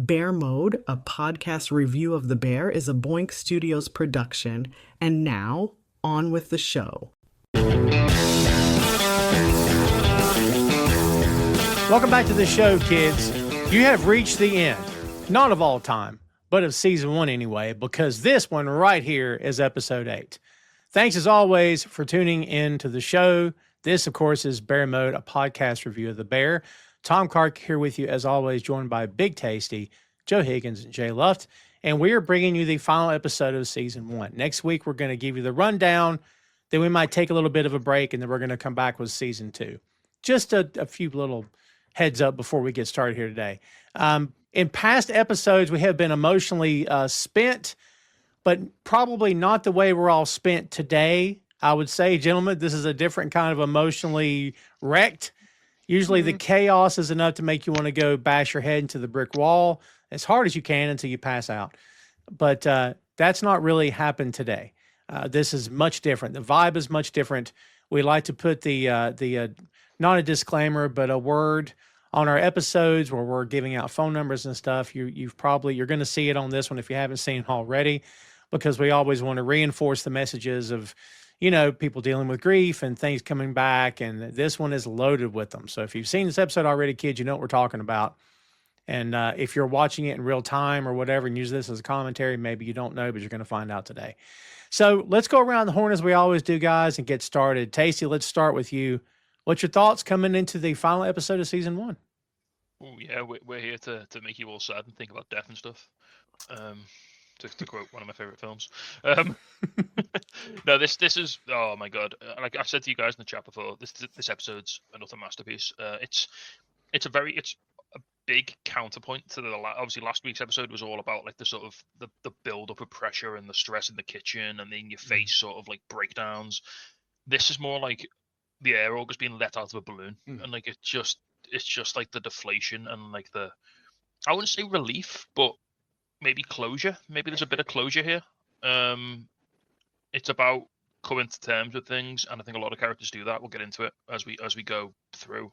Bear Mode, a podcast review of The Bear, is a Boink Studios production. And now, on with the show. Welcome back to the show, kids. You have reached the end, not of all time, but of season 1 anyway, because this one right here is episode 8. Thanks as always for tuning in to the show. This, of course, is Bear Mode, a podcast review of The Bear. Tom Clark here with you, as always, joined by Big Tasty, Joe Higgins, and Jay Luft. And we are bringing you the final episode of season 1. Next week, we're going to give you the rundown. Then we might take a little bit of a break, and then we're going to come back with season 2. Just a few little heads up before we get started here today. In past episodes, we have been emotionally spent, but probably not the way we're all spent today. I would say, gentlemen, this is a different kind of emotionally wrecked. Usually the chaos is enough to make you want to go bash your head into the brick wall as hard as you can until you pass out. But that's not really happened today. This is much different. The vibe is much different. We like to put the not a disclaimer, but a word on our episodes where we're giving out phone numbers and stuff. You're going to see it on this one if you haven't seen it already, because we always want to reinforce the messages of, people dealing with grief and things coming back. And this one is loaded with them. So if you've seen this episode already, kids, you know what we're talking about. And if you're watching it in real time or whatever and use this as a commentary, maybe you don't know, but you're going to find out today. So let's go around the horn as we always do, guys, and get started. Tasty, let's start with you. What's your thoughts coming into the final episode of season 1? Oh yeah, we're here to make you all sad and think about death and stuff. To quote one of my favorite films. No, this is, oh my god! Like I said to you guys in the chat before, this episode's another masterpiece. It's a big counterpoint to the obviously last week's episode was all about like the sort of the build up of pressure and the stress in the kitchen and then your face sort of like breakdowns. This is more like the air all just being let out of a balloon, and like it's just like the deflation and like I wouldn't say relief, but maybe closure. Maybe there's a bit of closure here. It's about coming to terms with things, and I think a lot of characters do that. We'll get into it as we go through,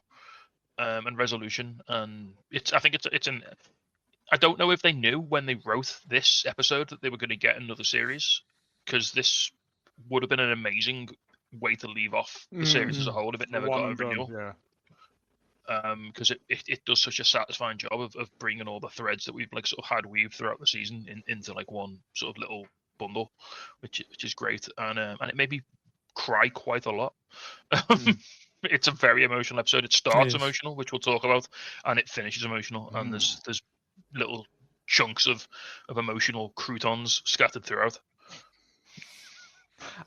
and resolution. And I don't know if they knew when they wrote this episode that they were going to get another series, because this would have been an amazing way to leave off the series as a whole if it never got a renewal. Yeah. Because it does such a satisfying job of bringing all the threads that we've like sort of had weaved throughout the season into like one sort of little bundle, which is great, and it made me cry quite a lot. It's a very emotional episode. It starts emotional, which we'll talk about, and it finishes emotional, and there's little chunks of emotional croutons scattered throughout.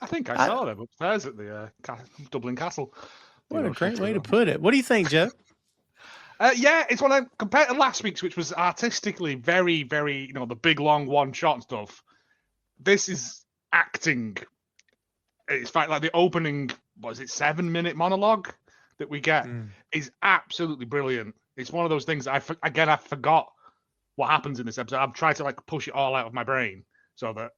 I think I saw them upstairs at the Dublin Castle. What a great way to put it. What do you think, Joe? Yeah, it's one compared to last week's, which was artistically very, very, the big long one shot stuff. This is acting. It's like the opening, 7-minute monologue that we get is absolutely brilliant. It's one of those things I forgot what happens in this episode. I've tried to like push it all out of my brain so that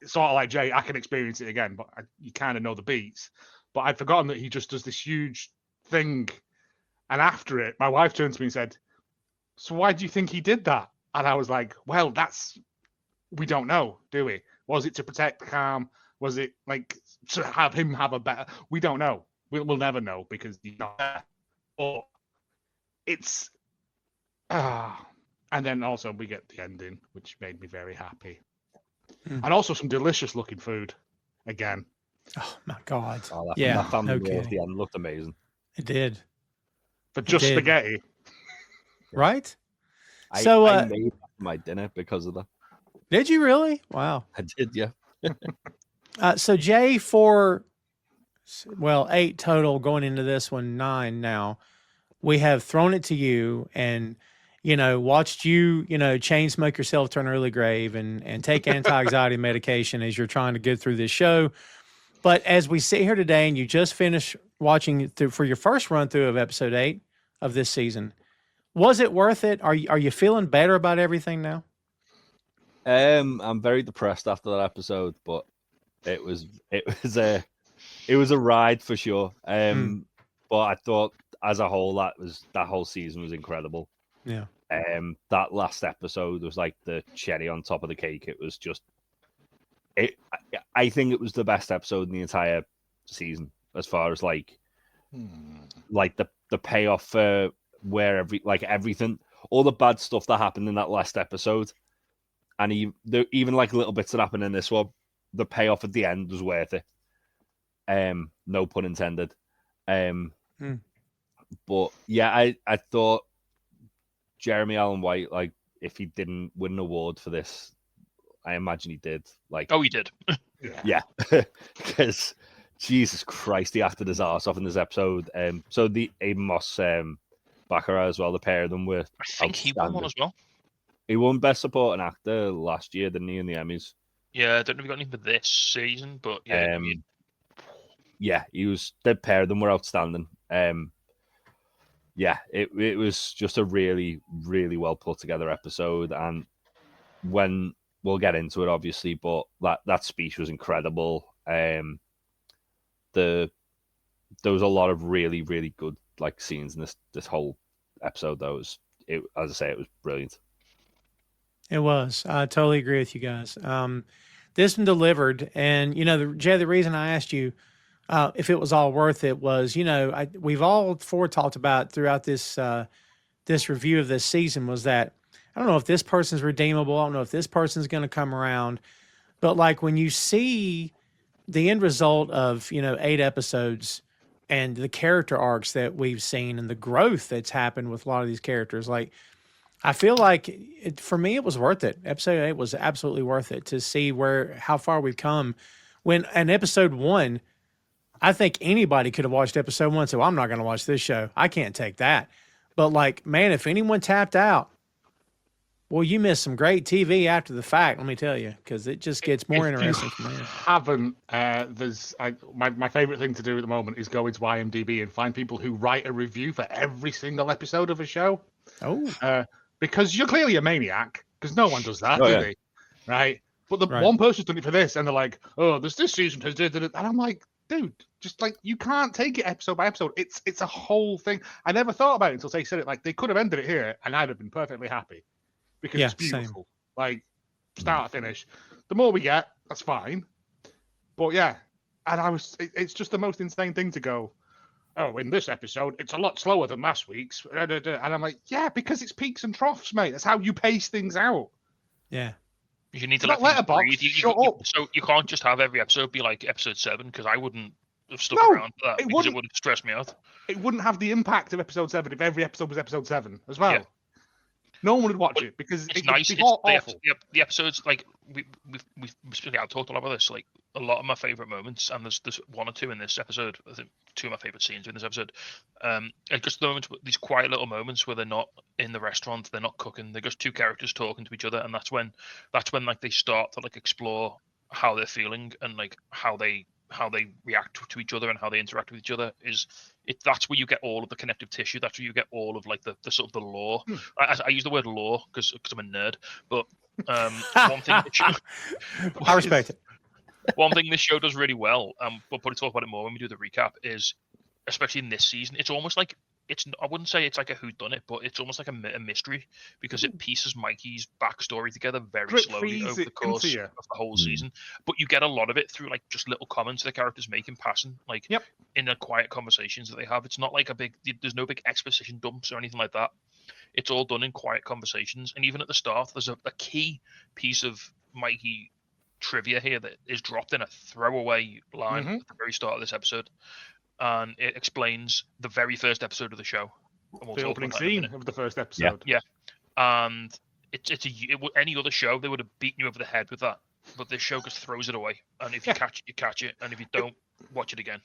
it's sort of like Jay, I can experience it again, but you kind of know the beats. But I'd forgotten that he just does this huge thing. And after it, my wife turned to me and said, "So why do you think he did that?" And I was like, well, we don't know, do we? Was it to protect Carm? Was it like to have him have a better? We don't know. We'll never know because he's not there. But it's, and then also we get the ending, which made me very happy. And also some delicious looking food again. Oh my God! That family meal at the end looked amazing. It did, but just spaghetti, right? I made my dinner because of that. Did you really? Wow, I did, yeah. So Jay, 8 total going into this one, 9 now. We have thrown it to you and watched you chain smoke yourself to an early grave and take anti-anxiety medication as you're trying to get through this show. But as we sit here today and you just finished watching through for your first run through of episode 8 of this season, was it worth it? Are you feeling better about everything now? I'm very depressed after that episode, but it was a ride for sure. But I thought as a whole that whole season was incredible. Yeah. That last episode was like the cherry on top of the cake. It was just, I think it was the best episode in the entire season, as far as like the payoff for where everything, all the bad stuff that happened in that last episode, and even like little bits that happened in this one, the payoff at the end was worth it. No pun intended. But yeah, I thought Jeremy Allen White, like, if he didn't win an award for this, I imagine he did. Like, oh, he did. Yeah, because Jesus Christ, he acted his ass off in this episode. So the Amos Baccarat as well, the pair of them were. I think he won one as well. He won Best Supporting Actor last year, didn't he, in the Emmys? Yeah, I don't know if he got anything for this season, but yeah. Yeah, he was. The pair of them were outstanding. Yeah, it was just a really, really well put together episode, and when we'll get into it, obviously, but that speech was incredible. There was a lot of really, really good like scenes in this whole episode. As I say, it was brilliant. It was. I totally agree with you guys. This one delivered, and Jay, the reason I asked you if it was all worth it was, we've all four talked about throughout this this review of this season was that I don't know if this person's redeemable. I don't know if this person's going to come around, but like when you see the end result of 8 episodes and the character arcs that we've seen and the growth that's happened with a lot of these characters, like I feel like for me it was worth it. Episode 8 was absolutely worth it to see how far we've come. When in episode 1, I think anybody could have watched episode 1 and said, well, I'm not going to watch this show. I can't take that. But like, man, if anyone tapped out, well, you missed some great TV after the fact, let me tell you, because it just gets more interesting from there. Haven't my favorite thing to do at the moment is go into IMDb and find people who write a review for every single episode of a show. Oh, because you're clearly a maniac, because no one does that, do they? Right? But the one person's done it for this, and they're like, "Oh, this season has did it," and I'm like, dude, just like you can't take it episode by episode. It's a whole thing. I never thought about it until they said it. Like they could have ended it here, and I'd have been perfectly happy because it's beautiful. Same. Like start to finish. The more we get, that's fine. But yeah, and it's just the most insane thing to go, oh, in this episode, it's a lot slower than last week's. And I'm like, yeah, because it's peaks and troughs, mate. That's how you pace things out. Yeah. You need to let breathe. Shut up. So you can't just have every episode be like episode 7, because I wouldn't have stuck around for that, because it would have stressed me out. It wouldn't have the impact of episode 7 if every episode was episode 7 as well. Yeah. No one would watch it because it's nice. The episodes, like I've talked a lot about this. Like a lot of my favorite moments, and there's 1 or 2 in this episode. I think 2 of my favorite scenes in this episode. Just the moments, these quiet little moments where they're not in the restaurant, they're not cooking, they're just 2 characters talking to each other, and that's when like they start to like explore how they're feeling and like how they react to each other and how they interact with each other. That's where you get all of the connective tissue. That's where you get all of like the sort of the lore. I use the word lore because I'm a nerd, but one thing I respect it. One thing this show does really well, we'll probably talk about it more when we do the recap, is especially in this season, it's almost like I wouldn't say it's like a whodunit, but it's almost like a mystery, because it pieces Mikey's backstory together very slowly over the course of the whole season. But you get a lot of it through like just little comments the characters make in passing, like in the quiet conversations that they have. It's not like there's no big exposition dumps or anything like that. It's all done in quiet conversations. And even at the start, there's a key piece of Mikey trivia here that is dropped in a throwaway line at the very start of this episode. And it explains the very first episode of the show. The opening scene of the first episode. Yeah. And any other show, they would have beaten you over the head with that. But this show just throws it away. And if you catch it, you catch it. And if you don't, watch it again.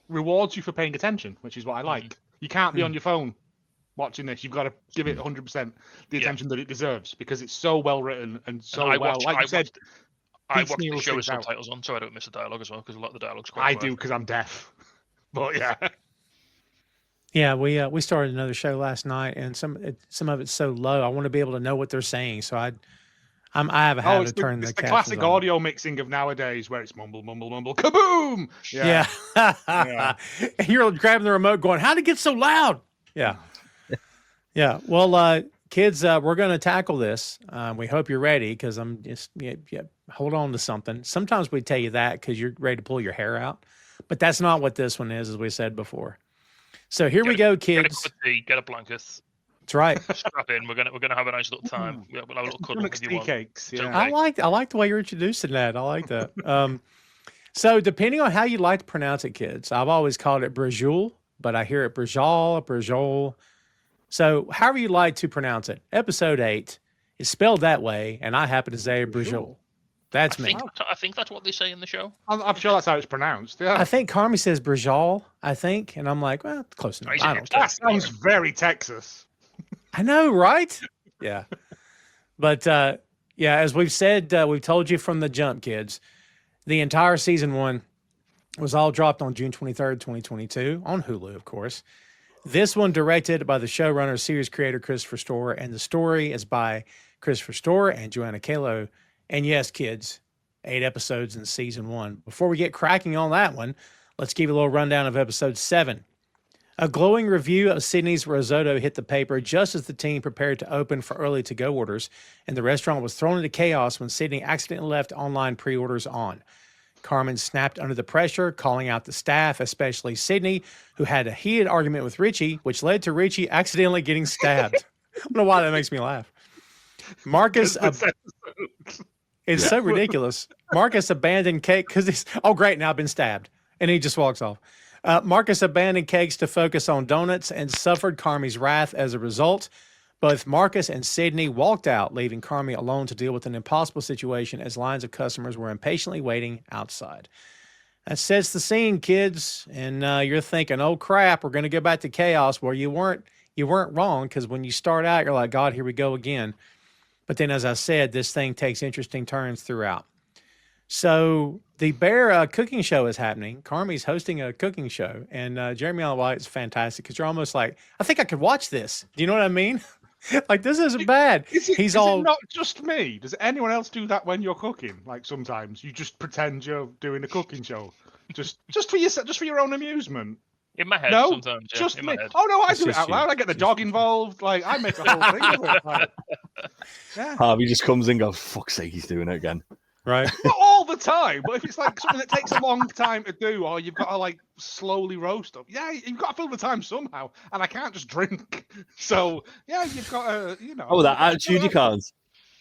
Rewards you for paying attention, which is what I like. You can't be on your phone watching this. You've got to give it 100% the attention that it deserves, because it's so well written and so like you said. I watch the show with subtitles on, so I don't miss the dialogue as well, because a lot of the dialogue's quite I do, because I'm deaf. But yeah, we started another show last night, and some of it's so low. I want to be able to know what they're saying, so I have a habit of turning the classic audio mixing of nowadays, where it's mumble, mumble, mumble, kaboom. Yeah. And you're grabbing the remote, going, "How'd it get so loud?" Yeah, yeah. Well, kids, we're going to tackle this. We hope you're ready because I'm just, hold on to something. Sometimes we tell you that because you're ready to pull your hair out, but that's not what this one is, as we said before. So here we go, kids. Get a cup of tea, get a blanket. That's right. Strap in. We're gonna have a nice little time. We'll have a little cuddle if you want. Cakes, yeah. Okay. I like the way you're introducing that. I like that. So depending on how you like to pronounce it, kids, I've always called it Braciole, but I hear it Braciole. So however you like to pronounce it, episode 8 is spelled that way, and I happen to say Braciole. That's me. I think that's what they say in the show. I'm sure that's how it's pronounced. Yeah. I think Carmy says Braciole, I think, and I'm like, well, close enough. I don't care. That sounds very Texas. I know, right? Yeah. But as we've said, we've told you from the jump, kids, the entire season 1 was all dropped on June 23rd, 2022, on Hulu, of course. This one directed by the showrunner, series creator Christopher Storer, and the story is by Christopher Storer and Joanna Kalo. And yes, kids, 8 episodes in season 1. Before we get cracking on that one, let's give you a little rundown of episode 7. A glowing review of Sydney's risotto hit the paper just as the team prepared to open for early to-go orders, and the restaurant was thrown into chaos when Sydney accidentally left online pre-orders on. Carmen snapped under the pressure, calling out the staff, especially Sydney, who had a heated argument with Richie, which led to Richie accidentally getting stabbed. I don't know why that makes me laugh. Marcus... It's so ridiculous. Marcus abandoned cake because he's, oh, great, now I've been stabbed. And he just walks off. Marcus abandoned cakes to focus on donuts and suffered Carmy's wrath as a result. Both Marcus and Sydney walked out, leaving Carmy alone to deal with an impossible situation as lines of customers were impatiently waiting outside. That sets the scene, kids. And you're thinking, oh, crap, we're going to go back to chaos. Well, you weren't wrong, because when you start out, you're like, God, here we go again. But then, as I said, this thing takes interesting turns throughout. So the Bear cooking show is happening. Carmy's hosting a cooking show, and Jeremy Allen White is fantastic because you're almost like, I think I could watch this. Do you know what I mean? Like, this isn't bad. Is it not just me? Does anyone else do that when you're cooking? Like, sometimes you just pretend you're doing a cooking show, just for your own amusement. In my head, no, sometimes. Yeah, just in me. My head. Oh no, I It's do it just out loud. I get the dog involved. Like, I make a whole thing of it. Like, yeah. Harvey just comes in and goes, fuck's sake, he's doing it again. Right. Not all the time, but if it's like something that takes a long time to do, or you've got to like slowly roast up, yeah, you've got to fill the time somehow. And I can't just drink, so yeah, you've got to, Oh, that attitude you can't.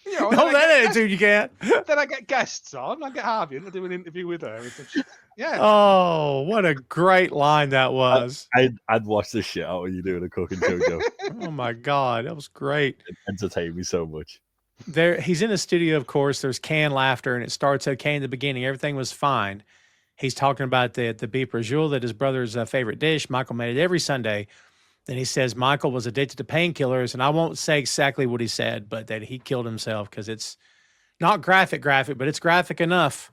No, that attitude you can't. Then I get guests on. I get Harvey in to do an interview with her. Yeah. Oh, what a great line that was. I'd watch this shit out when you're doing a cooking show, Joe. Oh my God, that was great. It entertained me so much. He's in a studio, of course. There's canned laughter, and it starts okay in the beginning. Everything was fine. He's talking about the beef braciole, that his brother's favorite dish. Michael made it every Sunday. Then he says Michael was addicted to painkillers, and I won't say exactly what he said, but that he killed himself because it's not graphic, but it's graphic enough.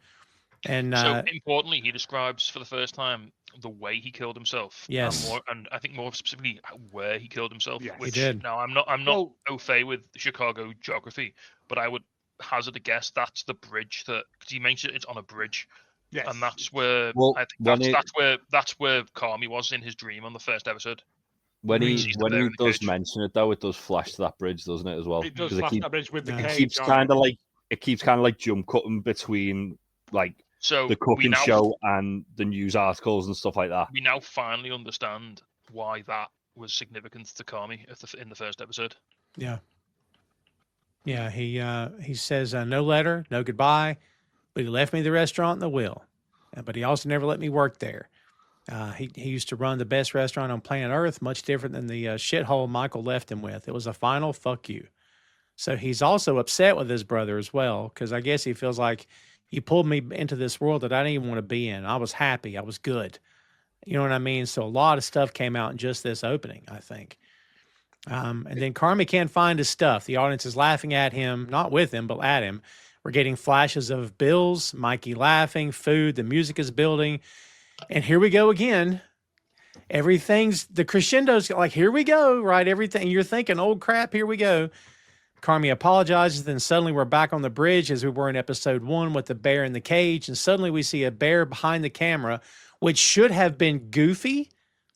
And so importantly, he describes for the first time the way he killed himself. Yes, and I think more specifically where he killed himself. Yes, which, he did. Now I'm not au fait with Chicago geography, but I would hazard a guess that's the bridge that, because he mentioned it's on a bridge. Yes. And that's where I think that's where Carmy was in his dream on the first episode. When he does mention it, though, it does flash to that bridge, doesn't it, as well? It does flash to that bridge with the cage. It keeps kind of like jump cutting between like the cooking show and the news articles and stuff like that. We now finally understand why that was significant to Carmy in the first episode. Yeah. Yeah, he says no letter, no goodbye, but he left me the restaurant in the will. But he also never let me work there. He used to run the best restaurant on planet Earth, much different than the shithole Michael left him with. It was a final fuck you. So he's also upset with his brother as well, because I guess he feels like you pulled me into this world that I didn't even want to be in. I was happy. I was good. You know what I mean? So a lot of stuff came out in just this opening, I think. And then Carmy can't find his stuff. The audience is laughing at him, not with him, but at him. We're getting flashes of bills, Mikey laughing, food, the music is building. And here we go again. Everything's, the crescendo's like, here we go, right? Everything, you're thinking, oh crap, here we go. Carmy apologizes, then suddenly we're back on the bridge as we were in episode 1 with the bear in the cage, and suddenly we see a bear behind the camera, which should have been goofy,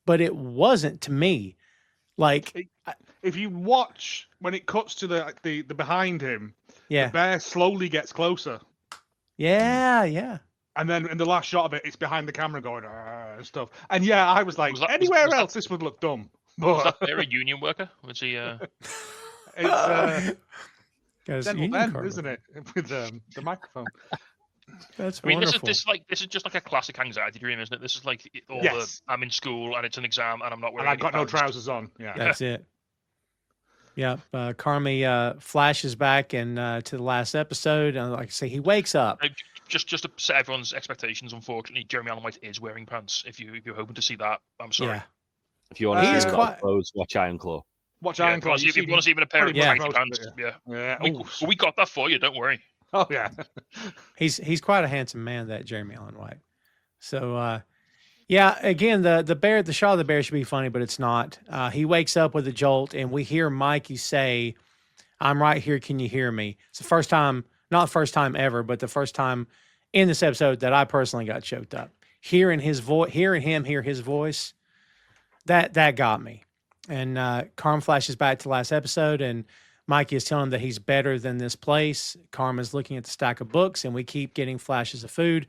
but it wasn't to me. Like, if you watch when it cuts to the behind him, Yeah. the bear slowly gets closer. Yeah. And then in the last shot of it, it's behind the camera going and stuff. And yeah, I was like, anywhere else this would look dumb. But Was that there a union worker? Was he? it's Guys, Dental Union Ben, Card. isn't it? With the microphone. That's I mean, wonderful. this is just like a classic anxiety dream, isn't it? This is like I'm in school and it's an exam and I'm not wearing. And I've got no pants. trousers on. Yeah, That's it. Yeah, Carmy flashes back and to the last episode, and like I say, he wakes up. Just to set everyone's expectations, unfortunately, Jeremy Allen White is wearing pants. If you're hoping to see that, I'm sorry. Yeah. If you want to see quite- clothes, watch Iron Claw. Watch Yeah, Iron Claw. if you want to see him in a pair of Yeah. tighty pants, yeah. Yeah. We got that for you. Don't worry. Oh yeah. He's quite a handsome man, that Jeremy Allen White. So yeah, again, the shot of the bear should be funny, but it's not. He wakes up with a jolt, and we hear Mikey say, "I'm right here. Can you hear me?" It's the first time, not the first time ever, but the first time in this episode that I personally got choked up. Hearing him hear his voice, that got me. And Carm flashes back to the last episode, and Mikey is telling him that he's better than this place. Carmen's looking at the stack of books, and we keep getting flashes of food.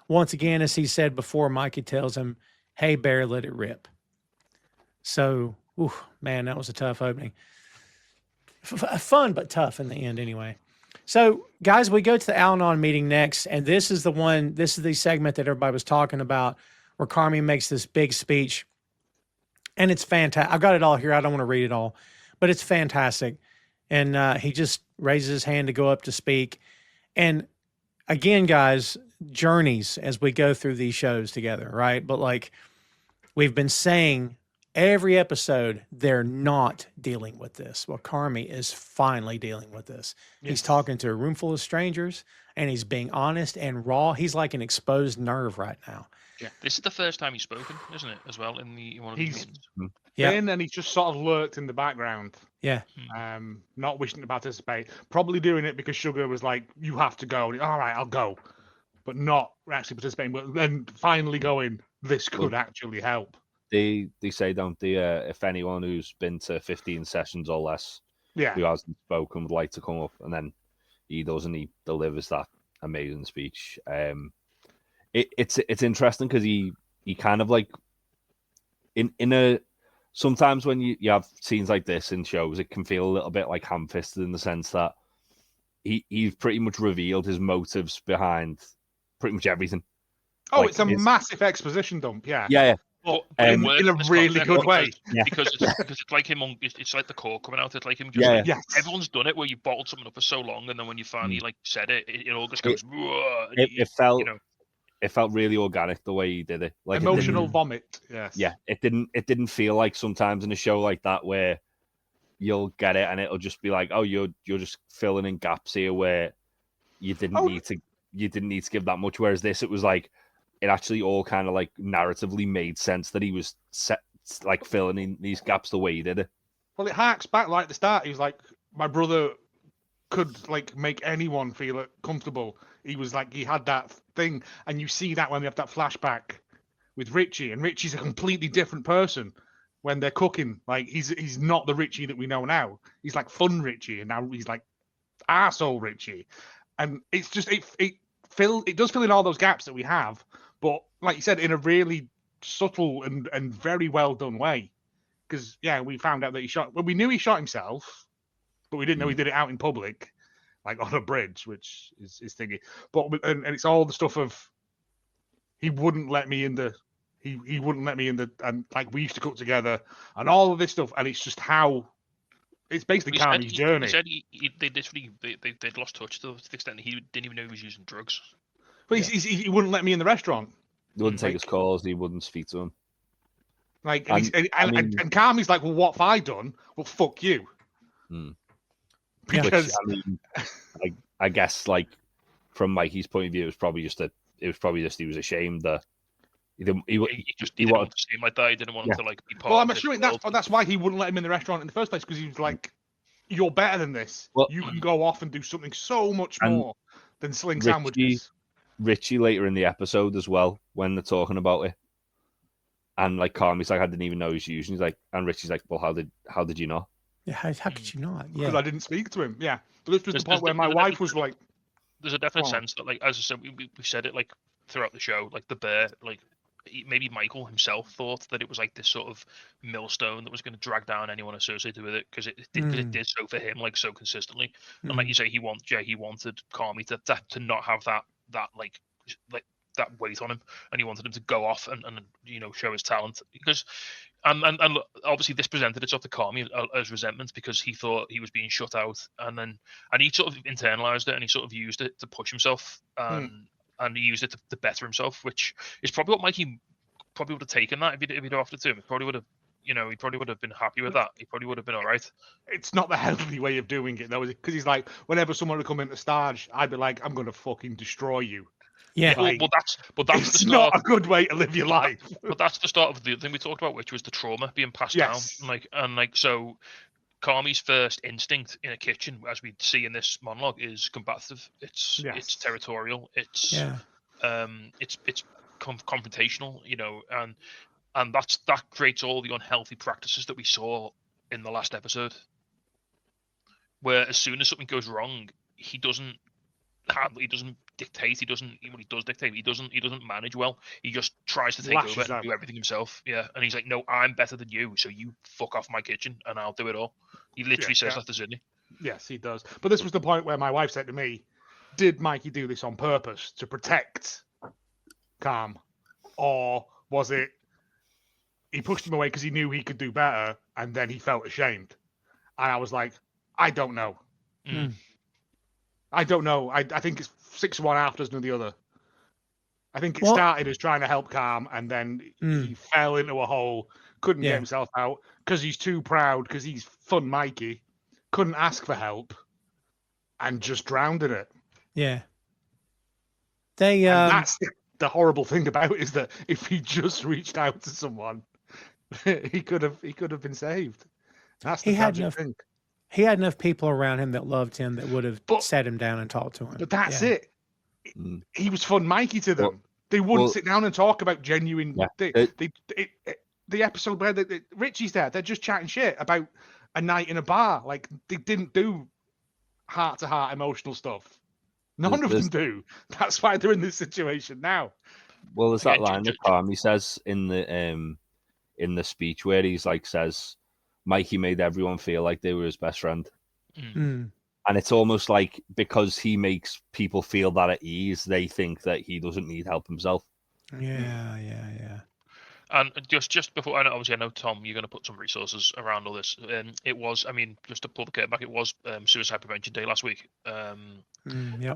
Once again, as he said before, Mikey tells him, "Hey, bear, let it rip." So, man, that was a tough opening. Fun, but tough in the end anyway. So, guys, we go to the Al-Anon meeting next, and this is the segment that everybody was talking about, where Carmy makes this big speech, and it's fantastic. I've got it all here. I don't want to read it all, but it's fantastic. And he just raises his hand to go up to speak. And again, guys, journeys as we go through these shows together, right? But like we've been saying every episode, they're not dealing with this. Well, Carmy is finally dealing with this. Yes. He's talking to a room full of strangers, and he's being honest and raw. He's like an exposed nerve right now. Yeah, this is the first time he's spoken, isn't it? As well in one of the meetings. Been, and he's just sort of lurked in the background. Yeah. Not wishing to participate. Probably doing it because Sugar was like, "You have to go." And, all right, I'll go, but not actually participating. But then finally going, this could actually help. They say, don't they? If anyone who's been to 15 sessions or less, who hasn't spoken, would like to come up, and then he does, and he delivers that amazing speech. It's interesting because he kind of like in a sometimes when you have scenes like this in shows, it can feel a little bit like ham-fisted in the sense that he's pretty much revealed his motives behind pretty much everything. Oh, like, it's a massive exposition dump. Yeah. But in a really good way. Because it's like him it's like the core coming out. It's like him just everyone's done it where you bottled something up for so long, and then when you finally like said it, it all just goes. It felt it felt really organic the way he did it. Like emotional vomit. Yes. Yeah. It didn't feel like sometimes in a show like that where you'll get it and it'll just be like, oh, you're just filling in gaps here where you didn't need to give that much. Whereas this, it was like it actually all kind of like narratively made sense that he was like filling in these gaps the way he did it. Well, it harks back like the start. He was like, my brother could like make anyone feel comfortable. He was like, he had that thing, and you see that when we have that flashback with Richie, and Richie's a completely different person when they're cooking. Like he's not the Richie that we know now. He's like fun Richie, and now he's like arsehole Richie, and it's just it does fill in all those gaps that we have, but like you said, in a really subtle and very well done way. Because we found out that we knew he shot himself, but we didn't know he did it out in public, like on a bridge, which is thingy. But and it's all the stuff of he wouldn't let me in the and like we used to cook together and all of this stuff, and it's just how it's basically Carmy's journey. He said they'd lost touch to the extent that he didn't even know he was using drugs. But he wouldn't let me in the restaurant. He wouldn't take his calls. He wouldn't speak to him. Like, and Carmy's like, well, what have I done? Well, fuck you. Because I guess, like, from Mikey's point of view, it was probably just he was ashamed that he didn't want to seem like that. He didn't want to like be part. Well, I'm assuming that's why he wouldn't let him in the restaurant in the first place, because he was like, "You're better than this. Well, you can go off and do something so much more than sling sandwiches." Richie later in the episode as well, when they're talking about it. And like Carmy's like, I didn't even know he was using. He's like, and Richie's like, well, how did you know? Yeah, how could you not? Because Yeah. I didn't speak to him. Yeah. But this was the There's- point where there's- my there's a wife definite- was like, There's a definite Oh. sense that, like, as I said, we said it like throughout the show, like the bear, like maybe Michael himself thought that it was like this sort of millstone that was going to drag down anyone associated with it, because it did so for him, like, so consistently. And like you say, he wanted Carmy to not have that like that weight on him, and he wanted him to go off and show his talent, because and look, obviously this presented itself to Carmy as resentment, because he thought he was being shut out, and he sort of internalized it, and he sort of used it to push himself, and he used it to better himself, which is probably what Mikey probably would have taken that if he'd offered it to him. He probably would have, he probably would have been happy with that. He probably would have been all right. it's not the healthy way of doing it, though, is it? Because he's like, whenever someone would come into Starge, I'd be like, I'm going to fucking destroy you. Yeah. Like, Well, that's It's the start. not a good way to live your life. But that's the start of the thing we talked about, which was the trauma being passed Yes. down. So Carmy's first instinct in a kitchen, as we see in this monologue, is combative. It's territorial. It's confrontational, and that creates all the unhealthy practices that we saw in the last episode, where as soon as something goes wrong, he doesn't dictate. He doesn't manage well. He just tries to take over and do everything himself. Yeah, and he's like, no, I'm better than you, so you fuck off my kitchen and I'll do it all. He literally says that to Sydney. Yes, he does. But this was the point where my wife said to me, did Mikey do this on purpose to protect Carm, or was it he pushed him away because he knew he could do better, and then he felt ashamed? And I was like, I don't know. I don't know. I think it's 6 one half dozen of the other. I think it started as trying to help Carm, and then he fell into a hole, couldn't get himself out because he's too proud, because he's fun Mikey, couldn't ask for help, and just drowned in it. Yeah. And that's the horrible thing about it, is that if he just reached out to someone, he could have been saved. That's the tragic thing. He had enough people around him that loved him that would have sat him down and talked to him. But that's it. He was fun Mikey to them. They wouldn't sit down and talk about genuine. The episode where Richie's there, they're just chatting shit about a night in a bar. Like, they didn't do heart-to-heart emotional stuff. None of them do. That's why they're in this situation now. Well, there's that line that Carmy says in the speech where he's like, says, Mikey made everyone feel like they were his best friend. And it's almost like, because he makes people feel that at ease, they think that he doesn't need help himself. Yeah. And just before, I know, Tom, you're going to put some resources around all this. It was, just to pull the curtain back, it was Suicide Prevention Day last week. And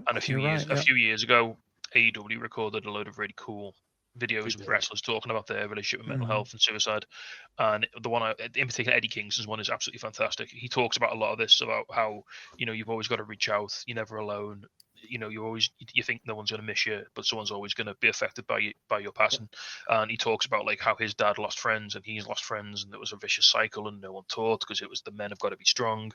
a few years ago, AEW recorded a load of really cool videos of wrestlers talking about their relationship with mental health and suicide. And the one, in particular, Eddie Kingston's one, is absolutely fantastic. He talks about a lot of this, about how, you've always got to reach out. You're never alone. You think no one's going to miss you, but someone's always going to be affected by your passing. And he talks about like how his dad lost friends and he's lost friends, and it was a vicious cycle, and no one taught, because it was the men have got to be strong.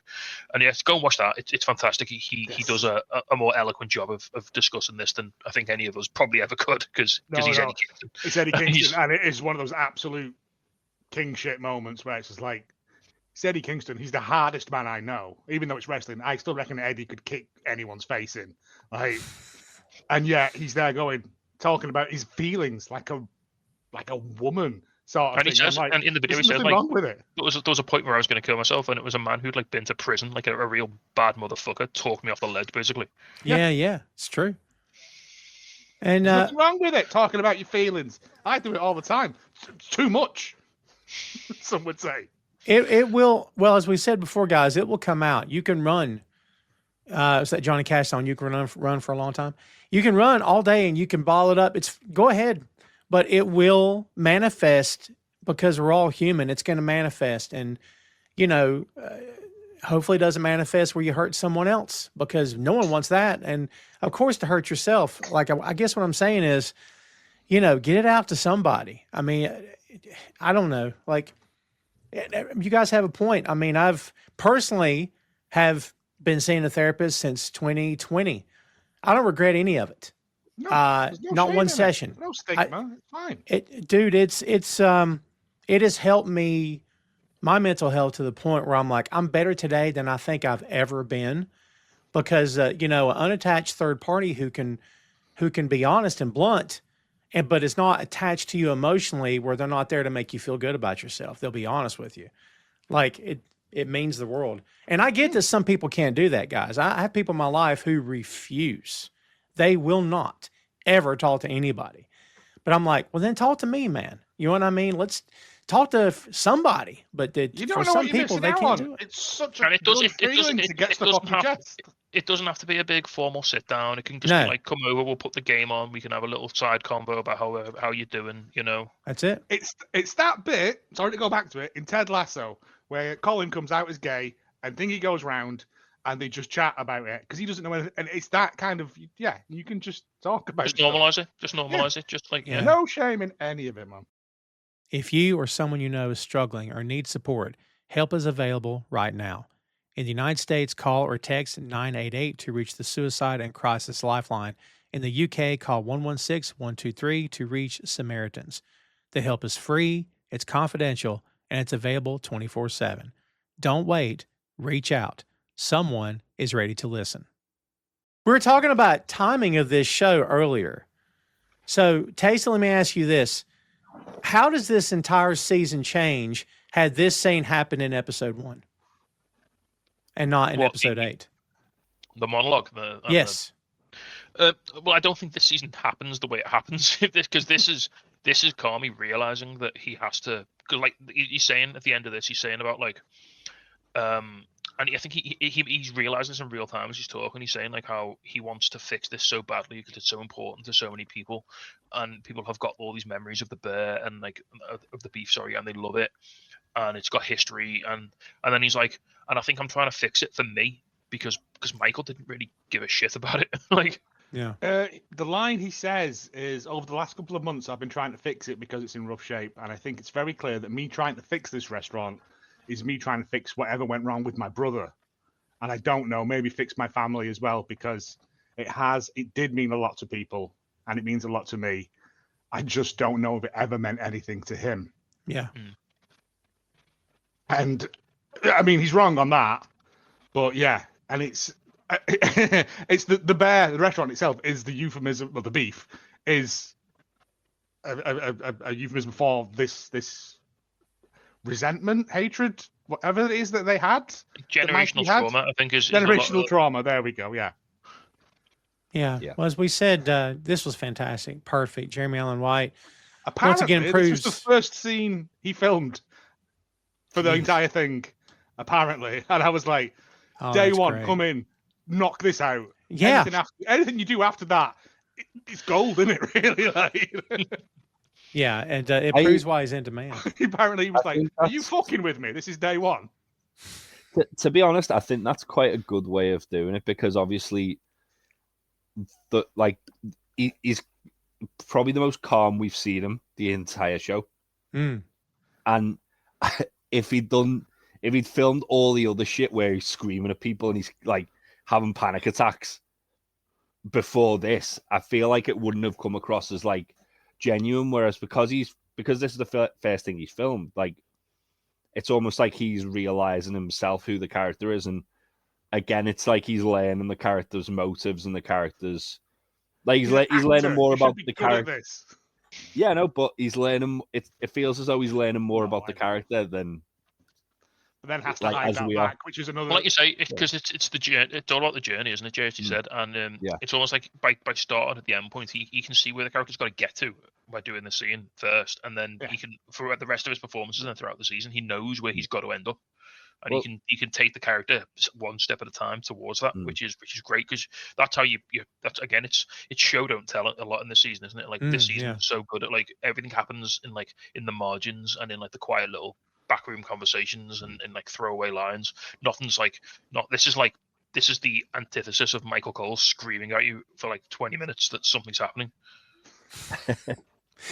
And yes, go and watch that. It's fantastic. He does a more eloquent job of discussing this than I think any of us probably ever could, because he's Eddie Kingston. It's Eddie Kingston, and it is one of those absolute king shit moments where it's just like, it's Eddie Kingston. He's the hardest man I know. Even though it's wrestling, I still reckon Eddie could kick anyone's face in. Like, and yet he's there talking about his feelings like a woman sort of and thing. He says, and in the video, he says, like, wrong with it. There was a point where I was going to kill myself, and it was a man who'd like been to prison, like a real bad motherfucker, talked me off the ledge, basically. Yeah, it's true. And there's nothing wrong with it, talking about your feelings. I do it all the time. It's too much, some would say. It will, well, as we said before, guys, it will come out. You can run. It's that Johnny Cash song, you can run for a long time. You can run all day and you can ball it up. Go ahead, but it will manifest, because we're all human. It's going to manifest, and hopefully it doesn't manifest where you hurt someone else, because no one wants that. And of course, to hurt yourself. Like, I guess what I'm saying is, get it out to somebody. I mean, I don't know. Like, you guys have a point. I mean, I've personally have been seeing a therapist since 2020. I don't regret any of it. No, not one session. No stigma. It's fine. It has helped me my mental health to the point where I'm like, I'm better today than I think I've ever been because, an unattached third party who can be honest and blunt, but it's not attached to you emotionally where they're not there to make you feel good about yourself. They'll be honest with you. Like it means the world. And I get that some people can't do that, guys. I have people in my life who refuse. They will not ever talk to anybody. But I'm like, well, then talk to me, man. You know what I mean? Let's talk to somebody. But you don't for know some what you're people, missing they out can't on. do it. It's such And a it does- good it doesn't- feeling to get stuff off your chest. It doesn't have to be a big formal sit down. It can just No. be like, come over, we'll put the game on. We can have a little side convo about how you're doing. That's it. It's that bit. Sorry to go back to it in Ted Lasso where Colin comes out as gay and Thingy goes round and they just chat about it because he doesn't know anything. And it's that kind of you can just talk about Just stuff. normalize it. Just normalize it. Just like Yeah. No shame in any of it, man. If you or someone you know is struggling or needs support, help is available right now. In the United States, call or text 988 to reach the Suicide and Crisis Lifeline. In the UK, call 116-123 to reach Samaritans. The help is free, it's confidential, and it's available 24/7. Don't wait. Reach out. Someone is ready to listen. We were talking about timing of this show earlier. So, Taysom, let me ask you this. How does this entire season change had this scene happen in episode 1 and not in episode 8? the monologue. Yes. Well, I don't think this season happens the way it happens because this is Carmy realizing that he has to. Cause like he's saying at the end of this, he's saying about like, and I think he's realizing this in real time as he's talking. He's saying like how he wants to fix this so badly because it's so important to so many people, and people have got all these memories of the bear and like of the beef, sorry, and they love it, and it's got history, and then he's like, and I think I'm trying to fix it for me because Michael didn't really give a shit about it, like. Yeah. The line he says is, over the last couple of months, I've been trying to fix it because it's in rough shape. And I think it's very clear that me trying to fix this restaurant is me trying to fix whatever went wrong with my brother. And I don't know, maybe fix my family as well, because it did mean a lot to people and it means a lot to me. I just don't know if it ever meant anything to him. Yeah. And I mean, he's wrong on that, but yeah. And it's the bear, the restaurant itself is the euphemism, well, the beef is a euphemism for this resentment, hatred, whatever it is that they had. Generational trauma, I think, is generational trauma. There we go. Yeah. Well, as we said, this was fantastic, perfect. Jeremy Allen White Apparently, once again proves this was the first scene he filmed for the entire thing. Apparently, and I was like, day one, great. come in. Knock this out. Yeah. Anything you do after that, it's gold, isn't it? Really? Like, yeah, and it proves why he's in demand. Apparently, he was like, "Are you fucking with me? This is day one." To be honest, I think that's quite a good way of doing it because obviously, he's probably the most calm we've seen him the entire show. And if he'd filmed all the other shit where he's screaming at people and he's like having panic attacks before this, I feel like it wouldn't have come across as like genuine. Whereas because this is the first thing he's filmed, like it's almost like he's realizing himself who the character is, and again, it's like he's learning the character's motives and the character's like he's learning more about the character. Yeah, no, but he's learning. It feels as though he's learning more about the character than. But then has to hide that back, which is another. Well, like you say, because it's the journey. It's all about the journey, isn't it? JT said, and it's almost like by starting at the end point, he can see where the character's got to get to by doing the scene first, and then he can for the rest of his performances and throughout the season, he knows where he's got to end up, and he can take the character one step at a time towards that, which is great because that's how you that's again it's show don't tell a lot in the season, isn't it? Like this season is so good at like everything happens in the margins and in like the quiet little backroom conversations and like throwaway lines. Nothing's like this is the antithesis of Michael Cole screaming at you for like 20 minutes that something's happening.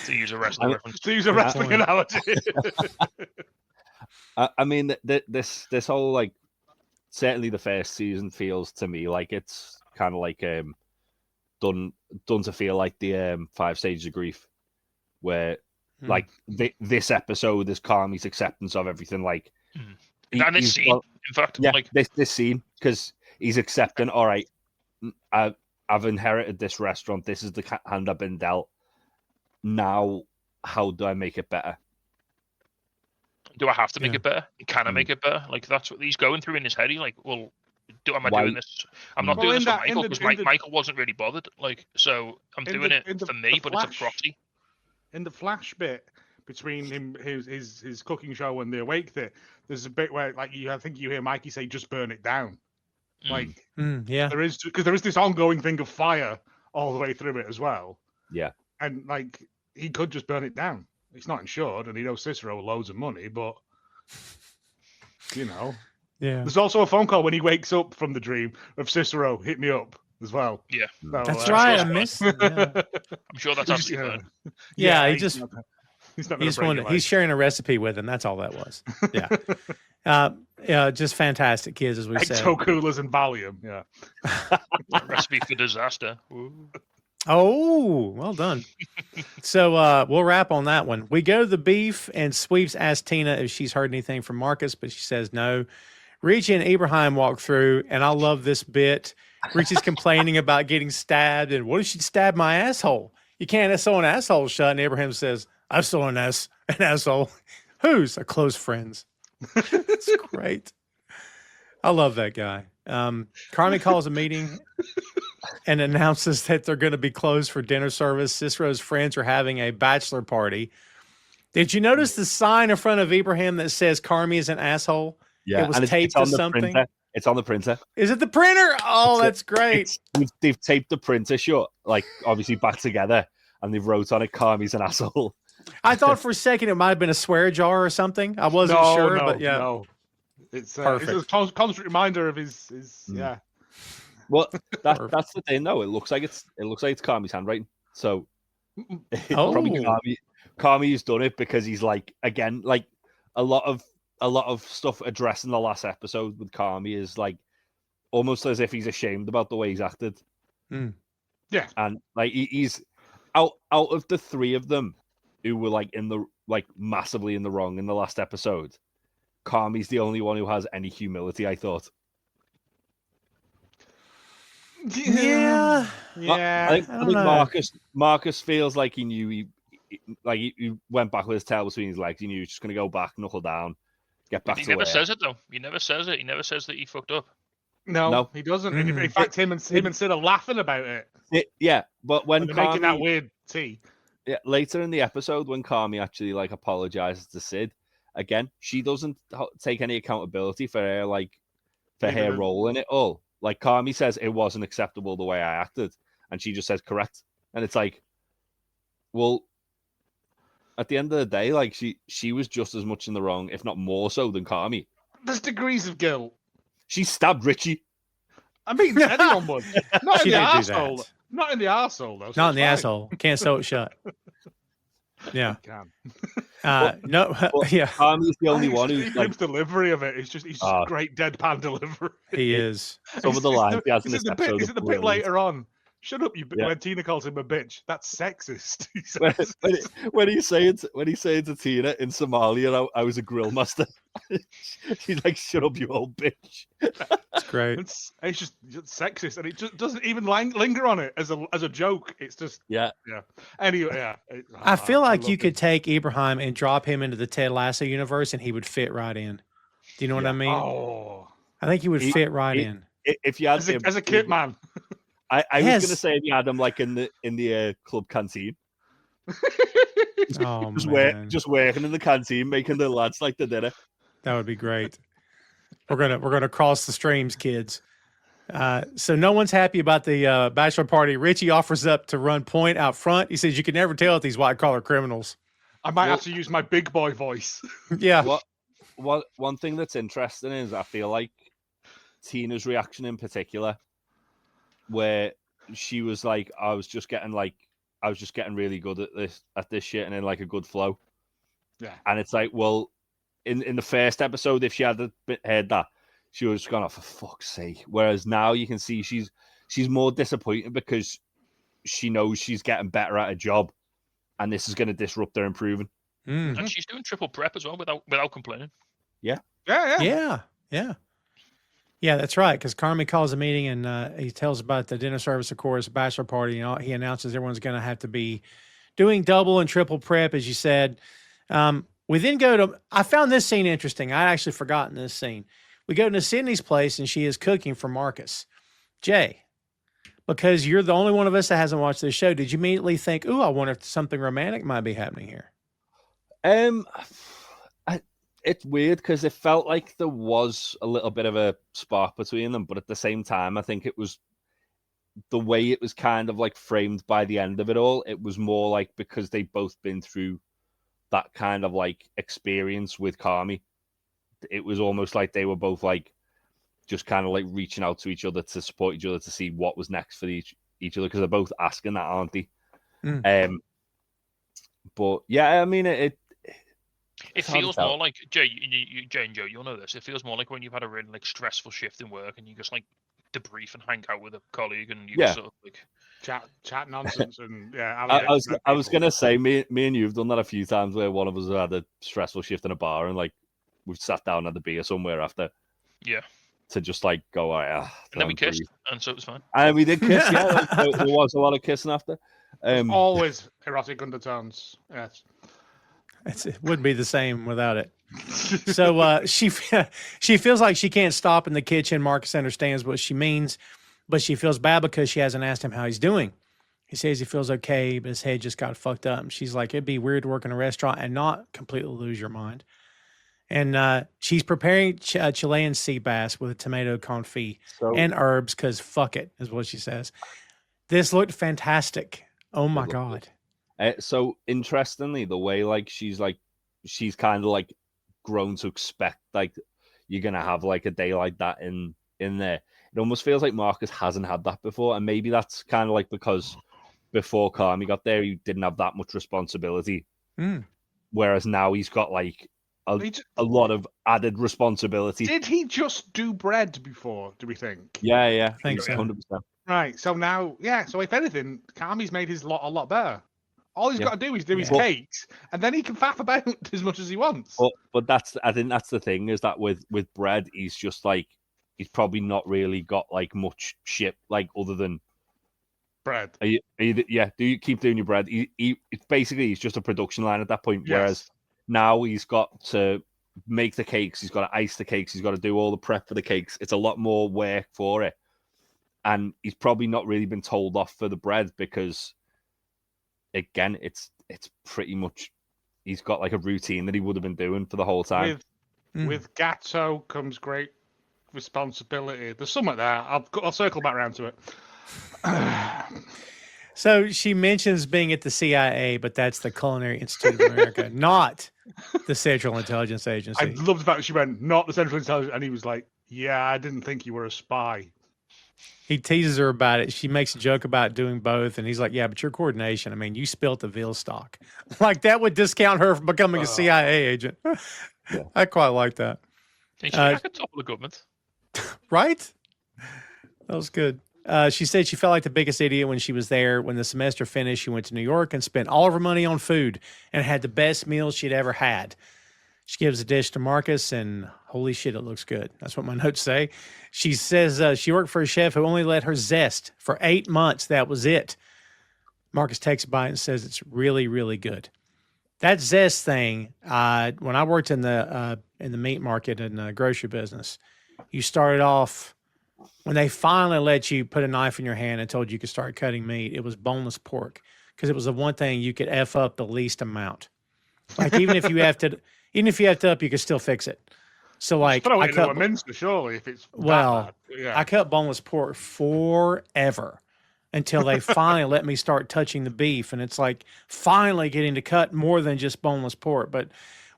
To use a wrestling reference. To use a wrestling analogy. I mean, this whole like certainly the first season feels to me like it's kind of like done to feel like the 5 stages of grief, where Like this episode is Carmy's acceptance of everything. Like, and this scene, in fact, yeah, like this scene, because he's accepting. All right, I've inherited this restaurant. This is the hand I've been dealt. Now, how do I make it better? do I have to make it better? Can I make it better? Like that's what he's going through in his head. He's like, well, am I doing this? I'm not doing this for Michael because Michael wasn't really bothered. Like, so I'm doing it for me, but it's a proxy. In the flash bit between him, his cooking show and the awake thing, there's a bit where like I think you hear Mikey say, "Just burn it down." Like, yeah, there is this ongoing thing of fire all the way through it as well. Yeah, and like he could just burn it down. He's not insured, and he knows Cicero loads of money, but yeah. There's also a phone call when he wakes up from the dream of Cicero, hit me up as well. Yeah, so, that's right. I missed. Yeah. I'm sure that's actually fun. Yeah, he's he's sharing a recipe with him. That's all that was. Yeah. Just fantastic kids, as we said. Ecto-coolers and Valium. Yeah. Recipe for disaster. Ooh. Oh, well done. So we'll wrap on that one. We go to the beef, and Sweeps asks Tina if she's heard anything from Marcus, but she says no. Richie and Abraham walk through, and I love this bit. Richie's complaining about getting stabbed, and what if she stabbed my asshole? You can't sew an asshole shut. And Abraham says, I've sewn an asshole. Whose? A close friend's. It's great. I love that guy. Carmen calls a meeting and announces that they're going to be closed for dinner service. Cicero's friends are having a bachelor party. Did you notice the sign in front of Abraham that says Carmy is an asshole? Yeah, it was taped to something. Printer. It's on the printer. Is it the printer? Oh, that's great. They've taped the printer shut, like obviously back together, and they've wrote on it Carmy's an asshole. I thought for a second it might have been a swear jar or something. I wasn't sure, but yeah. No. It's a constant reminder of his yeah. Well, that's the thing, though. It looks like it's Carmy's handwriting. So probably Carmy's done it because he's like, again, like a lot of stuff addressed in the last episode with Carmy is like almost as if he's ashamed about the way he's acted. Yeah, and like he's out of the three of them who were like massively in the wrong in the last episode. Carmy's the only one who has any humility, I thought. Yeah. I think Marcus feels like he knew he went back with his tail between his legs. He knew he was just going to go back, knuckle down, get back to He never says it, though. He never says it. He never says that he fucked up. No, he doesn't. In fact, him and Sid are laughing about it. Yeah, but when they're making that weird tea. Yeah, later in the episode, when Carmy actually like apologizes to Sid, again, she doesn't take any accountability for her her role in it all. Like Carmy says, it wasn't acceptable the way I acted, and she just says correct, and it's like, well, at the end of the day, like she was just as much in the wrong, if not more so, than Carmy. There's degrees of guilt. She stabbed Richie. I mean, anyone would. Not in the arsehole. Not in the arsehole, though. Not in the asshole. Can't sew it shut. Yeah. Can. No. Yeah. Carmy's the only one who's like delivery of it. He's just great deadpan delivery. He is. Some of the lines he has in this episode. Is it the bit later on? Shut up, you! Yeah. When Tina calls him a bitch, that's sexist. When he says to Tina in Somalia, I was a grill master. She's like, "Shut up, you old bitch." It's great. It's just sexist, and it just doesn't even linger on it as a joke. It's just yeah. Anyway, yeah. I feel like you could take Abraham and drop him into the Ted Lasso universe, and he would fit right in. Do you know what I mean? Oh, I think he would fit right in. If you had as a kid, man. I was going to say if you had him like in the club canteen. Just working in the canteen, making the lads like the dinner. That would be great. We're gonna cross the streams, kids. So no one's happy about the bachelor party. Richie offers up to run point out front. He says you can never tell with these white collar criminals. I might have to use my big boy voice. Yeah. One thing that's interesting is I feel like Tina's reaction in particular, where she was like, I was just getting really good at this shit and in like a good flow. Yeah. And it's like, well, in the first episode, if she had heard that, she was gone, oh, for fuck's sake. Whereas now you can see she's more disappointed because she knows she's getting better at a job. and this is going to disrupt their improving. And she's doing triple prep as well without complaining. Yeah. Yeah, that's right. Because Carmen calls a meeting and he tells about the dinner service, of course, bachelor party. He announces everyone's going to have to be doing double and triple prep, as you said. We then go to, I found this scene interesting. I'd actually forgotten this scene. We go to Sydney's place and she is cooking for Marcus. Jay, because you're the only one of us that hasn't watched this show, did you immediately think, ooh, I wonder if something romantic might be happening here? It's weird because it felt like there was a little bit of a spark between them, but at the same time, I think it was the way it was kind of like framed by the end of it all. It was more like because they'd both been through that kind of like experience with Carmy. It was almost like they were both like just kind of like reaching out to each other to support each other to see what was next for each other, because they're both asking that, aren't they? But yeah, I mean, it feels more like Jay and Joe. You'll know this. It feels more like when you've had a really like stressful shift in work and you just like debrief and hang out with a colleague and you sort of like chat nonsense and I was gonna say me and you've done that a few times where one of us had a stressful shift in a bar and like we've sat down at the beer somewhere after. Yeah. To just like go, and then we kissed, and so it was fine. And we did kiss, yeah. There was a lot of kissing after. Always erotic undertones. Yes. It wouldn't be the same without it. So she feels like she can't stop in the kitchen. Marcus understands what she means, but she feels bad because she hasn't asked him how he's doing. He says he feels okay, but his head just got fucked up. And she's like, it'd be weird to work in a restaurant and not completely lose your mind. And she's preparing Chilean sea bass with a tomato confit and herbs because fuck it, is what she says. This looked fantastic. Oh, my God. So interestingly, the way like she's kind of like grown to expect like you're going to have like a day like that in there. It almost feels like Marcus hasn't had that before. And maybe that's kind of like because before Carmy got there, he didn't have that much responsibility. Whereas now he's got like a lot of added responsibility. Did he just do bread before, do we think? Yeah. I think so. 100%. Right. So now, so if anything, Carmy's made his lot a lot better. All he's got to do is do his cakes, and then he can faff about as much as he wants. But I think that's the thing, is that with bread, he's just like, he's probably not really got like much shit like other than bread. Do you keep doing your bread? It's basically, he's just a production line at that point. Yes. Whereas now he's got to make the cakes, he's got to ice the cakes, he's got to do all the prep for the cakes. It's a lot more work for it. And he's probably not really been told off for the bread because, again, it's pretty much, he's got like a routine that he would have been doing for the whole time. With Gatto comes great responsibility. There's something there. I'll circle back around to it. So she mentions being at the CIA, but that's the Culinary Institute of America, not the Central Intelligence Agency. I loved the fact that she went, not the Central Intelligence, and he was like, yeah, I didn't think you were a spy. He teases her about it. She makes a joke about doing both, and he's like, yeah, but your coordination, I mean, you spilt the veal stock. Like, that would discount her from becoming a CIA agent. Yeah. I quite like that. She back at top of the government. Right? That was good. She said she felt like the biggest idiot when she was there. When the semester finished, she went to New York and spent all of her money on food and had the best meals she'd ever had. She gives a dish to Marcus, and holy shit, it looks good. That's what my notes say. She says she worked for a chef who only let her zest for 8 months. That was it. Marcus takes a bite and says it's really, really good. That zest thing, when I worked in the meat market and the grocery business, you started off, when they finally let you put a knife in your hand and told you could start cutting meat, it was boneless pork because it was the one thing you could F up the least amount. Like, even if you have to up, you could still fix it. So like, I cut a mincer, surely, if it's I cut boneless pork forever until they finally let me start touching the beef, and it's like finally getting to cut more than just boneless pork. But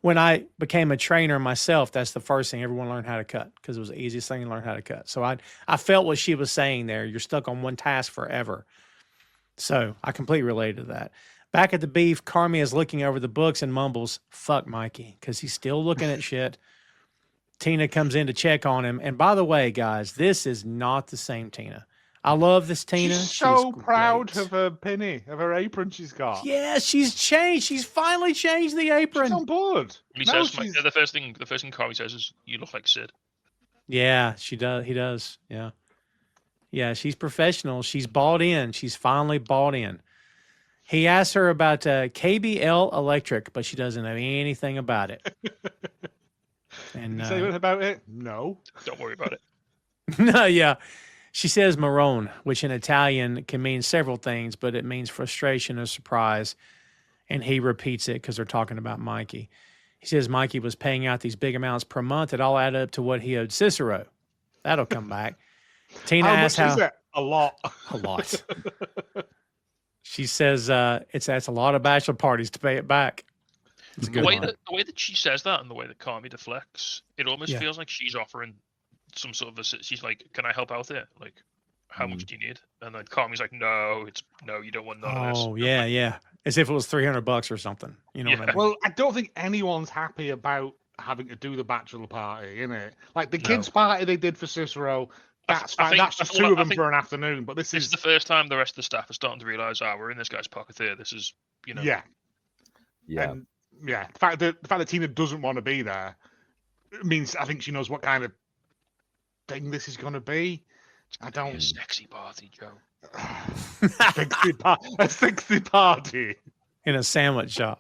when I became a trainer myself, that's the first thing everyone learned how to cut because it was the easiest thing to learn how to cut. So I felt what she was saying there. You're stuck on one task forever. So I completely related to that. Back at the beef, Carmy is looking over the books and mumbles, fuck Mikey, because he's still looking at shit. Tina comes in to check on him. And by the way, guys, this is not the same Tina. I love this Tina. She's so proud great. of her pinny, of her apron she's got. Yeah, she's changed. She's finally changed the apron. She's on board. He says, the first thing Carmy says is, "You look like Sid." Yeah, she does. He does. Yeah. Yeah, she's professional. She's bought in. She's finally bought in. He asked her about KBL Electric, but she doesn't know anything about it. And Say anything about it? No. Don't worry about it. No, yeah. She says marron, which in Italian can mean several things, but it means frustration or surprise. And he repeats it because they're talking about Mikey. He says Mikey was paying out these big amounts per month. It all added up to what he owed Cicero. That'll come back. Tina asks how much is it? A lot. A lot. She says that's a lot of bachelor parties to pay it back. It's a good one. The way that she says that and the way that Carmy deflects, it almost feels like she's offering some sort of she's like, "Can I help out there? Like, how much do you need?" And then Carmy's like, "No, you don't want none of this." Oh, yeah. As if it was $300 or something. You know what I mean? Well, I don't think anyone's happy about having to do the bachelor party, innit? Like the kids' party they did for Cicero, that's fine. That's just two of them for an afternoon. But this is the first time the rest of the staff are starting to realise, we're in this guy's pocket here. This is, Yeah. And, the fact that Tina doesn't want to be there means I think she knows what kind of thing this is going to be. I don't. A sexy party, Joe. A sexy party in a sandwich shop.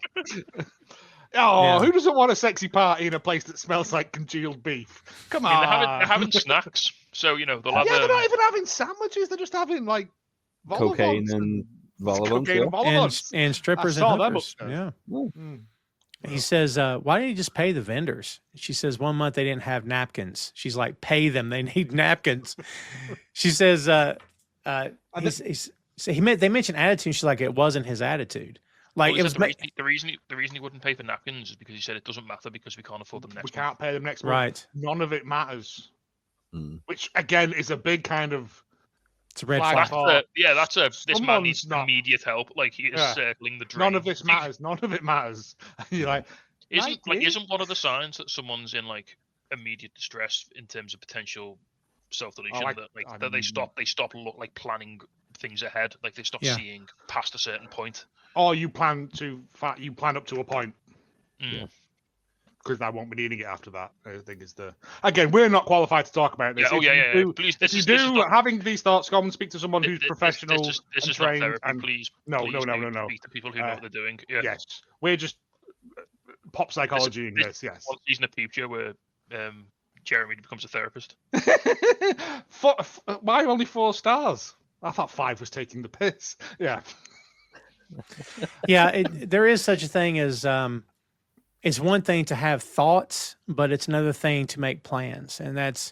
Who doesn't want a sexy party in a place that smells like congealed beef? Come on, they're having snacks, so they'll have. They're not even having sandwiches. They're just having like cocaine and volleyball, and strippers and hookers. Yeah. He says, "Why didn't you just pay the vendors?" She says, "1 month they didn't have napkins." She's like, "Pay them. They need napkins." She says, they mentioned attitude. She's like, "It wasn't his attitude." Like well, it was the reason he wouldn't pay for napkins is because he said it doesn't matter because we can't afford them next month. We can't pay them next month. Right. None of it matters. Which again is a big kind of. It's a red flag. This man needs immediate help. Like he is circling the drain. None of this matters. None of it matters. You're like, isn't one of the signs that someone's in like immediate distress in terms of potential self-deletion that they stop planning things ahead, like they stop seeing past a certain point. Or you plan up to a point. Because I won't be needing it after that. I think is again, we're not qualified to talk about this. Please, having these thoughts, come and speak to someone who's professional. This is trained not therapy. and Please, no. Speak to people who know what they're doing. Yeah. Yes, we're just pop psychology in this. Yes. One season of Peep Show where Jeremy becomes a therapist. Why only 4 stars? I thought 5 was taking the piss. Yeah. Yeah, there is such a thing as it's one thing to have thoughts, but it's another thing to make plans. And that's,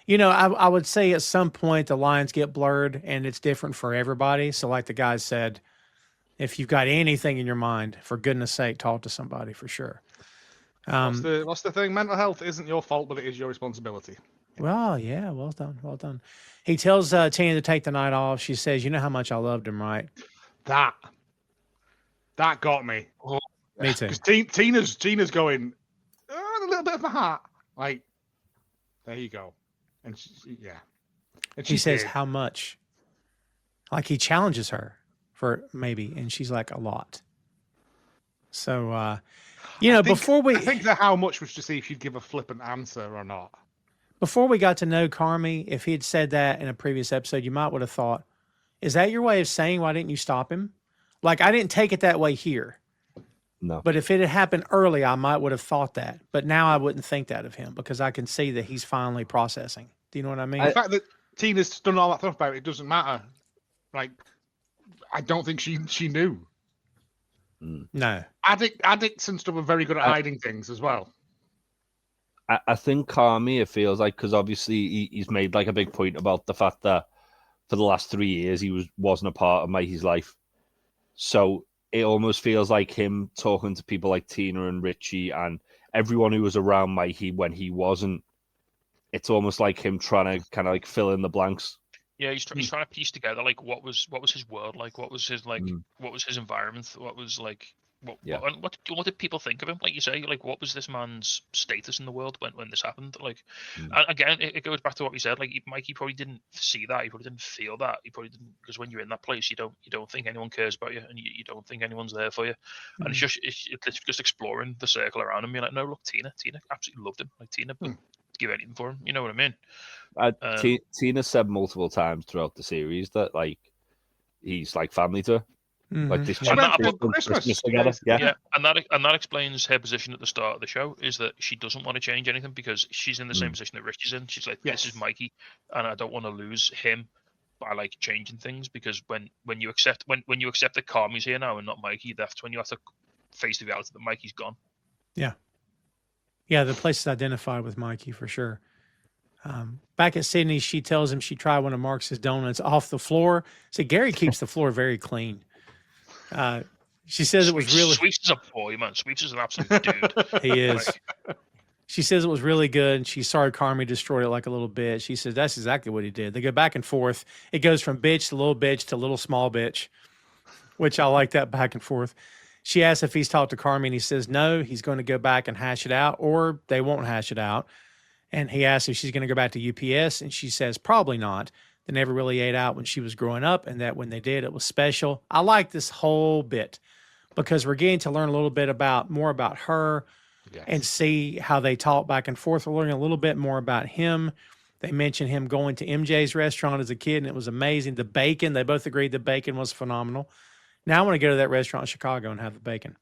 I would say at some point the lines get blurred and it's different for everybody. So like the guy said, if you've got anything in your mind, for goodness sake, talk to somebody for sure. What's the thing? Mental health isn't your fault, but it is your responsibility. Well, yeah, well done. Well done. He tells Tina to take the night off. She says, "You know how much I loved him, right?" That got me. Oh, me too. Because Tina's going, a little bit of my heart. Like, there you go. And she says, "How much?" Like he challenges her for maybe, and she's like, "A lot." So, I think the how much was to see if she'd give a flippant answer or not. Before we got to know Carmy, if he had said that in a previous episode, you might would have thought, "Is that your way of saying why didn't you stop him?" Like I didn't take it that way here. No. But if it had happened early, I might would have thought that. But now I wouldn't think that of him because I can see that he's finally processing. Do you know what I mean? The fact that Tina's done all that stuff about it doesn't matter. Like, I don't think she knew. No. Addicts and stuff are very good at hiding things as well. I think Carmy, it feels like, because obviously he's made like a big point about the fact that for the last 3 years he wasn't a part of Mikey's life. So it almost feels like him talking to people like Tina and Richie and everyone who was around Mikey when he wasn't. It's almost like him trying to kind of like fill in the blanks. Yeah, he's trying to piece together like what was his world like, what was his what was his environment, what was like What did people think of him? Like you say, like what was this man's status in the world when this happened? Like, again, it goes back to what we said. Like Mikey probably didn't see that. He probably didn't feel that. He probably didn't, because when you're in that place, you don't think anyone cares about you, and you don't think anyone's there for you. And it's just exploring the circle around him. You're like, no, look, Tina absolutely loved him. Like Tina would give anything for him. You know what I mean? Tina said multiple times throughout the series that like he's like family to her. Like this Christmas together. Yeah. And that explains her position at the start of the show, is that she doesn't want to change anything because she's in the same position that Richie's in. She's like, this is Mikey, and I don't want to lose him by like changing things, because when you accept that Carmy's here now and not Mikey, that's when you have to face the reality that Mikey's gone. Yeah. Yeah, the place is identified with Mikey for sure. Back at Sydney, she tells him she tried one of Marcus's donuts off the floor. So Gary keeps the floor very clean. She says it was really... Sweeps is a boy, man. Sweeps is an absolute dude. He is. She says it was really good, and she's sorry Carmy destroyed it like a little bitch. She says that's exactly what he did. They go back and forth. It goes from bitch to little small bitch, which I like that back and forth. She asks if he's talked to Carmy, and he says no, he's going to go back and hash it out, or they won't hash it out. And he asks if she's going to go back to UPS, and she says probably not. They never really ate out when she was growing up, and that when they did, it was special. I like this whole bit because we're getting to learn a little bit more about her and see how they talk back and forth. We're learning a little bit more about him. They mentioned him going to MJ's restaurant as a kid, and it was amazing. The bacon, they both agreed the bacon was phenomenal. Now I want to go to that restaurant in Chicago and have the bacon.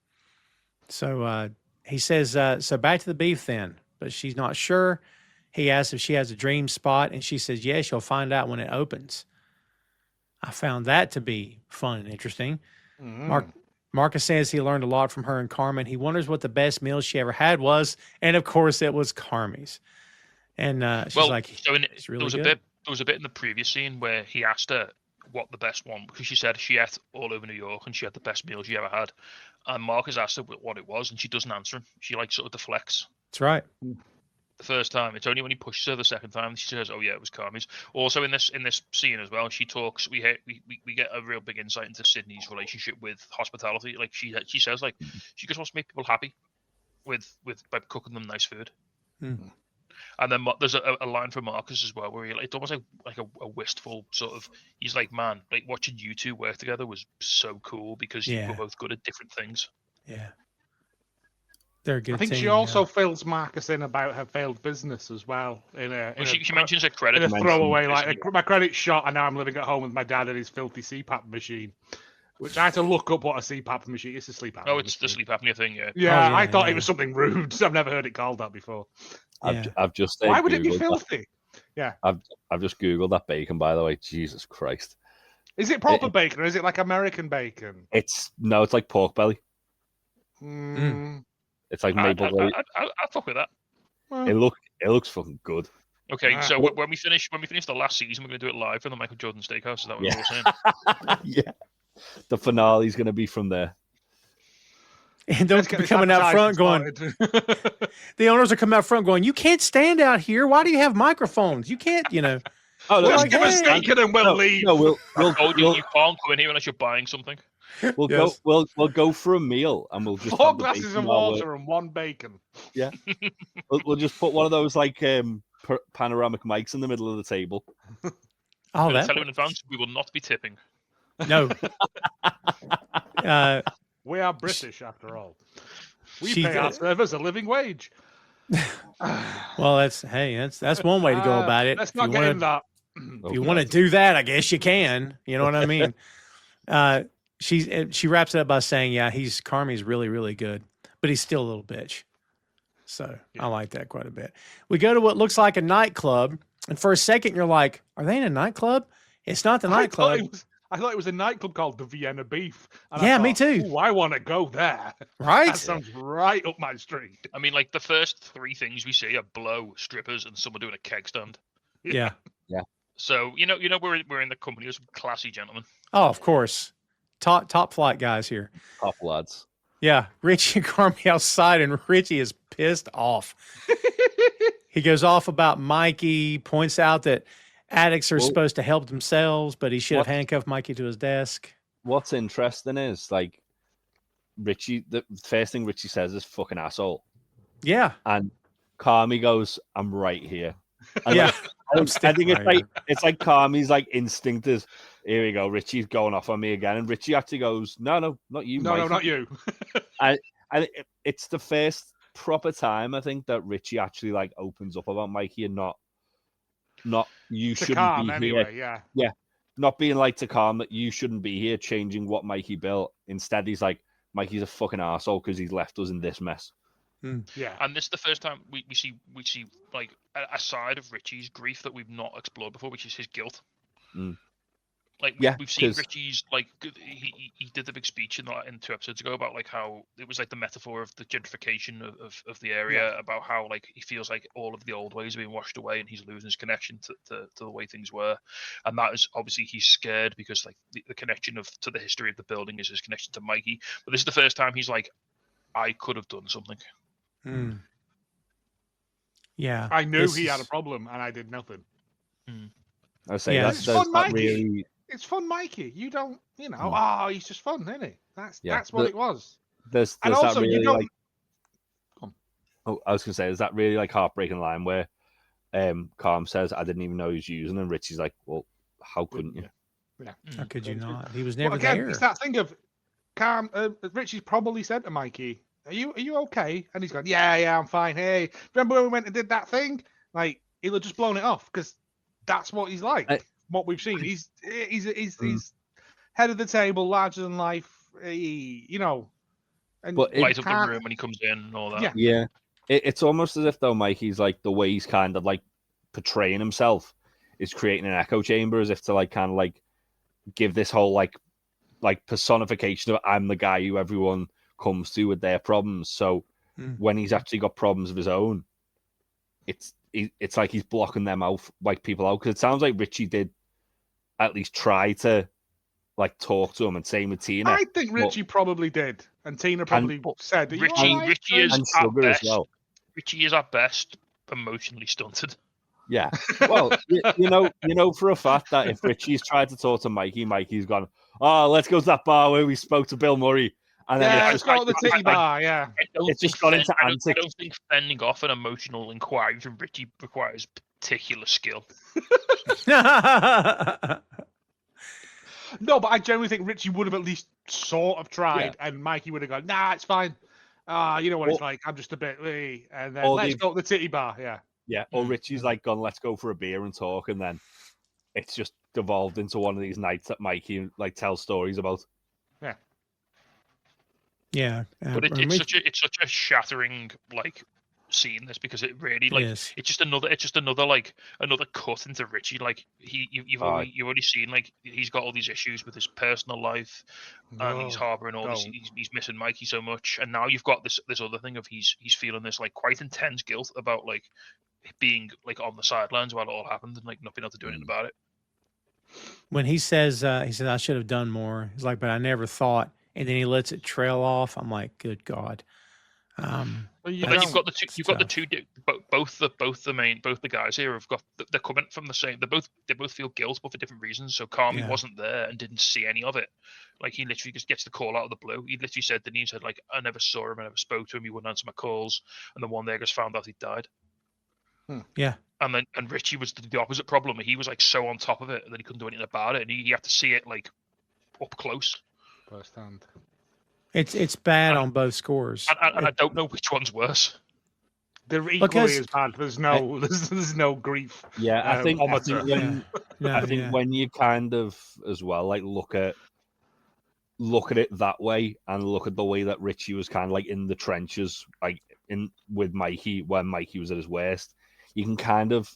So he says, so back to the beef then, but she's not sure. He asks if she has a dream spot, and she says, yes, you'll find out when it opens. I found that to be fun and interesting. Marcus says he learned a lot from her and Carmen. He wonders what the best meal she ever had was, and of course it was Carmy's. And she's like, it's really good. There was a bit in the previous scene where he asked her what the best one, because she said she ate all over New York and she had the best meal she ever had. And Marcus asked her what it was, and she doesn't answer him. She like sort of deflects. That's right. The first time, it's only when he pushes her the second time she says, "Oh yeah, it was Carmy's." Also in this scene as well, she talks. We get a real big insight into Sydney's relationship with hospitality. Like she says, like she just wants to make people happy by cooking them nice food. And then there's a line from Marcus as well where it's almost like a wistful sort of. He's like, "Man, like watching you two work together was so cool because you were both good at different things." Yeah. They're a good I think team, she also fills Marcus in about her failed business as well. She mentions her credit. In a throwaway, like my credit's shot, and now I'm living at home with my dad and his filthy CPAP machine. Which I had to look up what a CPAP machine is. It's a sleep apnea. Oh, it's the sleep apnea thing, yeah. Yeah, I thought it was something rude. I've never heard it called that before. I've just why would it be filthy? Yeah, I've just googled that bacon, by the way. Jesus Christ, is it proper bacon or is it like American bacon? It's like pork belly. It's like maple. I'll fuck with that. It looks fucking good. Okay, so when we finish the last season, we're going to do it live from the Michael Jordan Steakhouse. Is that what we're saying? Yeah, the finale's going to be from there. And don't be coming out front going. The owners are coming out front going, "You can't stand out here. Why do you have microphones? You can't, Oh, let's give us steak and we'll leave. No, you can't come in here unless you're buying something. We'll go for a meal and we'll just 4 glasses of water and 1 bacon. Yeah, we'll just put one of those like panoramic mics in the middle of the table. I'll tell you in advance, we will not be tipping. No. We are British after all. We pay our servers a living wage. Well, that's one way to go about it. Let's not get into that. If you want to do that, I guess you can. You know what I mean? She wraps it up by saying, "Yeah, Carmy's really, really good, but he's still a little bitch." So I like that quite a bit. We go to what looks like a nightclub, and for a second you're like, "Are they in a nightclub?" It's not the nightclub. I thought it was a nightclub called the Vienna Beef. And yeah, me too. I want to go there. Right? That sounds right up my street. I mean, like the first 3 things we see are blow, strippers, and someone doing a keg stand. Yeah. So we're in the company of some classy gentlemen. Oh, of course, top flight guys here. Top lads. Yeah, Richie and Carmy outside, and Richie is pissed off. He goes off about Mikey, points out that addicts are supposed to help themselves, but he should have handcuffed Mikey to his desk. What's interesting is, like, Richie, the first thing Richie says is "fucking asshole," Yeah. and Carmy goes, "I'm right here." And Yeah. like, I think it's like Carmy's like instinct is, here we go, Richie's going off on me again, and Richie actually goes, no, not you, Mikey. No, not you. It's the first proper time I think that Richie actually like opens up about Mikey and not you To shouldn't Carm, be anyway, here. yeah. Not being like to Carm that you shouldn't be here changing what Mikey built. Instead, he's like, Mikey's a fucking arsehole because he's left us in this mess. Yeah. And this is the first time we see like a side of Richie's grief that we've not explored before, which is his guilt. Like we've seen Richie's like he did the big speech in 2 episodes ago about like how it was like the metaphor of the gentrification of the area, about how like he feels like all of the old ways are being washed away and he's losing his connection to the way things were, and that is obviously he's scared because like the connection to the history of the building is his connection to Mikey. But this is the first time he's like, I could have done something. Yeah, I knew he had a problem and I did nothing. I say it's fun, Mikey. Really... It's fun, Mikey. You don't, he's just fun, isn't he? That's what it was. There's and also, really, you don't. Like... Oh, I was gonna say, is that really like heartbreaking line where Carm says, "I didn't even know he was using," and Richie's like, "Well, how couldn't you?" Yeah. How could you not? He was never again, there. It's that thing of Carm. Richie's probably said to Mikey, Are you okay? And he's gone, yeah, I'm fine. Hey, remember when we went and did that thing? Like, he'll have just blown it off because that's what he's like. What we've seen. He's head of the table, larger than life. And but light up the room when he comes in and all that. Yeah. It's almost as if though Mikey's like the way he's kind of like portraying himself is creating an echo chamber, as if to like kind of like give this whole like personification of I'm the guy who everyone comes to with their problems. So when he's actually got problems of his own, it's like he's blocking them out, like people out. Because it sounds like Richie did at least try to like talk to him, and same with Tina. I think Richie probably did, and Tina probably said, Richie is and at best. As well. Richie is at best emotionally stunted. Yeah. Well, you know for a fact that if Richie's tried to talk to Mikey, Mikey's gone, "Oh, let's go to that bar where we spoke to Bill Murray." And then let's go to the titty bar. Yeah. It's just gone into antics. I don't think fending off an emotional inquiry from Richie requires particular skill. No, but I generally think Richie would have at least sort of tried, and Mikey would have gone, "Nah, it's fine. You know what it's like. I'm just a bit, and then let's go to the titty bar." Yeah. Yeah. Or Richie's like gone, "Let's go for a beer and talk," and then it's just devolved into one of these nights that Mikey like tells stories about. Yeah. Yeah. But it's such a shattering like scene, this, because it really like it's just another cut into Richie. Like you've already seen like he's got all these issues with his personal life, and he's harboring all this. He's missing Mikey so much, and now you've got this other thing of he's feeling this like quite intense guilt about like being like on the sidelines while it all happened and like not being able to do anything about it. When he says I should have done more, he's like, but I never thought, and then he lets it trail off. I'm like, good God. But you've got both the guys here have got, they're coming from the same, they both feel guilt, but for different reasons. So Carmen wasn't there and didn't see any of it. Like, he literally just gets the call out of the blue. He literally said, like, I never saw him, I never spoke to him, he wouldn't answer my calls, and the one there just found out he died. Yeah. And Richie was the opposite problem. He was like so on top of it that he couldn't do anything about it, and he had to see it like up close, firsthand. It's bad on both scores, and I don't know which one's worse. They're equally as bad. There's no grief. Yeah, I think when you kind of as well like look at it that way, and look at the way that Richie was kind of like in the trenches, like with Mikey when Mikey was at his worst, you can kind of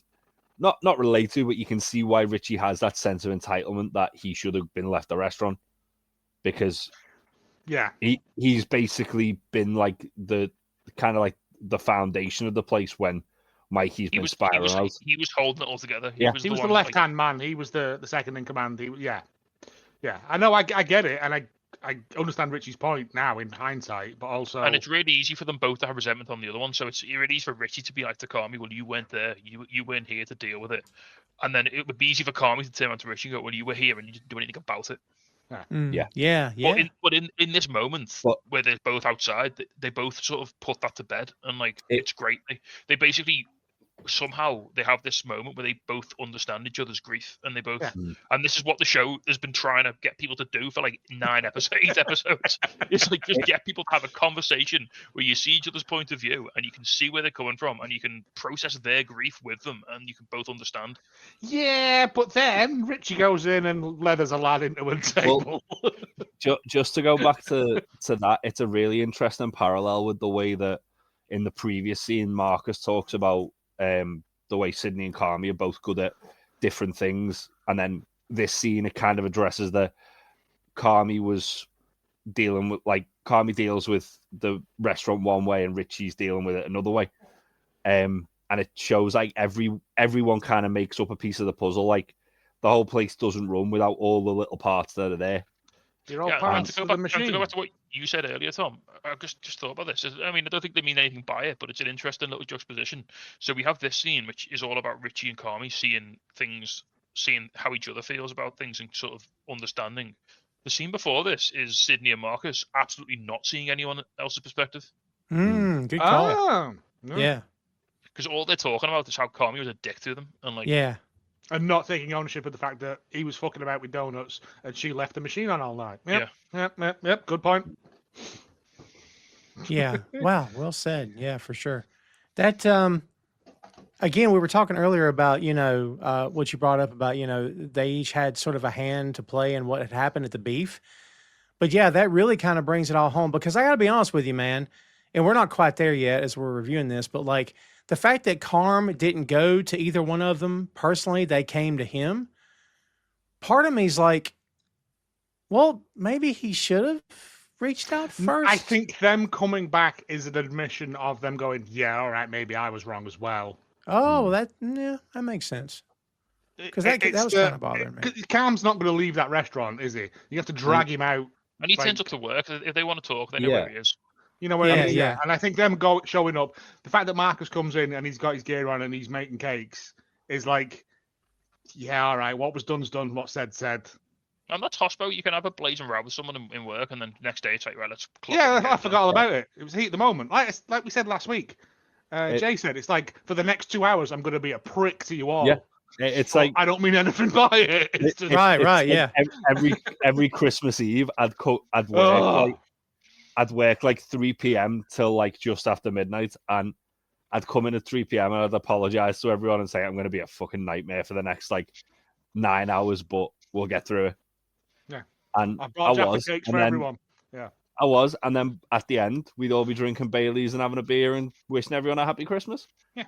not relate to, but you can see why Richie has that sense of entitlement that he should have been left the restaurant, because he's basically been like the kind of like the foundation of the place when Mikey's been spiraling out. He was holding it all together. He was the left-hand man. He was the second in command. Yeah. I know. I get it, and I understand Richie's point now in hindsight, but also, and it's really easy for them both to have resentment on the other one. So it's really easy for Richie to be like to Carmy, well, you weren't there, you weren't here to deal with it, and then it would be easy for Carmy to turn around to Richie and go, well, you were here and you didn't do anything about it. Yeah. But in this moment where they're both outside, they both sort of put that to bed, and like it's great. They basically somehow they have this moment where they both understand each other's grief, and they both and this is what the show has been trying to get people to do for like 8 episodes. It's like just get people to have a conversation where you see each other's point of view and you can see where they're coming from and you can process their grief with them and you can both understand. Yeah, but then Richie goes in and leathers a lad into a table. Well, just to go back to that, it's a really interesting parallel with the way that in the previous scene Marcus talks about the way Sydney and Carmy are both good at different things, and then this scene it kind of addresses that Carmy was dealing with, like, Carmy deals with the restaurant one way and Richie's dealing with it another way, and it shows like everyone kind of makes up a piece of the puzzle. Like the whole place doesn't run without all the little parts that are there. You're all parts of the machine. To go back to what you said earlier, Tom, I just thought about this. I mean, I don't think they mean anything by it, but it's an interesting little juxtaposition. So we have this scene, which is all about Richie and Carmy seeing things, seeing how each other feels about things and sort of understanding. The scene before this is Sydney and Marcus absolutely not seeing anyone else's perspective. Good call. Oh, Yeah. Because all they're talking about is how Carmy was a dick to them. And like, and not taking ownership of the fact that he was fucking about with donuts and she left the machine on all night. Yep. Good point. Yeah. Wow. Well said. Yeah, for sure. That, again, we were talking earlier about, what you brought up about, they each had sort of a hand to play in what had happened at the beef. But yeah, that really kind of brings it all home, because I got to be honest with you, man, and we're not quite there yet as we're reviewing this, but like, the fact that Carm didn't go to either one of them personally, they came to him. Part of me is like, well, maybe he should have reached out first. I think them coming back is an admission of them going, yeah, all right, maybe I was wrong as well. Oh, that makes sense. Because that was kind of bothering me. Carm's not going to leave that restaurant, is he? You have to drag him out. And he turns up to work. If they want to talk, they know where he is. You know what I mean? Yeah. And I think them showing up, the fact that Marcus comes in and he's got his gear on and he's making cakes is like, yeah, all right, what was done's done, what's said. And that's hospo. You can have a blazing row with someone in work, and then next day it's like, right, let's clock. Yeah, I forgot all about it. It was heat at the moment. Like we said last week. Jay said, it's like, for the next 2 hours, I'm going to be a prick to you all. Yeah. It's like, I don't mean anything by it. It's just, right, yeah. Every Christmas Eve, I'd work like 3 p.m. till like just after midnight, and I'd come in at 3 p.m. and I'd apologize to everyone and say I'm going to be a fucking nightmare for the next like 9 hours, but we'll get through it. Yeah, and I brought Jaffa cakes for everyone. Yeah, I was, and then at the end we'd all be drinking Baileys and having a beer and wishing everyone a happy Christmas. Yeah,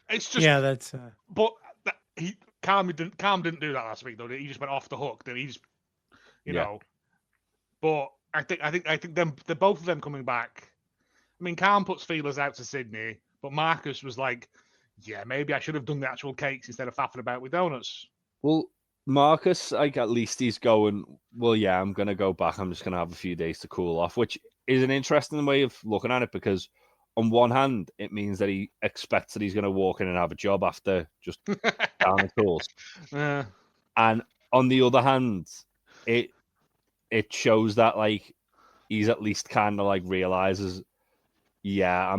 it's just that's. But Carm didn't do that last week though. He just went off the hook. Then he just, you know. But I think them, the both of them coming back. I mean, Carm puts feelers out to Sydney, but Marcus was like, "Yeah, maybe I should have done the actual cakes instead of faffing about with donuts." Well, Marcus, like, at least he's going, well, yeah, I'm going to go back. I'm just going to have a few days to cool off, which is an interesting way of looking at it, because on one hand, it means that he expects that he's going to walk in and have a job after just down the tools. And on the other hand, it shows that, like, he's at least kind of like realizes, yeah,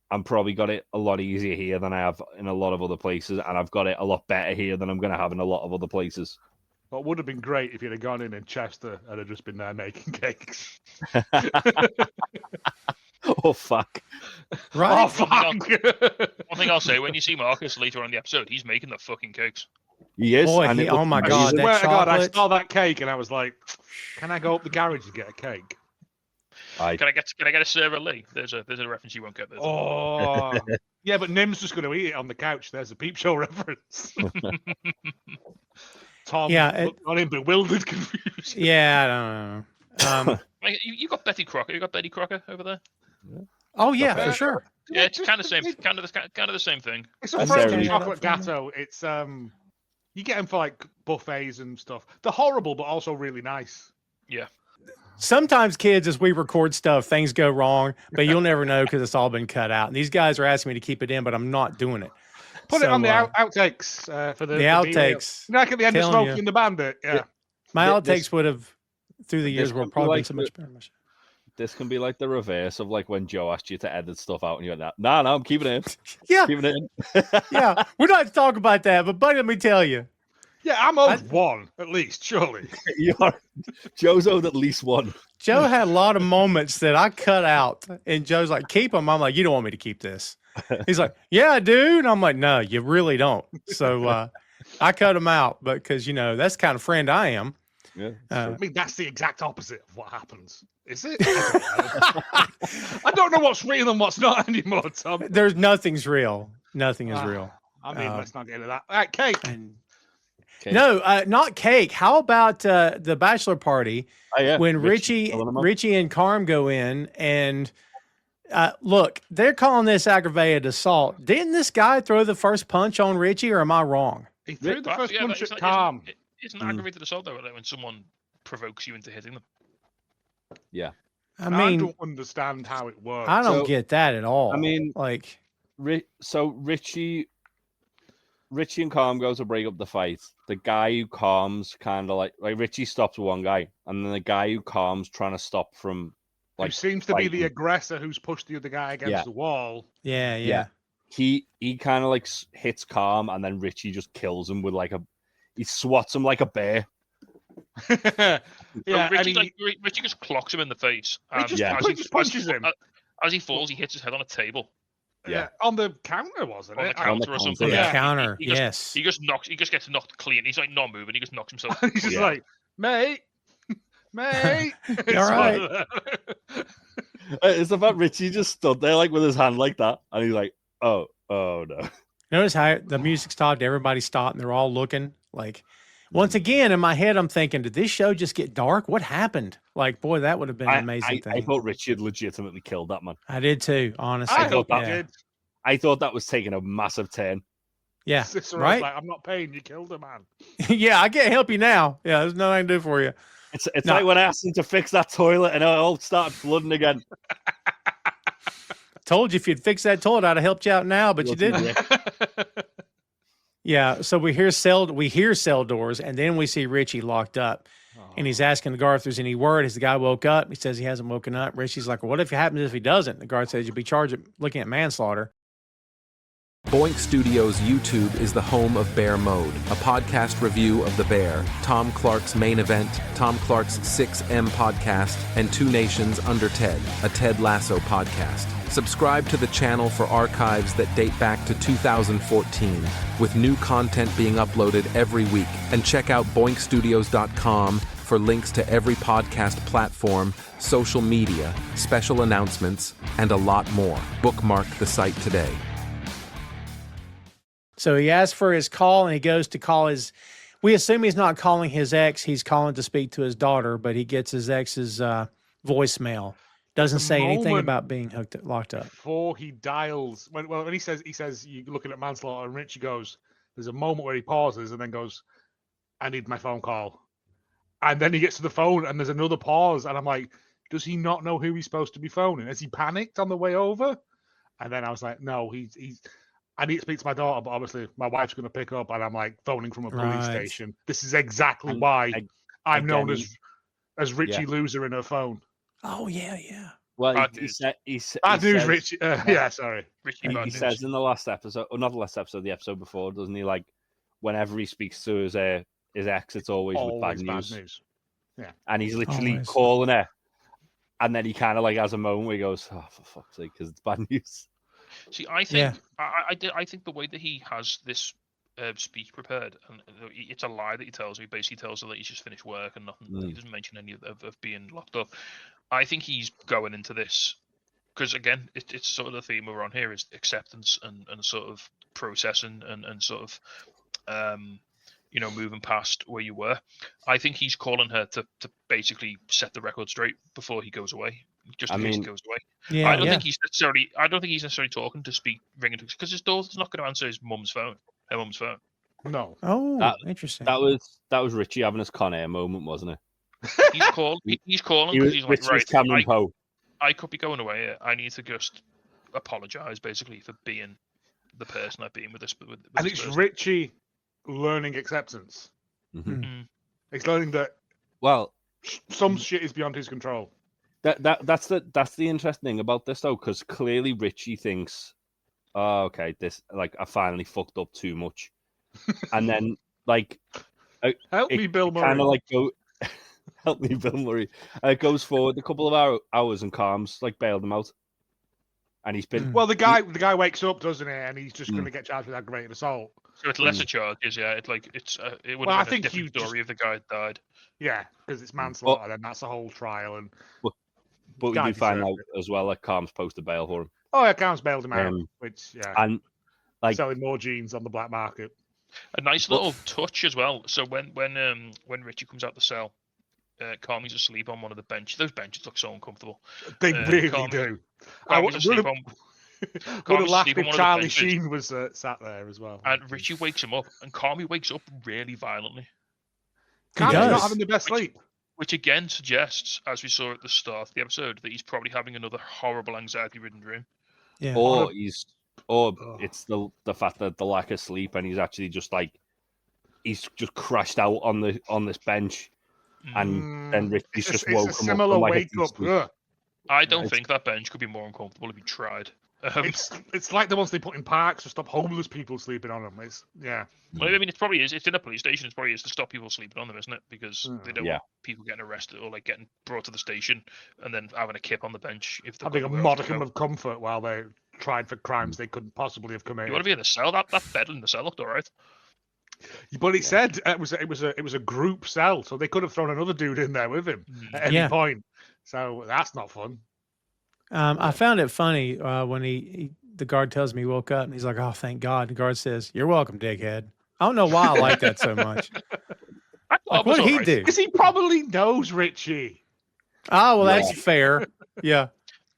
I'm probably got it a lot easier here than I have in a lot of other places, and I've got it a lot better here than I'm going to have in a lot of other places. What would have been great if you'd have gone in Chester and had just been there making cakes. Oh, fuck. Right. Oh, fuck. One thing I'll say, when you see Marcus later on in the episode, he's making the fucking cakes. He is. Boy, and oh my God. I swear to God, I saw that cake and I was like, can I go up the garage and get a cake? Can I get a Sarah Lee? There's a reference you won't get there. Oh, yeah, but Nim's just going to eat it on the couch. There's a Peep Show reference. Tom, on in bewildered confusion. Yeah, I don't know. You got Betty Crocker. You got Betty Crocker over there. Yeah. Oh yeah, for sure. Yeah, it's kind of the same. Kind of the same thing. It's a frozen chocolate gatto. It's you get them for like buffets and stuff. They're horrible, but also really nice. Yeah. Sometimes, kids, as we record stuff, things go wrong, but you'll never know because it's all been cut out. And these guys are asking me to keep it in, but I'm not doing it. Put it on the outtakes for the outtakes. like at the end of Smokey and the Bandit. Yeah. My This- outtakes would have, through the years, this would could have be probably been like so much better. This can be like the reverse of like when Joe asked you to edit stuff out and you went, no, I'm keeping it in. Yeah, Keeping it in. yeah. We're not to talk about that, but buddy, let me tell you. Yeah, I'm owed one at least, surely. Joe's owed at least one. Joe had a lot of moments that I cut out, and Joe's like, keep them. I'm like, you don't want me to keep this. He's like, yeah, I do. And I'm like, no, you really don't. So I cut them out, but because, that's the kind of friend I am. Yeah. I mean, that's the exact opposite of what happens. Is it? I don't know what's real and what's not anymore, Tom. Nothing's real. Nothing is real. I mean, let's not get into that. All right, cake. Cake. No, not cake. How about the bachelor party when Richie and Carm go in and look, they're calling this aggravated assault. Didn't this guy throw the first punch on Richie, or am I wrong? He threw the first punch at Carm. Isn't aggravated assault though when someone provokes you into hitting them? Yeah. I don't understand how it works. I don't get that at all. I mean, like, so Richie and Carm go to break up the fight. The guy who Carm's kind of like Richie stops one guy, and then the guy who Carm's trying to stop from, who seems to be the aggressor who's pushed the other guy against the wall. Yeah. He kind of like hits Carm, and then Richie just kills him with he swats him like a bear. Richie just clocks him in the face. He just punches him. As he falls, he hits his head on a table. Yeah, on the counter, wasn't it? On the counter or something. Yeah, counter. He just gets knocked clean. He's like not moving. He just knocks himself. He's just like, mate. All right. It's the fact Richie just stood there like with his hand like that, and he's like, oh no. Notice how the music stopped, everybody stopped, and they're all looking. Like, once again, in my head, I'm thinking, did this show just get dark? What happened? Like, boy, that would have been an amazing thing. I thought Richie had legitimately killed that man. I did too, honestly. I thought that did. I thought that was taking a massive turn. Yeah, right? Like, I'm not paying, you killed a man. Yeah, I can't help you now. Yeah, there's nothing I can do for you. It's like when I asked him to fix that toilet and it all started flooding again. Told you if you'd fix that toilet, I'd have helped you out now, but you didn't. Yeah, so we hear cell doors, and then we see Richie locked up, and he's asking the guard if there's any word. Has the guy woke up? He says he hasn't woken up. Richie's like, well, what happens if he doesn't? The guard says you'll be charged with looking at manslaughter. Boink Studios YouTube is the home of Bear Mode, a podcast review of The Bear, Tom Clark's Main Event, Tom Clark's 6M podcast, and Two Nations Under Ted, a Ted Lasso podcast. Subscribe to the channel for archives that date back to 2014, with new content being uploaded every week. And check out boinkstudios.com for links to every podcast platform, social media, special announcements, and a lot more. Bookmark the site today. So he asks for his call, and he goes to call his. We assume he's not calling his ex. He's calling to speak to his daughter, but he gets his ex's voicemail. Doesn't say anything about being locked up. Before he dials, when he says you're looking at manslaughter, and Richie goes, there's a moment where he pauses and then goes, I need my phone call. And then he gets to the phone and there's another pause, and I'm like, does he not know who he's supposed to be phoning? Has he panicked on the way over? And then I was like, no, he's I need to speak to my daughter, but obviously my wife's going to pick up, and I'm like phoning from a police station. This is exactly why I'm known as Richie Loser in her phone. Oh yeah. Well, he says Richie. Sorry. Richie. He says in the last episode, or not the last episode, the episode before, doesn't he? Like, whenever he speaks to his ex, it's always with bad news. Yeah, and he's literally calling her, and then he kind of like has a moment where he goes, "Oh, for fuck's sake," because it's bad news. See, I think I think the way that he has this speech prepared, and it's a lie that he tells her. He basically tells her that he's just finished work and nothing. He doesn't mention any of being locked up. I think he's going into this because, again, it's sort of the theme we're on here is acceptance and sort of processing and sort of moving past where you were. I think he's calling her to basically set the record straight before he goes away. Just in case he goes away. Yeah, I don't think he's necessarily talking to ringing because his daughter's not going to answer his mum's phone. Her mum's phone. No. Oh, interesting. That was Richie having his Con Air moment, wasn't it? He's calling because he's like, right, I could be going away. I need to just apologize, basically, for being the person I've been with this. And it's Richie learning acceptance. Mm-hmm. He's learning that Well, some shit is beyond his control. that's the interesting thing about this though, because clearly Richie thinks, oh, okay, this I finally fucked up too much, and then Help me, Bill Murray. Kind of go, help me, Bill Murray. It goes forward a couple of hours and Carm's bailed him out, and he's been. Well, the guy wakes up, doesn't he? And he's just going to get charged with aggravated assault. So it's lesser charges, yeah. It would have been a different story if the guy died. Yeah, because it's manslaughter, and that's the whole trial. And but we do find out as well that Carm's posted bail for him. Oh yeah, Carm's bailed him out, which and selling more jeans on the black market. A nice little touch as well. So when Richie comes out the cell, Carmy's asleep on one of the benches. Those benches look so uncomfortable. They really do. I would have laughed if Charlie Sheen was sat there as well. And Richie wakes him up, and Carmy wakes up really violently. Carmy's not having the best sleep. Which again suggests, as we saw at the start of the episode, that he's probably having another horrible anxiety-ridden dream. Yeah. Or it's the fact that the lack of sleep, and he's actually just he's just crashed out on this bench, and then Richie's just woken up. It's a similar wake up. I don't think that bench could be more uncomfortable if he tried. It's like the ones they put in parks to stop homeless people sleeping on them. Well, I mean, it probably is. It's in a police station. It probably is to stop people sleeping on them, isn't it? Because they don't want people getting arrested or getting brought to the station and then having a kip on the bench. If having a modicum of comfort while they tried for crimes they couldn't possibly have committed. You want to be in the cell? That bed in the cell looked all right. But it said it was a group cell, so they could have thrown another dude in there with him at any point. So that's not fun. I found it funny when the guard tells me he woke up and he's like, "Oh, thank God." The guard says, "You're welcome, dickhead." I don't know why I like that so much. What did he do? Because he probably knows Richie. Oh, well, that's fair. Yeah.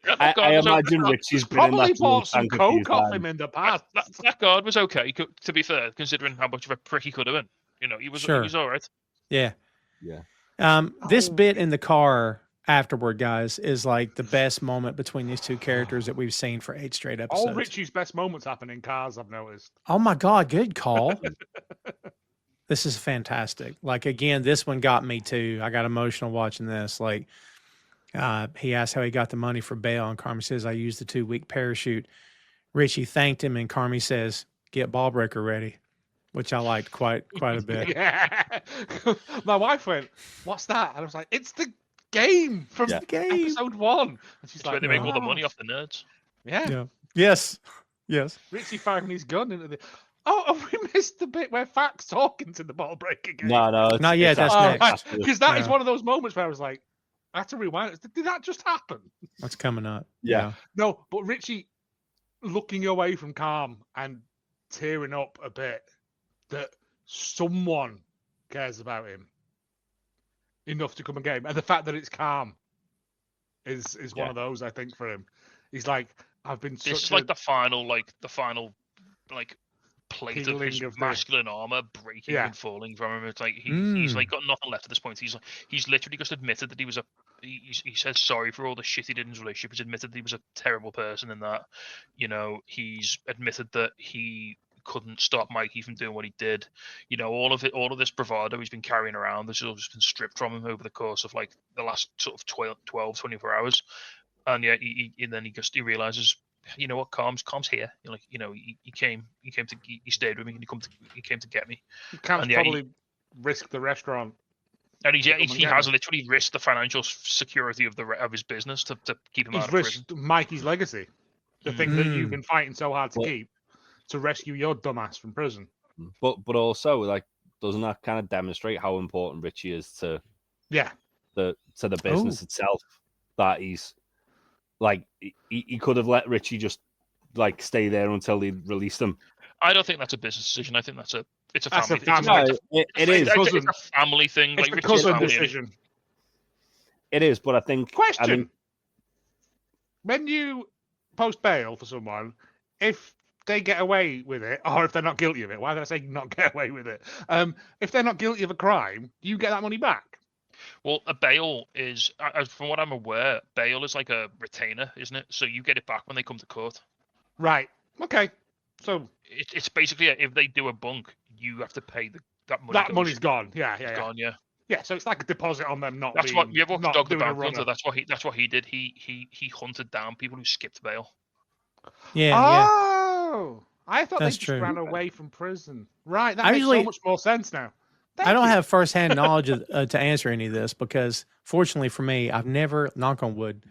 I imagine Richie's probably bought some coke off him in the past. That guard was okay, to be fair, considering how much of a prick he could have been. He was all right. Yeah. Yeah. This bit in the car afterward, guys, is the best moment between these two characters that we've seen for 8 straight episodes. All Richie's best moments happen in cars, I've noticed. Oh my God, good call. This is fantastic. Again, this one got me too. I got emotional watching this. He asked how he got the money for bail, and Carmen says, "I used the 2-week parachute." Richie thanked him, and Carmen says, "Get ball breaker ready," which I liked quite a bit. Yeah. My wife went, "What's that?" And I was like, "It's the game from episode 1." And she's where they make all the money off the nerds. Yeah. Yes. Richie firing his gun into the. Oh, have we missed the bit where Fax talking to the ball breaker game? No, not yet. That's next. Because that is one of those moments where I was like, I had to rewind. Did that just happen? What's coming up? Yeah. No, but Richie looking away from Carm and tearing up a bit that someone cares about him enough to come and get him. And the fact that it's Carm is one of those, I think, for him. He's like, I've been This is the final plate of his masculine armor breaking and falling from him. It's he's got nothing left at this point. He's literally just admitted that he says sorry for all the shit he did in his relationship. He's admitted that he was a terrible person in that. He's admitted that he couldn't stop Mikey from doing what he did. All of this bravado he's been carrying around, this has all just been stripped from him over the course of the last sort of 24 hours. And then he realizes, you know what, Carm's here. He stayed with me, and he came to get me. Carm's probably risked the restaurant. And he has literally risked the financial security of his business to keep him out of prison. He's risked Mikey's legacy, the thing that you've been fighting so hard to keep, to rescue your dumbass from prison. But also, doesn't that kind of demonstrate how important Richie is to the business itself? That he's he could have let Richie just stay there until they released him. I don't think that's a business decision. I think it's a family thing. It is. It's a family thing. It's a cousin decision. It is, but I think... Question. When you post bail for someone, if they get away with it, or if they're not guilty of it, why did I say not get away with it? If they're not guilty of a crime, do you get that money back? Well, a bail is, from what I'm aware, bail is like a retainer, isn't it? So you get it back when they come to court. Right. Okay. So it's basically if they do a bunk, you have to pay that money. That money's gone. Yeah. Gone. Yeah. Yeah, so it's like a deposit on them not That's being, what you ever watched not Dog the doing a Bounty runner. Hunter. That's what he did. He hunted down people who skipped bail. Yeah, yeah. Oh, I thought That's they just true. ran away from prison. Right, that I makes usually- so much more sense now. I don't Thank you. have firsthand knowledge to answer any of this because, fortunately for me, I've never, knock on wood,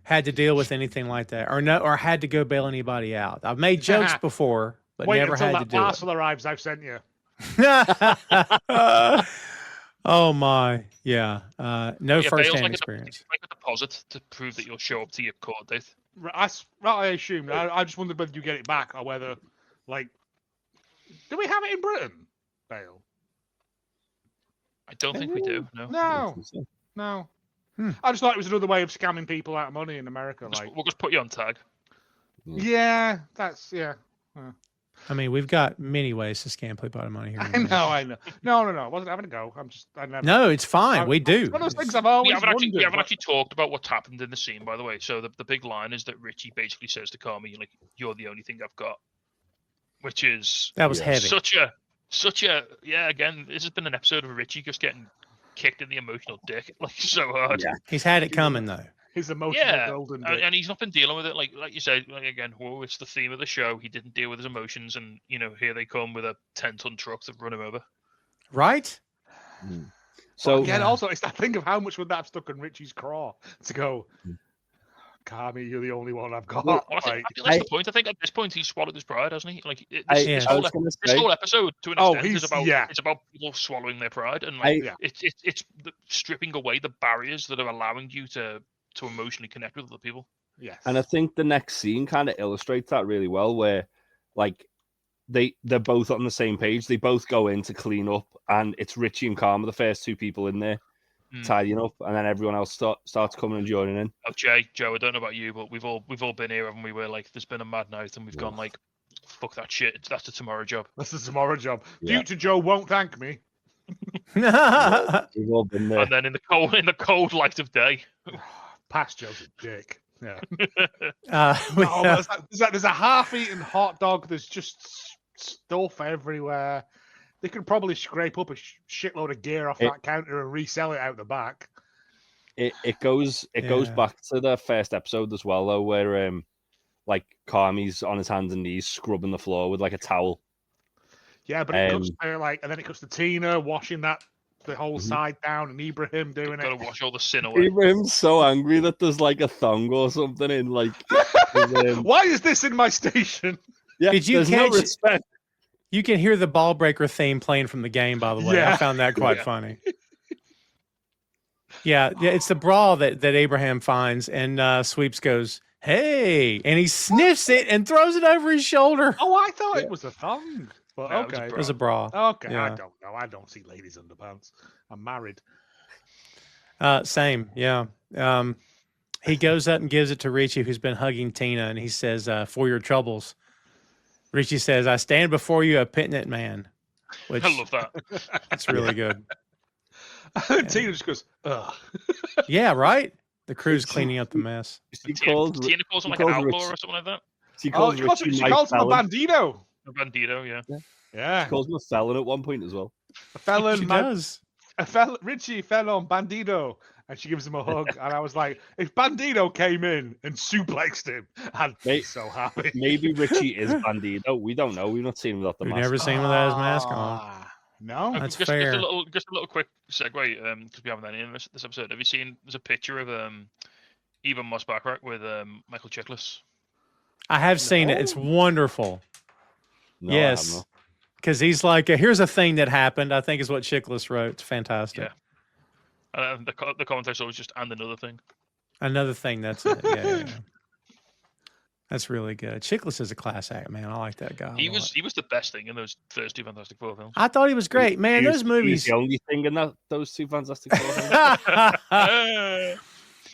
had to deal with anything like that, or had to go bail anybody out. I've made jokes before, but Wait never until had that to do parcel arrives I've sent you. it. Oh my, yeah, no Yeah, bail's firsthand like experience. like a deposit to prove that you'll show up to your court date. That's what I assumed. I just wondered whether you get it back or whether, like, do we have it in Britain? Bail? I don't think we do. No. No. Hmm. I just thought it was another way of scamming people out of money in America. Like, We'll just put you on tag. yeah, that's I mean, we've got many ways to scam people out of money here. in I America. know. No. I wasn't having a go. I never. No, it's fine. We do. It's one of those things I've always We haven't wondered. actually talked about what's happened in the scene, by the way. So the big line is that Richie basically says to Carmy, like, "You're the only thing I've got," which is That was heavy. such a again. This has been an episode of Richie just getting kicked in the emotional dick like so hard. Yeah. He's had it coming though. His emotional Yeah, golden and, dick. and he's not been dealing with it like you said. Like again, it's the theme of the show. He didn't deal with his emotions, and here they come with a 10-ton truck to run him over. Right? So Again, also, it's that thing of how much would that have stuck in Richie's craw to go, Carmy, you're the only one I've got. Well, I think Like, that's the point. I think at this point he's swallowed his pride, hasn't he? Like Yeah. I was gonna this say, whole episode, to an Oh, extent, is he's- yeah. it's about people swallowing their pride, and like Yeah. it's stripping away the barriers that are allowing you to emotionally connect with other people. yes. and I think the next scene kind of illustrates that really well, where like they're both on the same page. They both go in to clean up, and it's Richie and Carmen, the first two people in there, tidying up, and then everyone else starts coming and joining in. Oh, Joe, I don't know about you, but we've all been here, haven't we? Where like there's been a mad night, and we've gone like, fuck that shit. That's a tomorrow job. That's a tomorrow job. Yeah. Future Joe won't thank me. We've all been there. And then in the cold light of day, Past Joe's a dick. Yeah. we Oh, have- there's a half-eaten hot dog. There's just stuff everywhere. They could probably scrape up a shitload of gear off that counter and resell it out the back. It goes back to the first episode as well, though, where like Carmy's on his hands and knees scrubbing the floor with like a towel. Yeah, but it cuts to and then it cuts to Tina washing the whole side down, and Ibrahim doing gotta it. wash all the sin away. Ibrahim's so angry that there's like a thong or something in like. Why is this in my station? Yeah, Did you there's no catch- respect. You can hear the ball breaker theme playing from the game, by the way. I Yeah. found that quite funny. Yeah, it's the bra that Abraham finds, and Sweeps goes, "Hey," and he sniffs it and throws it over his shoulder. Oh, I thought it was a thong. But No, it was a okay. It was a bra. Okay, Yeah. I don't know. I don't see ladies' underpants. I'm married. Same, yeah. He goes up and gives it to Richie, who's been hugging Tina, and he says, "For your troubles." Richie says, "I stand before you a penitent man," which I love that. it's really good. Tina just goes, ugh. Yeah, right. The crew's cleaning up the mess. Tina calls him like an outlaw or something like that. She Oh, calls, she calls, Richie she Mike calls him a Felon. bandito. A bandito, yeah. Yeah. She calls him a felon at one point as well. A felon, She man. does. Richie fell on bandito. And she gives him a hug. And I was like, if Bandito came in and suplexed him, I'd be so happy. Maybe Richie is Bandito. We don't know. We've not seen him without the We've mask. never seen him without his mask on. Ah, No? That's just fair. a little quick segue, because we haven't done any in this episode. Have you seen? There's a picture of Eben Moss Backrack with Michael Chiklis. I have seen it. It's wonderful. No, I have Yes. not. Because he's like, here's a thing that happened. I think is what Chiklis wrote. It's fantastic. Yeah. The commentator always just and another thing. Another thing. That's it. Yeah. That's really good. Chiklis is a class act, man. I like that guy. He was the best thing in those first two Fantastic Four films. I thought he was great, man. He was- Those he was movies. the only thing in those two Fantastic Four films.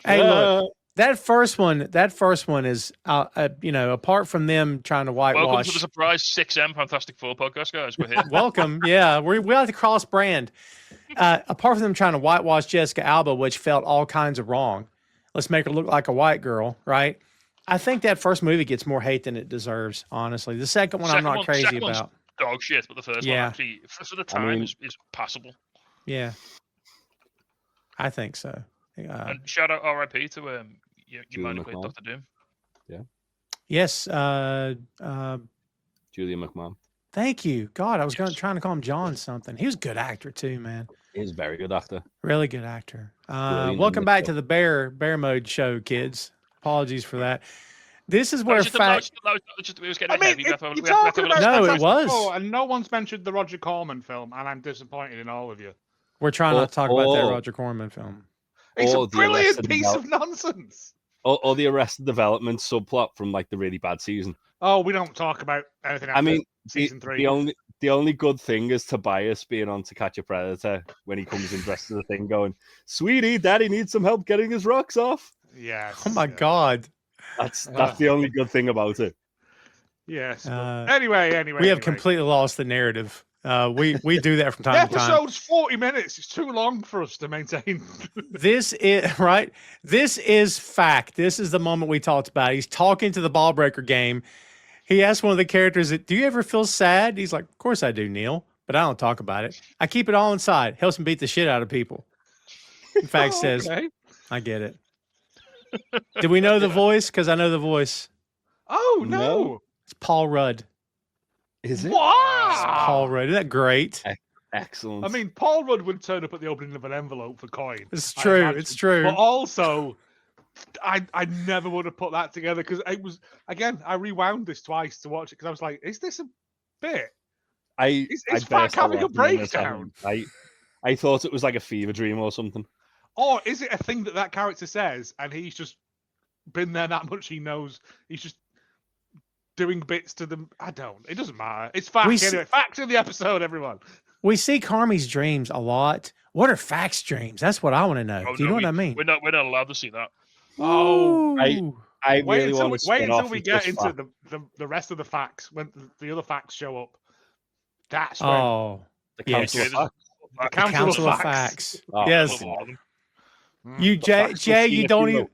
Hey, look. That first one is, apart from them trying to Welcome whitewash. to the surprise 6M Fantastic Four podcast, guys. We're here. Welcome. Yeah, we like to cross brand. Apart from them trying to whitewash Jessica Alba, which felt all kinds of wrong. Let's make her look like a white girl, right? I think that first movie gets more hate than it deserves, honestly. The second one I'm not crazy one's about. dog shit, but the first one Yeah. actually, for the time, is passable. Yeah. I think so. And shout out RIP to your Julie man who played McMahon. Doctor Doom. Yes. Julia McMahon. Thank you. God, I was trying to call him John something. He was a good actor too, man. He's a very good actor. Really good actor. Brilliant in Welcome this back show. to the Bear Mode show, kids. Apologies for that. This is where It was getting heavy. You're We have to talking have a about No, it Fantastic was. Four, and no one's mentioned the Roger Corman film, and I'm disappointed in all of you. We're trying not to talk about that Roger Corman film. It's a the brilliant Arrested piece of nonsense. Or the Arrested Development subplot from like the really bad season. Oh, we don't talk about anything after season 3. The only good thing is Tobias being on To Catch a Predator when he comes in dressed as a thing going, "Sweetie, Daddy needs some help getting his rocks off." Yes. Oh my God. That's the only good thing about it. Yes. Anyway. We have completely lost the narrative. We do that from time to time. Episode's 40 minutes. It's too long for us to maintain. This is right. This is fact. This is the moment we talked about. He's talking to the ball breaker game. He asked one of the characters, "Do you ever feel sad?" He's like, "Of course I do, Neil, but I don't talk about it. I keep it all inside. Helps me beat the shit out of people." In fact, says, "I get it." Do we know the voice? Because I know the voice. Oh no. It's Paul Rudd. Is it? Wow. It's Paul Rudd. Isn't that great? Excellent. I mean, Paul Rudd would turn up at the opening of an envelope for coin. It's true. It's true. But also, I never would have put that together because it was, again, I rewound this twice to watch it because I was like, is this a bit? Is Fack having a breakdown? I thought it was like a fever dream or something. Or is it a thing that character says and he's just been there that much he knows? He's just doing bits to them. I don't. It doesn't matter. It's facts anyway. Facts in the episode, everyone. We see Carmy's dreams a lot. What are Fact's dreams? That's what I want to know. Do you know what I mean? We're not allowed to see that. Oh, I really want to wait until we get into the rest of the facts when the other facts show up. That's when the Council of Facts. The Council of Facts. Oh, yes. You Jay, you don't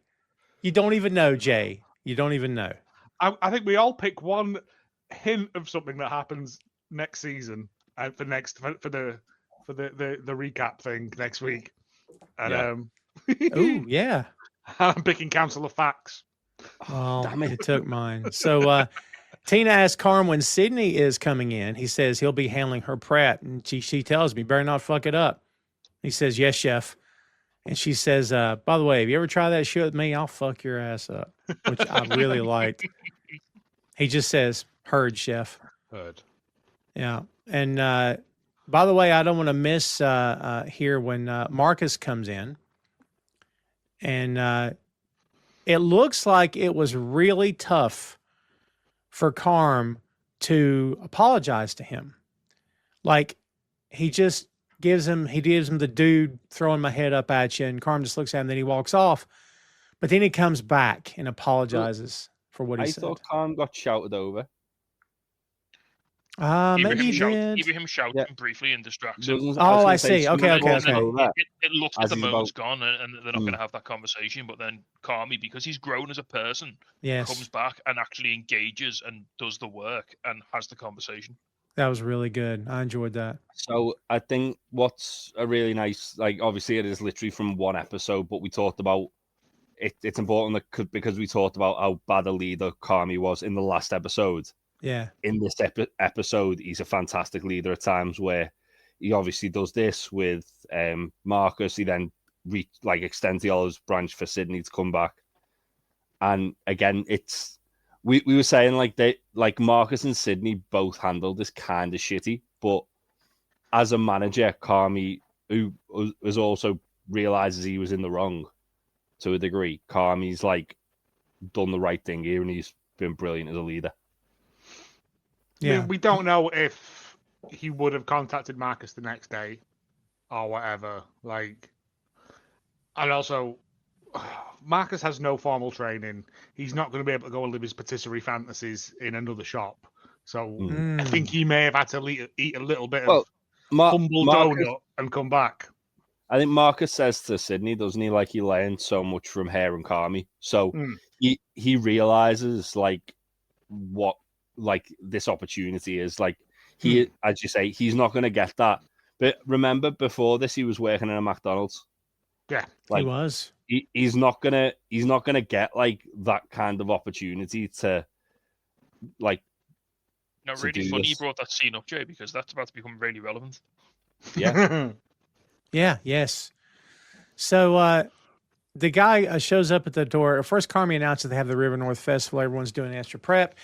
even know, Jay. You don't even know. I think we all pick one hint of something that happens next season for the recap thing next week. And yeah. I'm picking Council of Facts. Oh, damn it. It took mine. So Tina asks Carm when Sydney is coming in. He says he'll be handling her Pratt, and she tells me, "Better not fuck it up." He says, "Yes, chef." And she says, "By the way, if you ever try that shit with me, I'll fuck your ass up," which I really liked. He just says, "Heard, chef." Heard. Yeah. And by the way, I don't want to miss here when Marcus comes in. And it looks like it was really tough for Carm to apologize to him. Like he just gives him the dude throwing my head up at you, and Carm just looks at him, then he walks off. But then he comes back and apologizes for what he said. I thought Carm got shouted over. Maybe he did. Even him shouting briefly and distracting. Oh, I see. Okay. It looks like the moment's gone and they're not going to have that conversation. But then Carmy, because he's grown as a person, comes back and actually engages and does the work and has the conversation. That was really good. I enjoyed that. So I think what's a really nice, like obviously it is literally from one episode, but we talked about it. It's important because we talked about how bad a leader Carmy was in the last episode. Yeah. In this episode, he's a fantastic leader at times where he obviously does this with Marcus. He then extends the olive branch for Sydney to come back. And again, it's we were saying like Marcus and Sydney both handled this kind of shitty, but as a manager, Carmy, who was also realizes he was in the wrong to a degree, Carmy's done the right thing here and he's been brilliant as a leader. Yeah, I mean, we don't know if he would have contacted Marcus the next day or whatever. And also, Marcus has no formal training. He's not going to be able to go and live his patisserie fantasies in another shop. So I think he may have had to eat a little bit of humble donut and come back. I think Marcus says to Sydney, doesn't he? He learned so much from her and Carmy. So he realizes what this opportunity is. He, as you say, he's not going to get that. But remember, before this, he was working in a McDonald's. Yeah, he was. He's not gonna get like that kind of opportunity to like. No, to really do funny this. you brought that scene up, Jay, because that's about to become really relevant. Yeah. Yeah. Yes. So the guy shows up at the door. First, Carmy announces they have the River North Festival. Everyone's doing extra prep.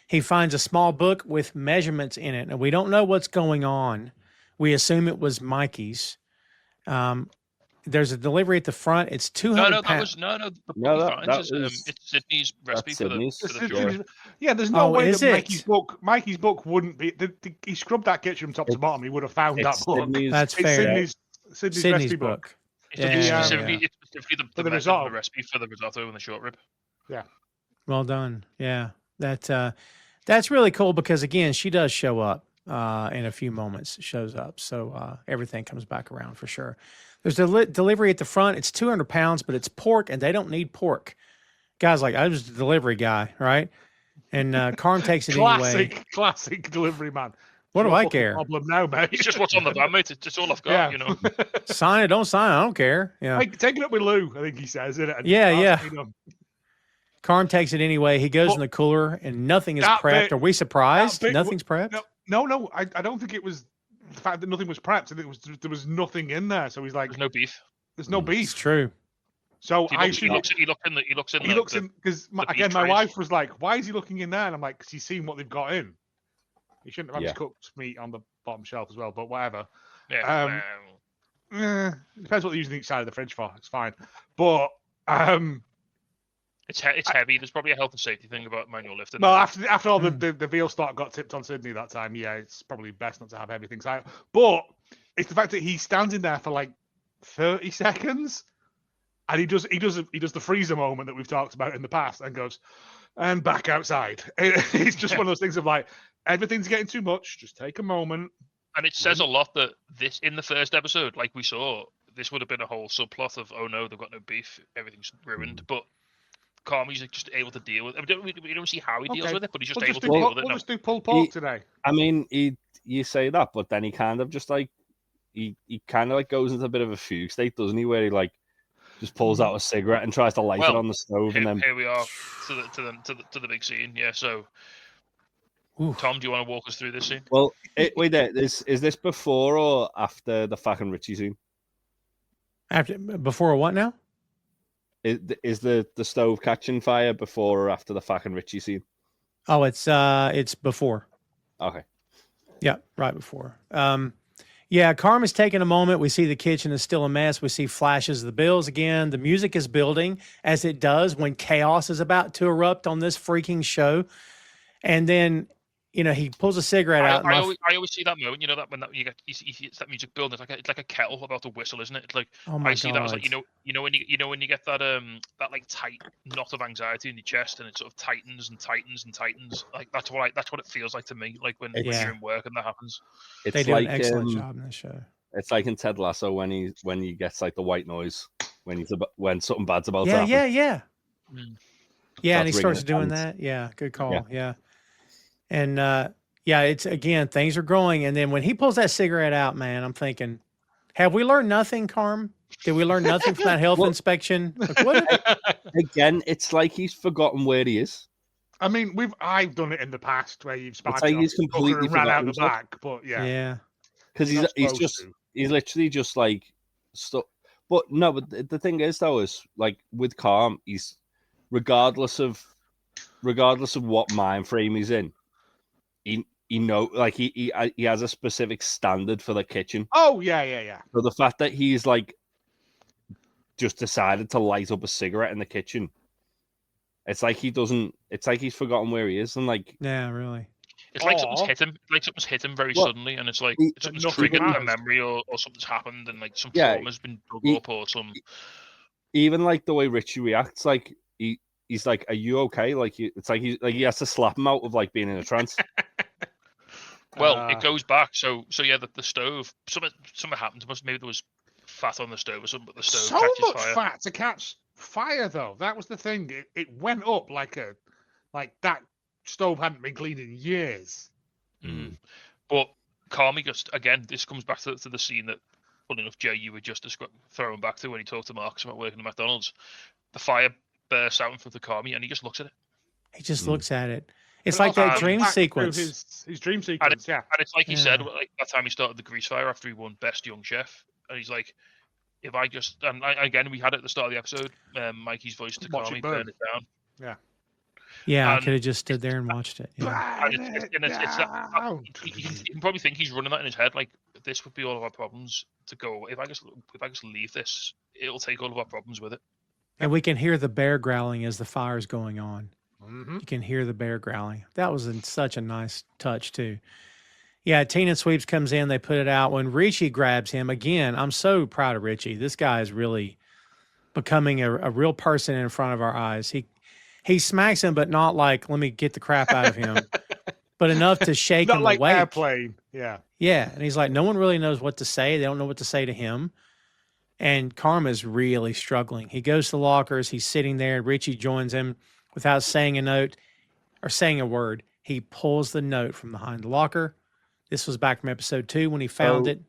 He finds a small book with measurements in it, and we don't know what's going on. We assume it was Mikey's. There's a delivery at the front. It's 200 No, pounds. The book No, he that finds was it's Sydney's recipe for the Sydney's. future. Yeah, there's no Oh, way is that it? Mikey's book wouldn't be. He scrubbed that kitchen from top to bottom. He would have found that It's book. Sydney's. That's It's fair. Sydney's recipe book. It's Yeah, specifically For the the method, risotto. the recipe for the risotto and the short rib. Yeah. Well done. Yeah, that's really cool because again, she does show up in a few moments. Shows up, so everything comes back around for sure. There's a delivery at the front. It's 200 pounds, but it's pork, and they don't need pork. Guy's like, I was the delivery guy, right? And Carm takes it anyway. Classic delivery man. What do Your I fucking care? Problem now, mate. It's just what's on the van, mate. It's all I've got, Yeah. you know. Sign it, don't sign it. I don't care. Yeah. Take it up with Lou, I think he says, isn't it? And Yeah, yeah. you know, Carm takes it anyway. He goes in the cooler, and nothing is that prepped. bit- Are we surprised? that bit Nothing's prepped. No. I don't think it was the fact that nothing was prepped. I think there was nothing in there. So he's like, There's no beef. there's no It's beef. true. So He I looks, assume he looks in he looks in because the beef again, my trays. wife was like, "Why is he looking in there?" And I'm like, "Cause he's seen what they've got in. He shouldn't have had his cooked meat on the bottom shelf as well." But whatever. Yeah. It depends what they're using each side of the fridge for. It's fine. But It's heavy. There's probably a health and safety thing about manual lifting. well, after all the veal stock got tipped on Sydney that time, yeah, it's probably best not to have heavy things out. But it's the fact that he stands in there for like 30 seconds, and he does the freezer moment that we've talked about in the past, and goes and back outside. It's just one of those things of like everything's getting too much. Just take a moment. And it says a lot that this in the first episode, like we saw, this would have been a whole subplot of, oh no, they've got no beef, everything's ruined. But Carmy's just able to deal with it. We don't see how he deals with it, but he's just able to deal with it. We'll just do pulled pork today. I mean, you say that, but then he kind of just like he kind of like goes into a bit of a fugue state, doesn't he? Where he like just pulls out a cigarette and tries to light it on the stove, and then here we are to the big scene. Yeah. So, Tom, do you want to walk us through this scene? Well, wait there. Is this before or after the Fack and Richie scene? Before what now? Is the stove catching fire before or after the Fack and Richie scene? Oh, it's before. Okay. Yeah, right before. Yeah, Carmen's taking a moment. We see the kitchen is still a mess. We see flashes of the bills again. The music is building, as it does when chaos is about to erupt on this freaking show. And then, he pulls a cigarette out. I always see that moment. You know that when you get that music building, it's like a kettle about to whistle, isn't it? It's like I see that as like when you get that that like tight knot of anxiety in your chest, and it sort of tightens and tightens and tightens. Like that's what it feels like to me. Like when you're in work and that happens. They do an excellent job in this show. It's like in Ted Lasso when he gets like the white noise when something bad's about to happen. Yeah. Mm. Yeah, and he starts doing that. Yeah, good call. Yeah. And it's again, things are growing. And then when he pulls that cigarette out, man, I'm thinking, have we learned nothing, Carm? Did we learn nothing from that health inspection? Like, what? Again, it's like he's forgotten where he is. I mean, I've done it in the past where you've It's like he's completely and ran out the himself. back, but yeah, because he's literally just like stuck. But no, but the thing is though, is like with Carm, he's regardless of what mind frame he's in, he has a specific standard for the kitchen. Oh yeah. So the fact that he's like just decided to light up a cigarette in the kitchen, it's like he's forgotten where he is, and like really. It's like something's hit him very suddenly, and it's like something's triggered a memory or something's happened, and like some trauma's been dug up or some. Even like the way Richie reacts, like he's like, "Are you okay?" Like it's like he has to slap him out of like being in a trance. Well, it goes back. So yeah, the stove. Something happened. Maybe there was fat on the stove or something, but the stove so catches much fire. fat to catch fire though. That was the thing. It went up like that stove hadn't been cleaned in years. But Carmy just again. This comes back to the scene that funny enough, Jay, you were just throwing back to when he talked to Marcus about working at McDonald's. The fire bursts out in front of Carmy, and he just looks at it. He just looks at it. It's But like that also dream back to sequence. His dream sequence, yeah. And it's like he said, Yeah. like that time he started the grease fire after he won Best Young Chef, and he's like, if I just again we had it at the start of the episode, Mikey's voice to Watch it Carmy, burn. burn it down. Yeah. Yeah, I And could have just stood there and watched it. Yeah. And it's that you can probably think he's running that in his head, like this would be all of our problems to go. If I just leave this, it'll take all of our problems with it. And we can hear the bear growling as the fire's going on. Mm-hmm. You can hear the bear growling. That was such a nice touch too. Yeah, Tina Sweeps comes in. They put it out. When Richie grabs him again, I'm so proud of Richie. This guy is really becoming a real person in front of our eyes. He smacks him, but not like, let me get the crap out of him, but enough to shake Not him like awake. Airplane. Yeah. Yeah, and he's like, no one really knows what to say. They don't know what to say to him. And Karma's really struggling. He goes to the lockers. He's sitting there. Richie joins him without saying a note or saying a word. He pulls the note from behind the locker. This was back from episode 2 when he found it.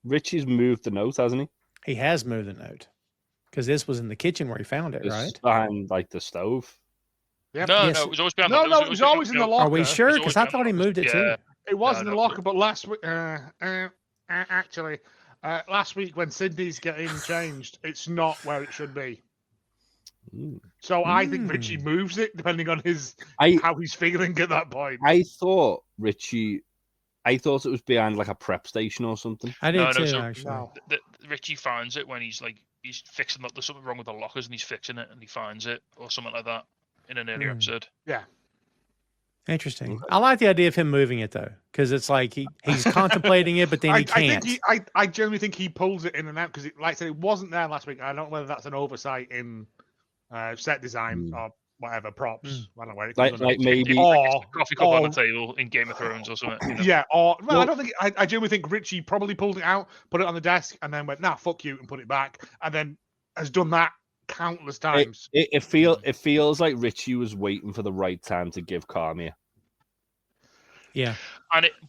Richie's moved the note, hasn't he? He has moved the note because this was in the kitchen where he found it, It's right? behind like the stove. Yep. No, Yes. it was always behind. No, it was always in the locker. Are we sure? It's Because always I thought he behind the moved it lockers. too. It was in No, the no. locker, but last week, actually, last week when Sydney's getting changed, it's not where it should be. Mm. So I think Richie moves it depending on how he's feeling at that point. I thought it was behind like a prep station or something. I did No, too, so- actually. No. Richie finds it when he's fixing up. There's something wrong with the lockers, and he's fixing it, and he finds it or something like that in an earlier episode. Yeah. Interesting. I like the idea of him moving it though, because it's like he's contemplating it, but then he can't. I genuinely think he pulls it in and out because, like I said, it wasn't there last week. I don't know whether that's an oversight in set design or whatever props. I don't know where it comes Like under. maybe It's a coffee cup on the table in Game of Thrones or something. You know? Yeah, or I don't think I genuinely think Richie probably pulled it out, put it on the desk, and then went, "Nah, fuck you," and put it back, and then has done that countless times. it feels like Richie was waiting for the right time to give Carmy. Yeah.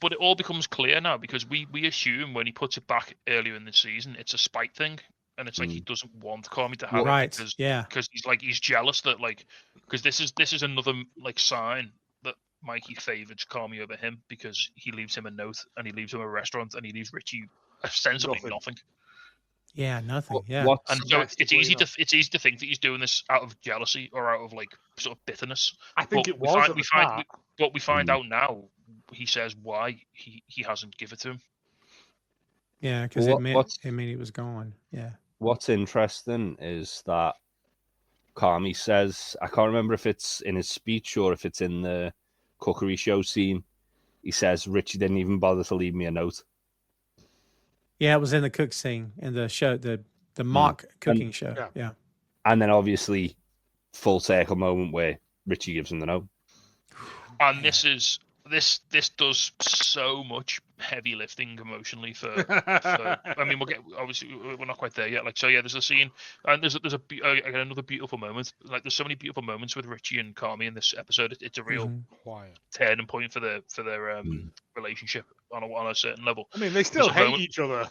But it all becomes clear now because we assume when he puts it back earlier in the season, it's a spite thing, and it's like he doesn't want Carmy to have Right. it because Yeah. he's jealous that because this is another sign that Mikey favors Carmy over him because he leaves him a note and he leaves him a restaurant and he leaves Richie ostensibly nothing. Yeah, nothing. Yeah. And so it's easy enough. to think that he's doing this out of jealousy or out of sort of bitterness. I think But it was at the start. But we find out now. He says why he hasn't given it to him. Yeah, because Well, it meant what's- he was gone. Yeah. What's interesting is that Carmy says, I can't remember if it's in his speech or if it's in the cookery show scene. He says Richie didn't even bother to leave me a note. Yeah, it was in the cook scene in the show, the mock cooking show. yeah. Yeah. And then obviously full circle moment where Richie gives him the note. And this does so much heavy lifting emotionally for I mean, obviously we're not quite there yet. There's a scene and there's again, another beautiful moment. There's so many beautiful moments with Richie and Carmy in this episode. It's a real turning point for their relationship on a certain level. I mean, they still There's a hate moment- each other.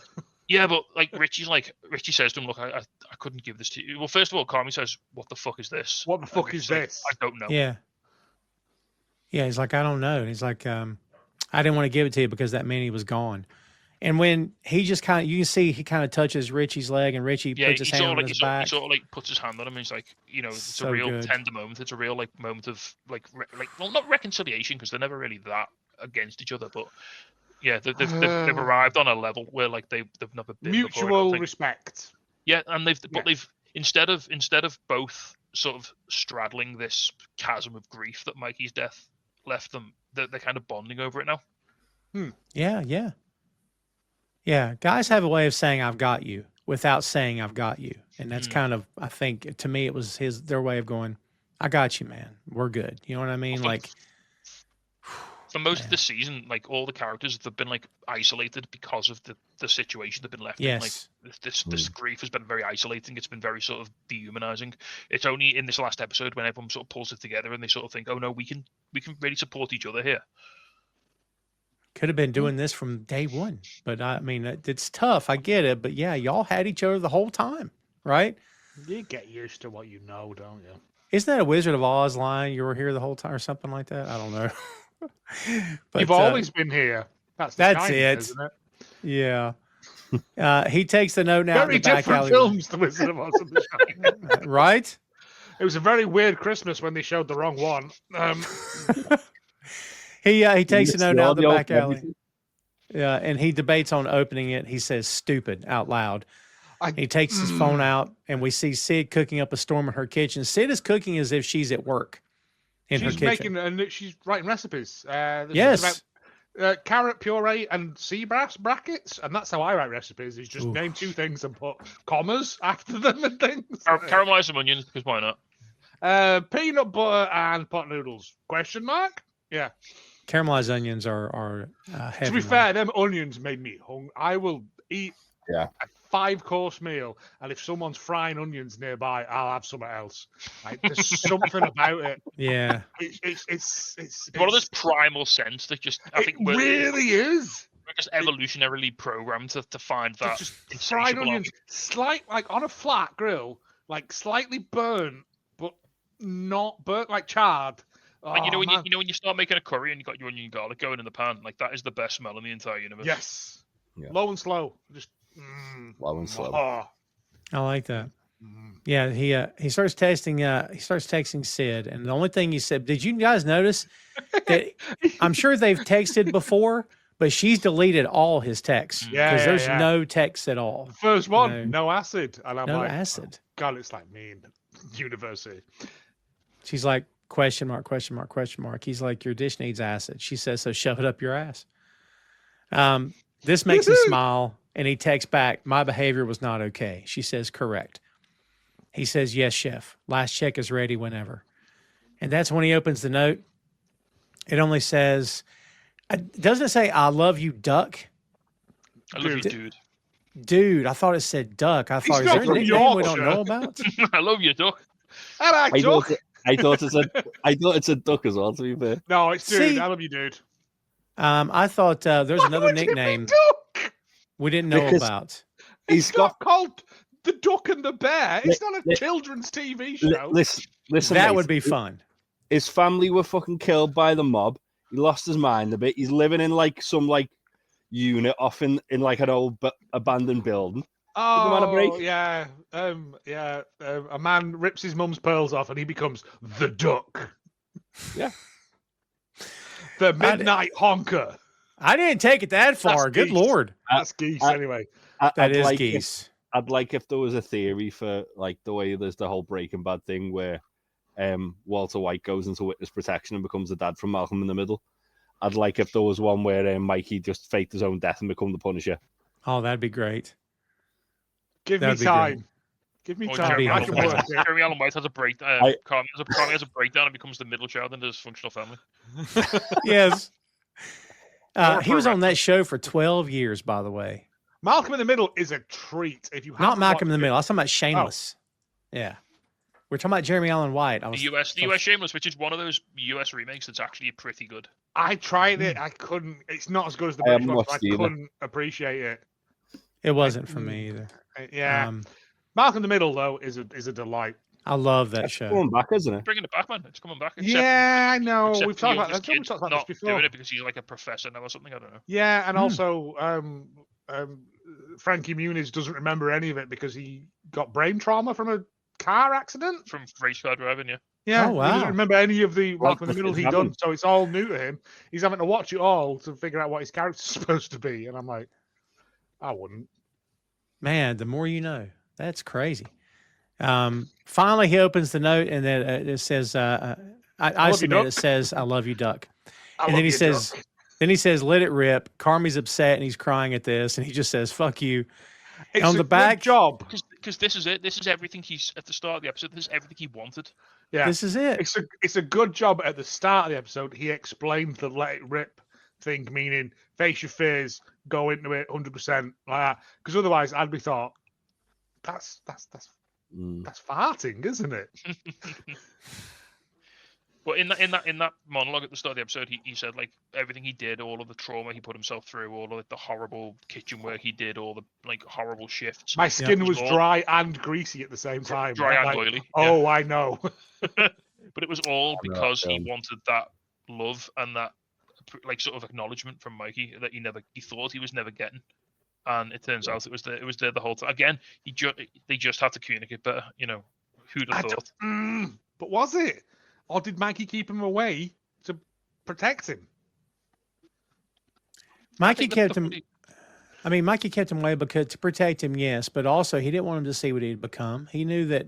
Yeah, but Richie says to him, "Look, I couldn't give this to you." Well, first of all, Carmy says, "What the fuck is this?" What the fuck And is he's like, this? I don't know. Yeah. Yeah, he's like, I don't know. And he's like, I didn't want to give it to you because that meant he was gone. And when he just kind of, you can see he kind of touches Richie's leg and Richie puts his hand on his back. He sort of puts his hand on him and he's like, it's So a real good. tender moment. It's a real moment of well, not reconciliation because they're never really that against each other, but yeah, they've arrived on a level where they've never been before, I don't Mutual think. respect. Yeah, and they've instead of both sort of straddling this chasm of grief that Mikey's death left them, they're kind of bonding over it now. Yeah. Yeah. Guys have a way of saying I've got you without saying I've got you. And that's kind of, I think to me, it was their way of going, I got you, man. We're good. You know what I mean? For most of the season, all the characters have been isolated because of the situation they've been left Yes. in. This grief has been very isolating. It's been very sort of dehumanizing. It's only in this last episode when everyone sort of pulls it together and they sort of think, oh no, we can really support each other here. Could have been doing this from day one, but I mean, it's tough. I get it, but yeah, y'all had each other the whole time, right? You get used to what you know, don't you? Isn't that a Wizard of Oz line? You were here the whole time, or something like that. I don't know. But, You've always been here. That's it. isn't it? Yeah. He takes the note now. Very in the back different alleyway. films, The Wizard of Oz and The Shining. Right? It was a very weird Christmas when they showed the wrong one. He takes a note out the back alley. Everything. Yeah, and he debates on opening it. He says "stupid" out loud. He takes his phone out, and we see Sid cooking up a storm in her kitchen. Sid is cooking as if she's at work in her kitchen. She's writing recipes. Yes. About, carrot puree and sea bass brackets, and that's how I write recipes. Is just name two things and put commas after them and things. Caramelize some onions, because why not? Peanut butter and pot noodles? Question mark? Yeah. Caramelized onions are heavy. To be fair, them onions made me hungry. I will eat Yeah. a 5-course meal, and if someone's frying onions nearby, I'll have something else. Like, there's something about it. Yeah. It's One of this primal sense that just I think it really is. We're just evolutionarily programmed to find that. Just fried insatiable onions, like on a flat grill, like slightly burnt, but not burnt, like charred. And you know man. when you start making a curry and you got your onion and garlic going in the pan, like that is the best smell in the entire universe. Yes. Yeah. Low and slow. Just Low and slow. Oh. I like that. Yeah, he starts texting Sid, and the only thing he said, did you guys notice that I'm sure they've texted before, but she's deleted all his texts because there's no text at all. First one, no acid. And I'm no like, acid. Oh, God, it's like me in university. She's like, question mark, question mark, question mark. He's like, your dish needs acid. She says, so shove it up your ass. This makes him smile, and he texts back, my behavior was not okay. She says, correct. He says, yes, chef. Last check is ready whenever. And that's when he opens the note. It only says, doesn't it say, I love you, duck? I love you, dude. Dude, I thought it said duck. I thought, is there a nickname we don't know about? I love you, duck. I thought it's a duck as well, to be fair. No, it's dude. See, I love you, dude. I thought there's another nickname we didn't know about. It's not called The Duck and the Bear. It's not a children's TV show. Listen, that mate, would be fun. His family were fucking killed by the mob. He lost his mind a bit. He's living in like some unit off in like an old abandoned building. Oh, yeah. A man rips his mum's pearls off and he becomes the duck. Yeah. The midnight honker. I didn't take it that far. That's Good geese. Lord. That's geese, anyway. That is geese. I'd like if there was a theory for like the way there's the whole Breaking Bad thing where Walter White goes into witness protection and becomes the dad from Malcolm in the Middle. I'd like if there was one where Mikey just faked his own death and become the Punisher. Oh, that'd be great. Give me time. Give me time. Jeremy Allen White has a breakdown. Carmen has a breakdown and becomes the middle child in the dysfunctional family. Yes. He was on that show for 12 years, by the way. Malcolm in the Middle is a treat. If you not Malcolm in the Middle, I was talking about Shameless. Oh. Yeah, we're talking about Jeremy Allen White. The US Shameless, which is one of those US remakes that's actually pretty good. I tried it. I couldn't. It's not as good as the British one. I couldn't appreciate it. It wasn't for me either. Yeah, Malcolm in the Middle though is a delight. I love that show. It's coming back, isn't it? Bringing it back, man. It's coming back. I know. We've talked about that. We've talked about this before. Doing it because he's like a professor now or something. I don't know. Yeah, and also Frankie Muniz doesn't remember any of it because he got brain trauma from a car accident. From race car driving, yeah. Yeah, oh, wow. He doesn't remember any of the Malcolm in the Middle he done, so it's all new to him. He's having to watch it all to figure out what his character's supposed to be, and I'm like, I wouldn't. Man, the more you know. That's crazy. Finally, he opens the note, and then it says, I submit it says, I love you, duck. And then he says, let it rip. Carmy's upset, and he's crying at this, and he just says, fuck you. It's on the back job. Because this is it. This is everything he's at the start of the episode. This is everything he wanted. Yeah, this is it. It's a good job at the start of the episode. He explained the let it rip thing, meaning face your fears, go into it 100% like that. Because otherwise, I'd be thought that's farting, isn't it? But in that monologue at the start of the episode, he said like everything he did, all of the trauma he put himself through, all of like, the horrible kitchen work he did, all the like horrible shifts. My skin was dry and greasy at the same time. Dry and like, oily. Oh, I know. But it was all because he wanted that love and that like sort of acknowledgement from Mikey that he thought he was never getting. And it turns out it was there the whole time. Again, they just had to communicate better. You know, who'd have thought? But was it? Or did Mikey keep him away to protect him? Mikey kept him. I mean, Mikey kept him away because to protect him, yes, but also he didn't want him to see what he'd become. He knew that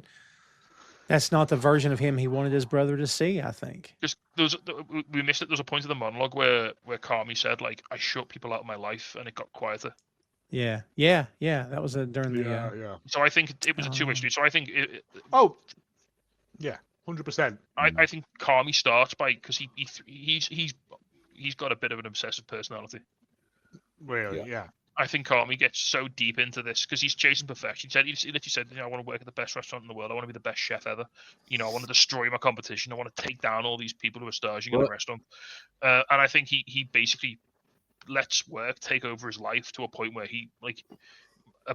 that's not the version of him he wanted his brother to see. I think. Just we missed it. There was a point of the monologue where Carmy said like, "I shut people out of my life," and it got quieter. Yeah. That was during the. Yeah. So I think it was a two-way street. So I think. Yeah, 100%. I think Carmy starts by because he's got a bit of an obsessive personality. Really, yeah. I think Carmy gets so deep into this because he's chasing perfection. He literally said, I want to work at the best restaurant in the world. I want to be the best chef ever. You know, I want to destroy my competition. I want to take down all these people who are staging in the restaurant. And I think he basically lets work take over his life to a point where he like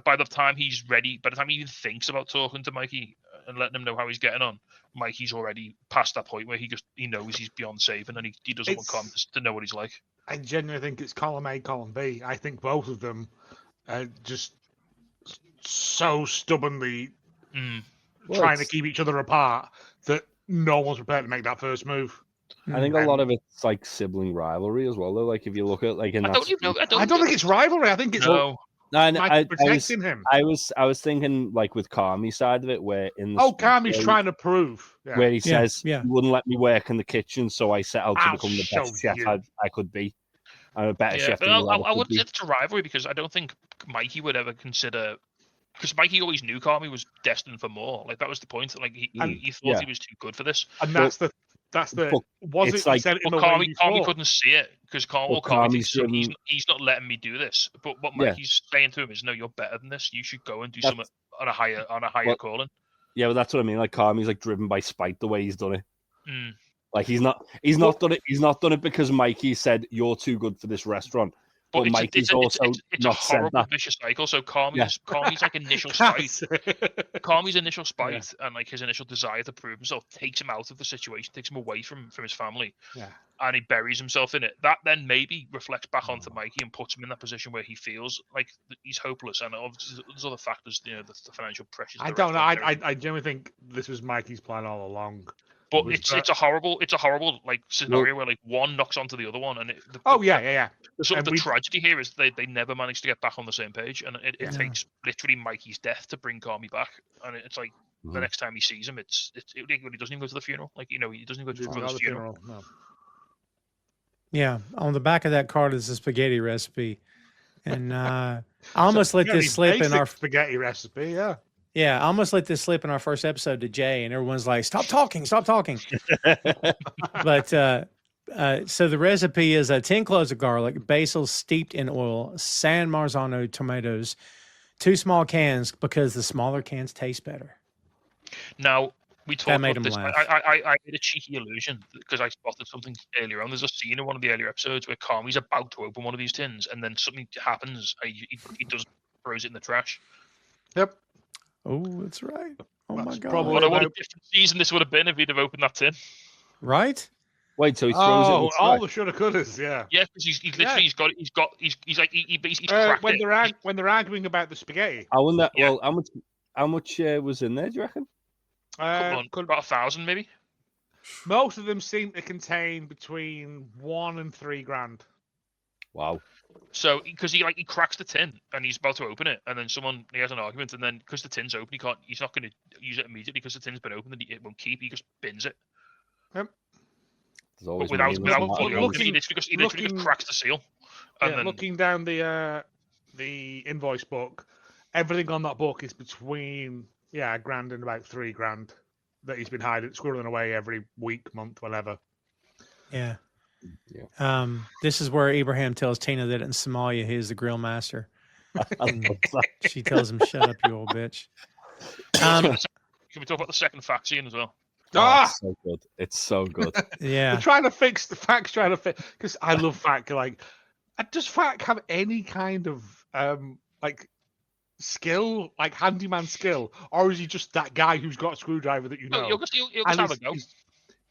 by the time he's ready, by the time he even thinks about talking to Mikey and letting him know how he's getting on, Mikey's already past that point where he knows he's beyond saving and he doesn't want Carmen to know what he's like. I genuinely think it's column A, column B. I think both of them are just so stubbornly trying to keep each other apart that no one's prepared to make that first move. I think a lot of it's like sibling rivalry as well, though. Like if you look at like in I don't think it's rivalry. I think it's protecting him. I was thinking like with Carmy's side of it, where in the Carmy's trying to prove where he says he wouldn't let me work in the kitchen, so I set out to become the best chef I could be. I'm a better chef. But I wouldn't say it's a rivalry because I don't think Mikey would ever consider. Because Mikey always knew Carmy was destined for more. Like that was the point. Like he thought he was too good for this. And that's the. Was it like? Carmy couldn't see it because he's not letting me do this. But what Mikey's saying to him is, no, you're better than this. You should go and do something on a higher calling. Yeah, but that's what I mean. Like Carmy's like driven by spite the way he's done it. Like he's not done it. He's not done it because Mikey said you're too good for this restaurant. But Mikey's also not said that. Vicious cycle. So Carmy's like initial spite. Carmy's initial spite and like his initial desire to prove himself takes him out of the situation, takes him away from his family. Yeah. And he buries himself in it. That then maybe reflects back onto Mikey and puts him in that position where he feels like he's hopeless. And obviously there's other factors, the financial pressures. I don't know. I genuinely think this was Mikey's plan all along. But it's a horrible like scenario where like one knocks onto the other one, and the sort of the tragedy here is they never managed to get back on the same page, and it takes literally Mikey's death to bring Carmy back, and it's like the next time he sees him, he doesn't even go to the funeral, like he doesn't even go to his brother's funeral. No. Yeah, on the back of that card is a spaghetti recipe, and I almost let this slip in our spaghetti recipe. Yeah, I almost let this slip in our first episode to Jay, and everyone's like, stop talking. But so the recipe is 10 cloves of garlic, basil steeped in oil, San Marzano tomatoes, 2 small cans because the smaller cans taste better. Now, we talked about this. Laugh. I made a cheeky allusion because I spotted something earlier on. There's a scene in one of the earlier episodes where Carmy's about to open one of these tins, and then something happens. He throws it in the trash. Yep. Oh, that's right. Oh my God! What a different season this would have been if he'd have opened that tin. Right? Wait, so he throws it in the trash. All the shoulda couldas, yeah. Yeah, because he's literally he's basically cracked when they're arguing about the spaghetti. I wonder. Yeah. Well, how much was in there? Do you reckon? About 1,000 maybe. Most of them seem to contain between $1,000 and $3,000. Wow. So, because he cracks the tin and he's about to open it, and then he has an argument, and then because the tin's open, he's not going to use it immediately because the tin's been opened and it won't keep. He just bins it. Yep. But without fully opening, he literally just cracks the seal. And then looking down the invoice book, everything on that book is between $1,000 and about $3,000 that he's been squirreling away every week, month, whatever. Yeah. Yeah. This is where Abraham tells Tina that in Somalia he is the grill master. She tells him, "Shut up, you old bitch." Can we talk about the second fact scene as well? It's so good. It's so good. Yeah. They're trying to fix the Fact's trying to fix because I love Fact. Like, does Fact have any kind of like skill, like handyman skill, or is he just that guy who's got a screwdriver that you know? You'll just And have a go.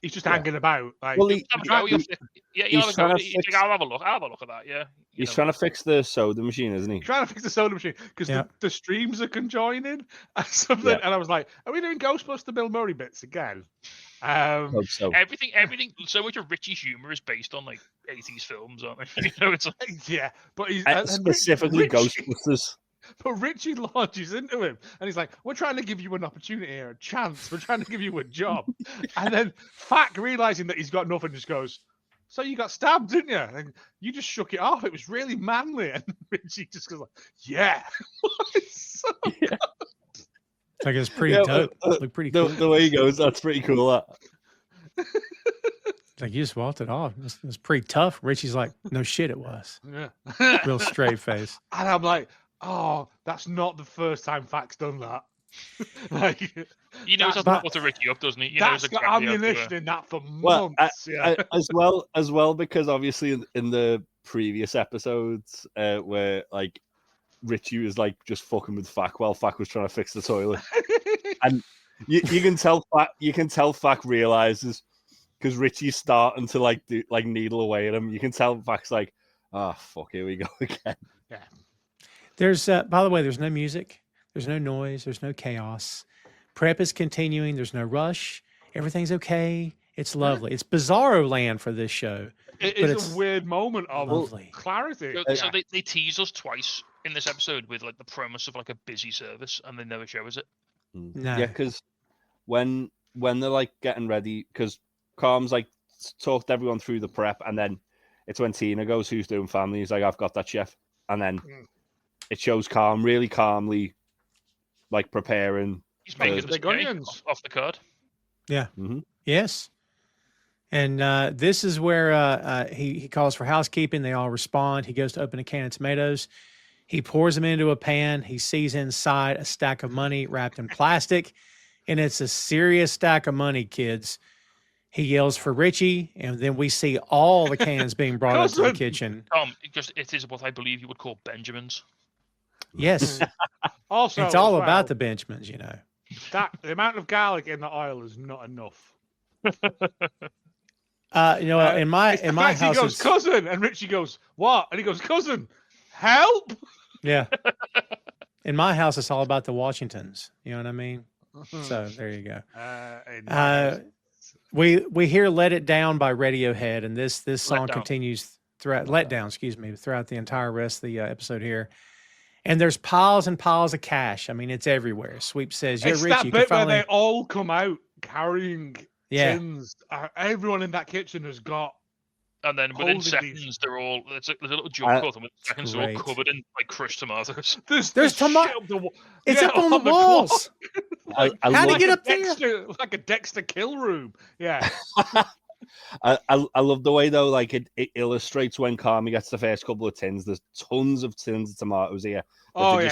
He's just hanging about. Like, Well, You'll have a go. You'll have a go. I'll have a look. I'll have a look at that. Yeah. He's trying to fix the soda machine, isn't he? trying to fix the soda machine because the streams are conjoining and something. And I was like, are we doing Ghostbuster Bill Murray bits again? Hope so. Everything. So much of Richie's humor is based on like 80s films, aren't they? You know, it's like, yeah, but he's specifically Ghostbusters. But Richie launches into him and he's like, we're trying to give you an opportunity here, a chance. We're trying to give you a job. And then Fack, realizing that he's got nothing, just goes, so you got stabbed, didn't you? And you just shook it off. It was really manly. And Richie just goes like, yeah. It's so good. Like it's pretty dope. Look pretty cool. The way he goes, that's pretty cool. That. Like you just walked it off. It was pretty tough. Richie's like, no shit, it was. Yeah. Real straight face. And I'm like, oh, that's not the first time Fact's done that. Like, he knows how to Richie up, doesn't he? He that's knows got exactly ammunition in that for months. As well, because obviously in the previous episodes where like Richie was like just fucking with Fack while Fack was trying to fix the toilet, and you can tell Fack realizes because Richie's starting to like needle away at him. You can tell Fack's like, oh fuck, here we go again. Yeah. There's, by the way, there's no music, there's no noise, there's no chaos. Prep is continuing. There's no rush. Everything's okay. It's lovely. It's bizarro land for this show. It is a weird moment of clarity. So they tease us twice in this episode with like the premise of like a busy service, and they never show us it. No. Yeah, because when they're like getting ready, because Carm's like talked everyone through the prep, and then it's when Tina goes, "Who's doing family?" He's like, "I've got that, chef," and then. It shows Carm really calmly, like preparing. He's making the onions off the card. Yeah. Mm-hmm. Yes. And this is where he calls for housekeeping. They all respond. He goes to open a can of tomatoes. He pours them into a pan. He sees inside a stack of money wrapped in plastic, and it's a serious stack of money, kids. He yells for Richie, and then we see all the cans being brought up to the kitchen. It is what I believe you would call Benjamins. Yes. Also, it's all about the Benjamins, you know. That the amount of garlic in the oil is not enough. In my house, he goes, cousin, and Richie goes, what? And he goes, cousin, help. Yeah. In my house, it's all about the Washingtons. You know what I mean? So there you go. We hear "Let It Down" by Radiohead, and this song continues throughout throughout the entire rest of the episode here. And there's piles and piles of cash. I mean, it's everywhere. Sweep says, "Yeah, it's Richie, that you bit can finally..." where they all come out carrying tins. Everyone in that kitchen has got. And then within seconds, they're all. There's a little jump cut, and within seconds, they're all covered in like crushed tomatoes. There's tomatoes. It's up on the walls. How do you get up there? Like a Dexter kill room. Yeah. I love the way though, like it illustrates when Carmy gets the first couple of tins. There's tons of tins of tomatoes here. And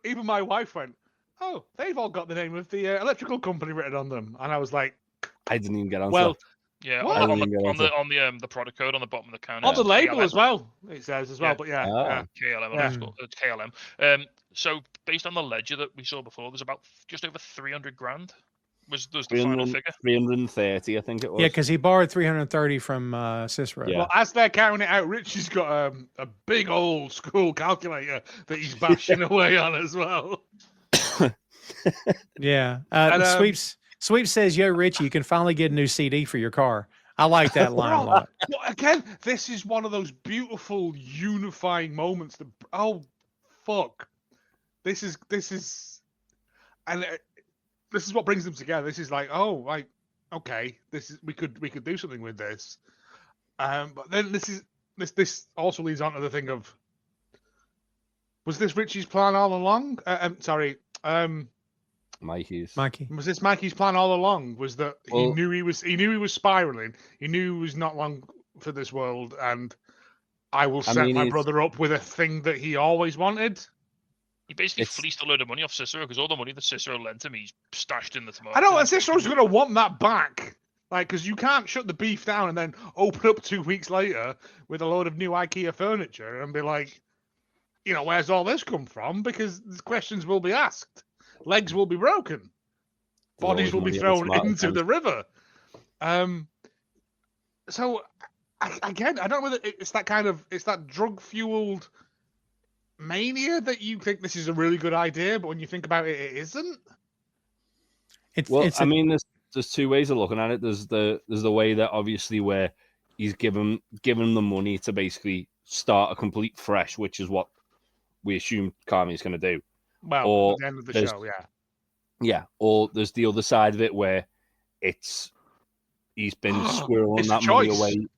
even my wife went, "Oh, they've all got the name of the electrical company written on them," and I was like, "I didn't even get on." Well, yeah, on the product code on the bottom of the can, on the label as well. It says as well, but KLM. It's KLM. So based on the ledger that we saw before, there's about just over 300 grand. Was the final figure? 330, I think it was. Yeah, because he borrowed 330 from Cicero. Yeah. Well, as they're counting it out, Richie's got a big old school calculator that he's bashing away on as well. Yeah. Sweep says, "Yo, Richie, you can finally get a new CD for your car." I like that line a lot. Well, again, this is one of those beautiful unifying moments. Fuck. This is what brings them together. This is like, okay, we could do something with this. But then this also leads on to the thing of, was this Richie's plan all along? Mikey. Was this Mikey's plan all along? Was that he knew he was spiraling. He knew he was not long for this world, and I will set my brother up with a thing that he always wanted. He basically fleeced a load of money off Cicero because all the money that Cicero lent him, he's stashed in the tomato. I know, and Cicero's going to want that back. Like, because you can't shut the beef down and then open up 2 weeks later with a load of new IKEA furniture and be like, where's all this come from? Because the questions will be asked. Legs will be broken. Bodies will be thrown into the river. So, again, I don't know whether it's that drug-fueled mania that you think this is a really good idea, but when you think about it, it isn't. There's two ways of looking at it. There's the way that obviously where he's given them the money to basically start a complete fresh, which is what we assume Carmen's going to do. Well, at the end of the show, yeah. Yeah, or there's the other side of it where he's been squirreling that money away.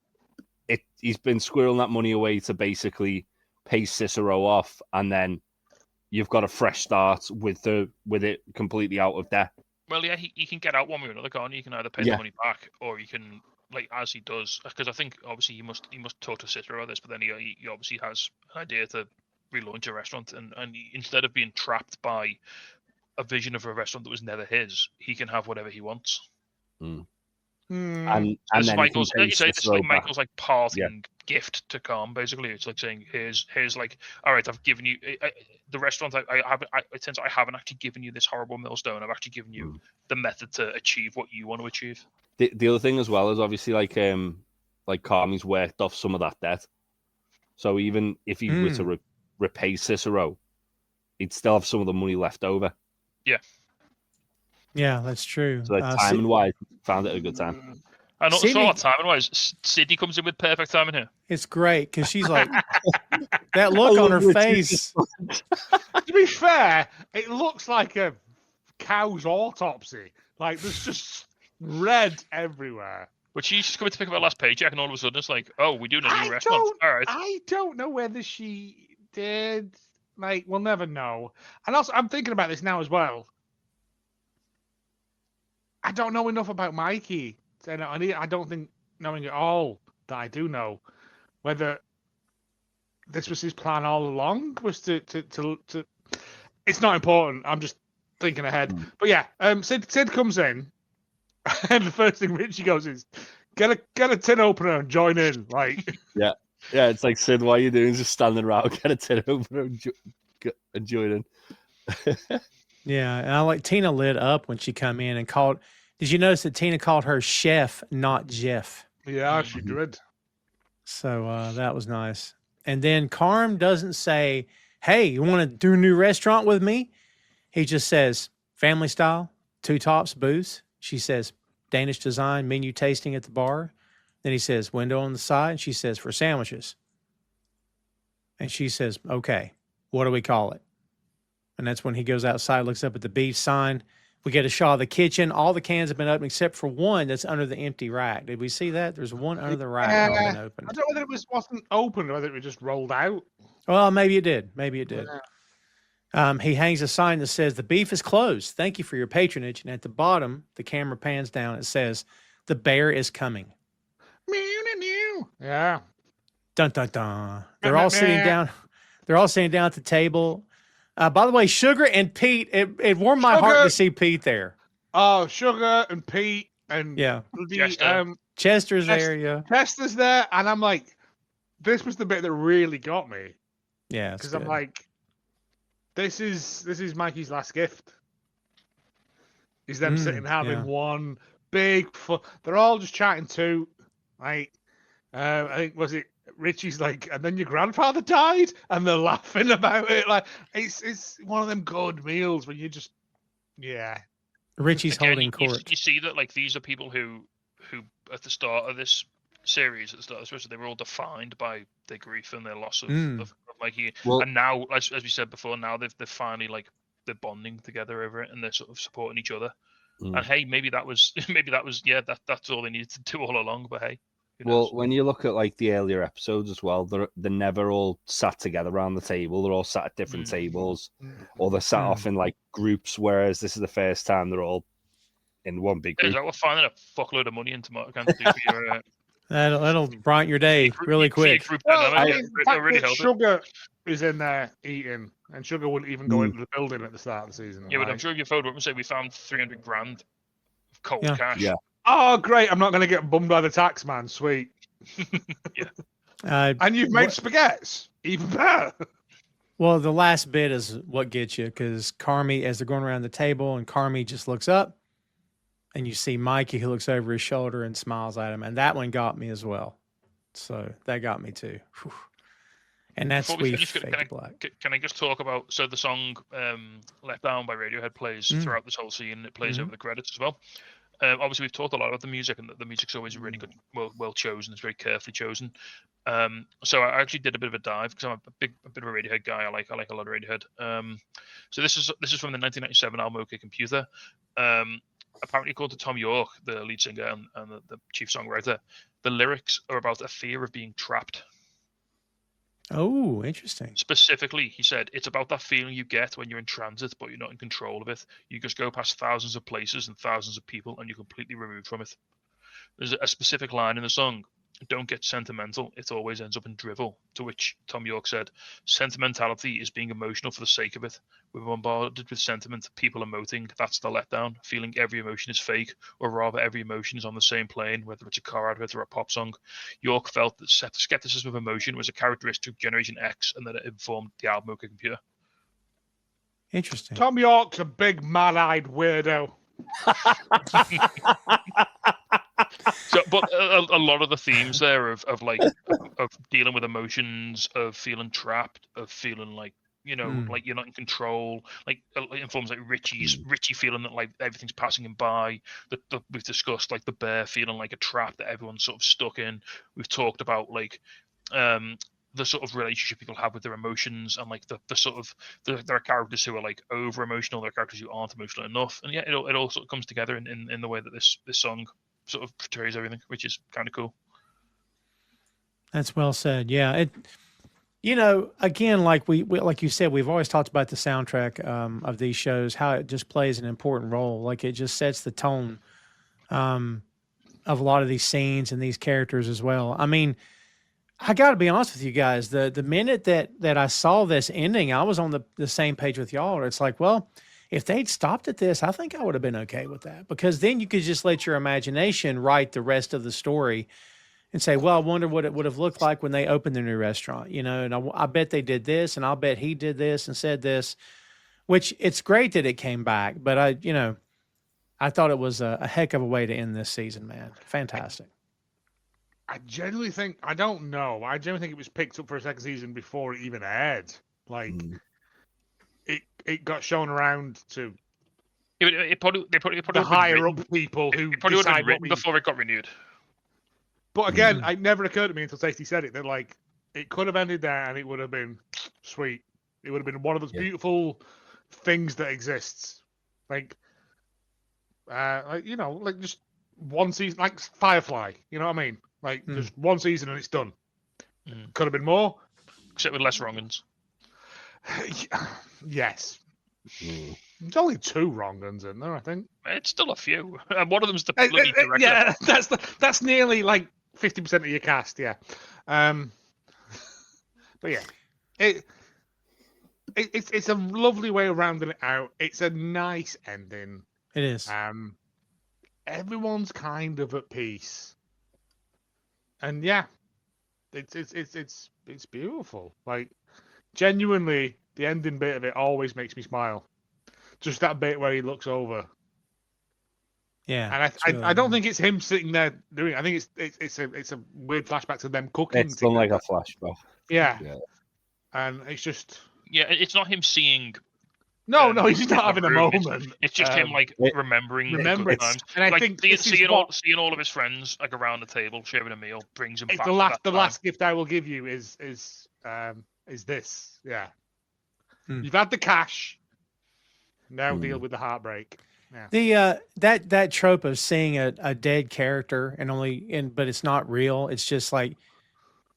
He's been squirreling that money away to basically pay Cicero off, and then you've got a fresh start with it completely out of debt. Well, yeah, he can get out one way or another, can't he? You can either pay the money back, or you can, as he does, because I think obviously he must talk to Cicero about this, but then he obviously has an idea to relaunch a restaurant, and instead of being trapped by a vision of a restaurant that was never his, he can have whatever he wants. Mm. Mm. And then Michael's, it's like Michael's parting gift to Carm. Basically, it's like saying, "Here's like, all right, I've given you the restaurant. I haven't actually given you this horrible millstone. I've actually given you the method to achieve what you want to achieve." The other thing as well is obviously like Carmen's worked off some of that debt. So even if he were to repay Cicero, he'd still have some of the money left over. Yeah. Yeah, that's true. So timing wise, found it a good time. And also timing wise, Sydney comes in with perfect timing here. It's great because she's like that look on her face. To be fair, it looks like a cow's autopsy. Like there's just red everywhere. But she's coming to pick up her last paycheck, and all of a sudden it's like, oh, we're doing a new restaurant. All right. I don't know whether she did. Like, we'll never know. And also, I'm thinking about this now as well. I don't know enough about Mikey. I don't think knowing it all that I do know whether this was his plan all along was to. It's not important. I'm just thinking ahead. But yeah, Sid comes in, and the first thing Richie goes is get a tin opener and join in. Like yeah, it's like Sid, what are you doing? Just standing around, get a tin opener and join in. Yeah, and I like Tina lit up when she come in and called. Did you notice that Tina called her chef, not Jeff? Yeah, she did. So that was nice. And then Carm doesn't say, "Hey, you want to do a new restaurant with me?" He just says, "Family style, 2 tops, booze." She says, "Danish design, menu tasting at the bar." Then he says, "Window on the side." And she says, "For sandwiches." And she says, "Okay, what do we call it?" And that's when he goes outside, looks up at the beef sign. We get a shot of the kitchen. All the cans have been opened except for one that's under the empty rack. Did we see that? There's one under the rack that hasn't been opened. I don't know whether it wasn't open or whether it was just rolled out. Well, maybe it did. Maybe it did. Yeah. He hangs a sign that says, "The beef is closed. Thank you for your patronage." And at the bottom, the camera pans down. It says, "The bear is coming." Yeah. Dun, dun, dun. They're all sitting down. They're all sitting down at the table. By the way, Sugar and Pete, it warmed my heart to see Pete there. Oh, Sugar and Pete and Chester's there, yeah. Chester's there, and I'm like, this was the bit that really got me. Yeah, because I'm like, this is Mikey's last gift. Is them sitting having one big fun. They're all just chatting too. Like, I think was it Richie's like, and then your grandfather died, and they're laughing about it. Like it's one of them good meals when you just Richie's holding court. You see that like these are people who at the start of this series, they were all defined by their grief and their loss of Mikey. Well, and now, as we said before, now they're finally like they're bonding together over it, and they're sort of supporting each other. And hey, maybe that was that's all they needed to do all along. But hey. Well, when you look at like the earlier episodes as well, they're never all sat together around the table. They're all sat at different tables, or they're sat off in like groups. Whereas this is the first time they're all in one big group. We're finding a fuckload of money in tomato cans to do for your That'll brighten your day really quick. Well, I Yeah, mean, the it fact really that helped it. Sugar is in there eating, and Sugar wouldn't even go into the building at the start of the season. Yeah, but I'm sure if you phoned up and said we found 300 grand of cold Yeah. cash. Yeah. Oh, great! I'm not going to get bummed by the tax man. Sweet. And you've made spaghettis. Even better. Well, the last bit is what gets you because Carmy, as they're going around the table, and Carmy just looks up, and you see Mikey who looks over his shoulder and smiles at him, and that one got me as well. So that got me too. Whew. And that's Before we we finish, fake black. can I just talk about the song "Let Down" by Radiohead plays throughout this whole scene. It plays over the credits as well. Obviously, we've talked a lot about the music, and the music's always really good, well chosen. It's very carefully chosen. So I actually did a bit of a dive because I'm a bit of a Radiohead guy. I like a lot of Radiohead. So this is from the 1997 album OK Computer. Apparently, according to Tom York, the lead singer and the chief songwriter, the lyrics are about a fear of being trapped. Oh, interesting. Specifically, he said, it's about that feeling you get when you're in transit, but you're not in control of it. You just go past thousands of places and thousands of people, and you're completely removed from it. There's a specific line in the song, don't get sentimental, it always ends up in drivel, to which Tom York said, sentimentality is being emotional for the sake of it. We're bombarded with sentiment, people emoting, that's the letdown, feeling every emotion is fake, or rather every emotion is on the same plane, whether it's a car advert or a pop song. York felt that skepticism of emotion was a characteristic of Generation X, and that it informed the album OK Computer. Interesting. Tom York's a big mad-eyed weirdo. So, but a lot of the themes there of dealing with emotions, of feeling trapped, of feeling like like you're not in control, like in forms like Richie feeling that like everything's passing him by. That we've discussed like the bear feeling like a trap that everyone's sort of stuck in. We've talked about like the sort of relationship people have with their emotions, and like the sort of there are characters who are like over emotional, there are characters who aren't emotional enough, and yeah, it all sort of comes together in the way that this song sort of portrays everything, which is kind of cool. That's well said. Yeah, it. Again, like we like you said, we've always talked about the soundtrack of these shows, how it just plays an important role. Like it just sets the tone of a lot of these scenes and these characters as well. I mean, I got to be honest with you guys. The minute that I saw this ending, I was on the same page with y'all. It's like, well, if they'd stopped at this, I think I would have been okay with that, because then you could just let your imagination write the rest of the story and say, well, I wonder what it would have looked like when they opened the new restaurant, and I bet they did this, and I'll bet he did this and said this, which it's great that it came back, but I thought it was a heck of a way to end this season, man. Fantastic. I genuinely think, I don't know, I genuinely think it was picked up for a second season before it even aired. Like, it got shown around to They probably the higher up people who it probably would have been decide written before it got renewed. But again, it never occurred to me until Tasty said it that like it could have ended there and it would have been sweet. It would have been one of those beautiful things that exists. Like just one season, like Firefly. You know what I mean? Like just one season and it's done. Could have been more, except with less wrong-uns. Yes. There's only 2 wrong ones in there, I think. It's still a few, and one of them's the bloody director. Yeah, that's nearly like 50% of your cast. Yeah, but yeah, it's a lovely way of rounding it out. It's a nice ending. It is. Everyone's kind of at peace, and yeah, it's beautiful. Like genuinely, the ending bit of it always makes me smile. Just that bit where he looks over. Yeah, and I don't think it's him sitting there doing it. I think it's a weird flashback to them cooking. It's done like a flashback. Yeah. And it's just it's not him seeing. No, he's not having a moment. It's just him like remembering good times. And I like, think seeing all of his friends like around the table sharing a meal brings him back. The last gift I will give you is this. Yeah. You've had the cash. Now deal with the heartbreak. Yeah. That trope of seeing a dead character but it's not real. It's just like,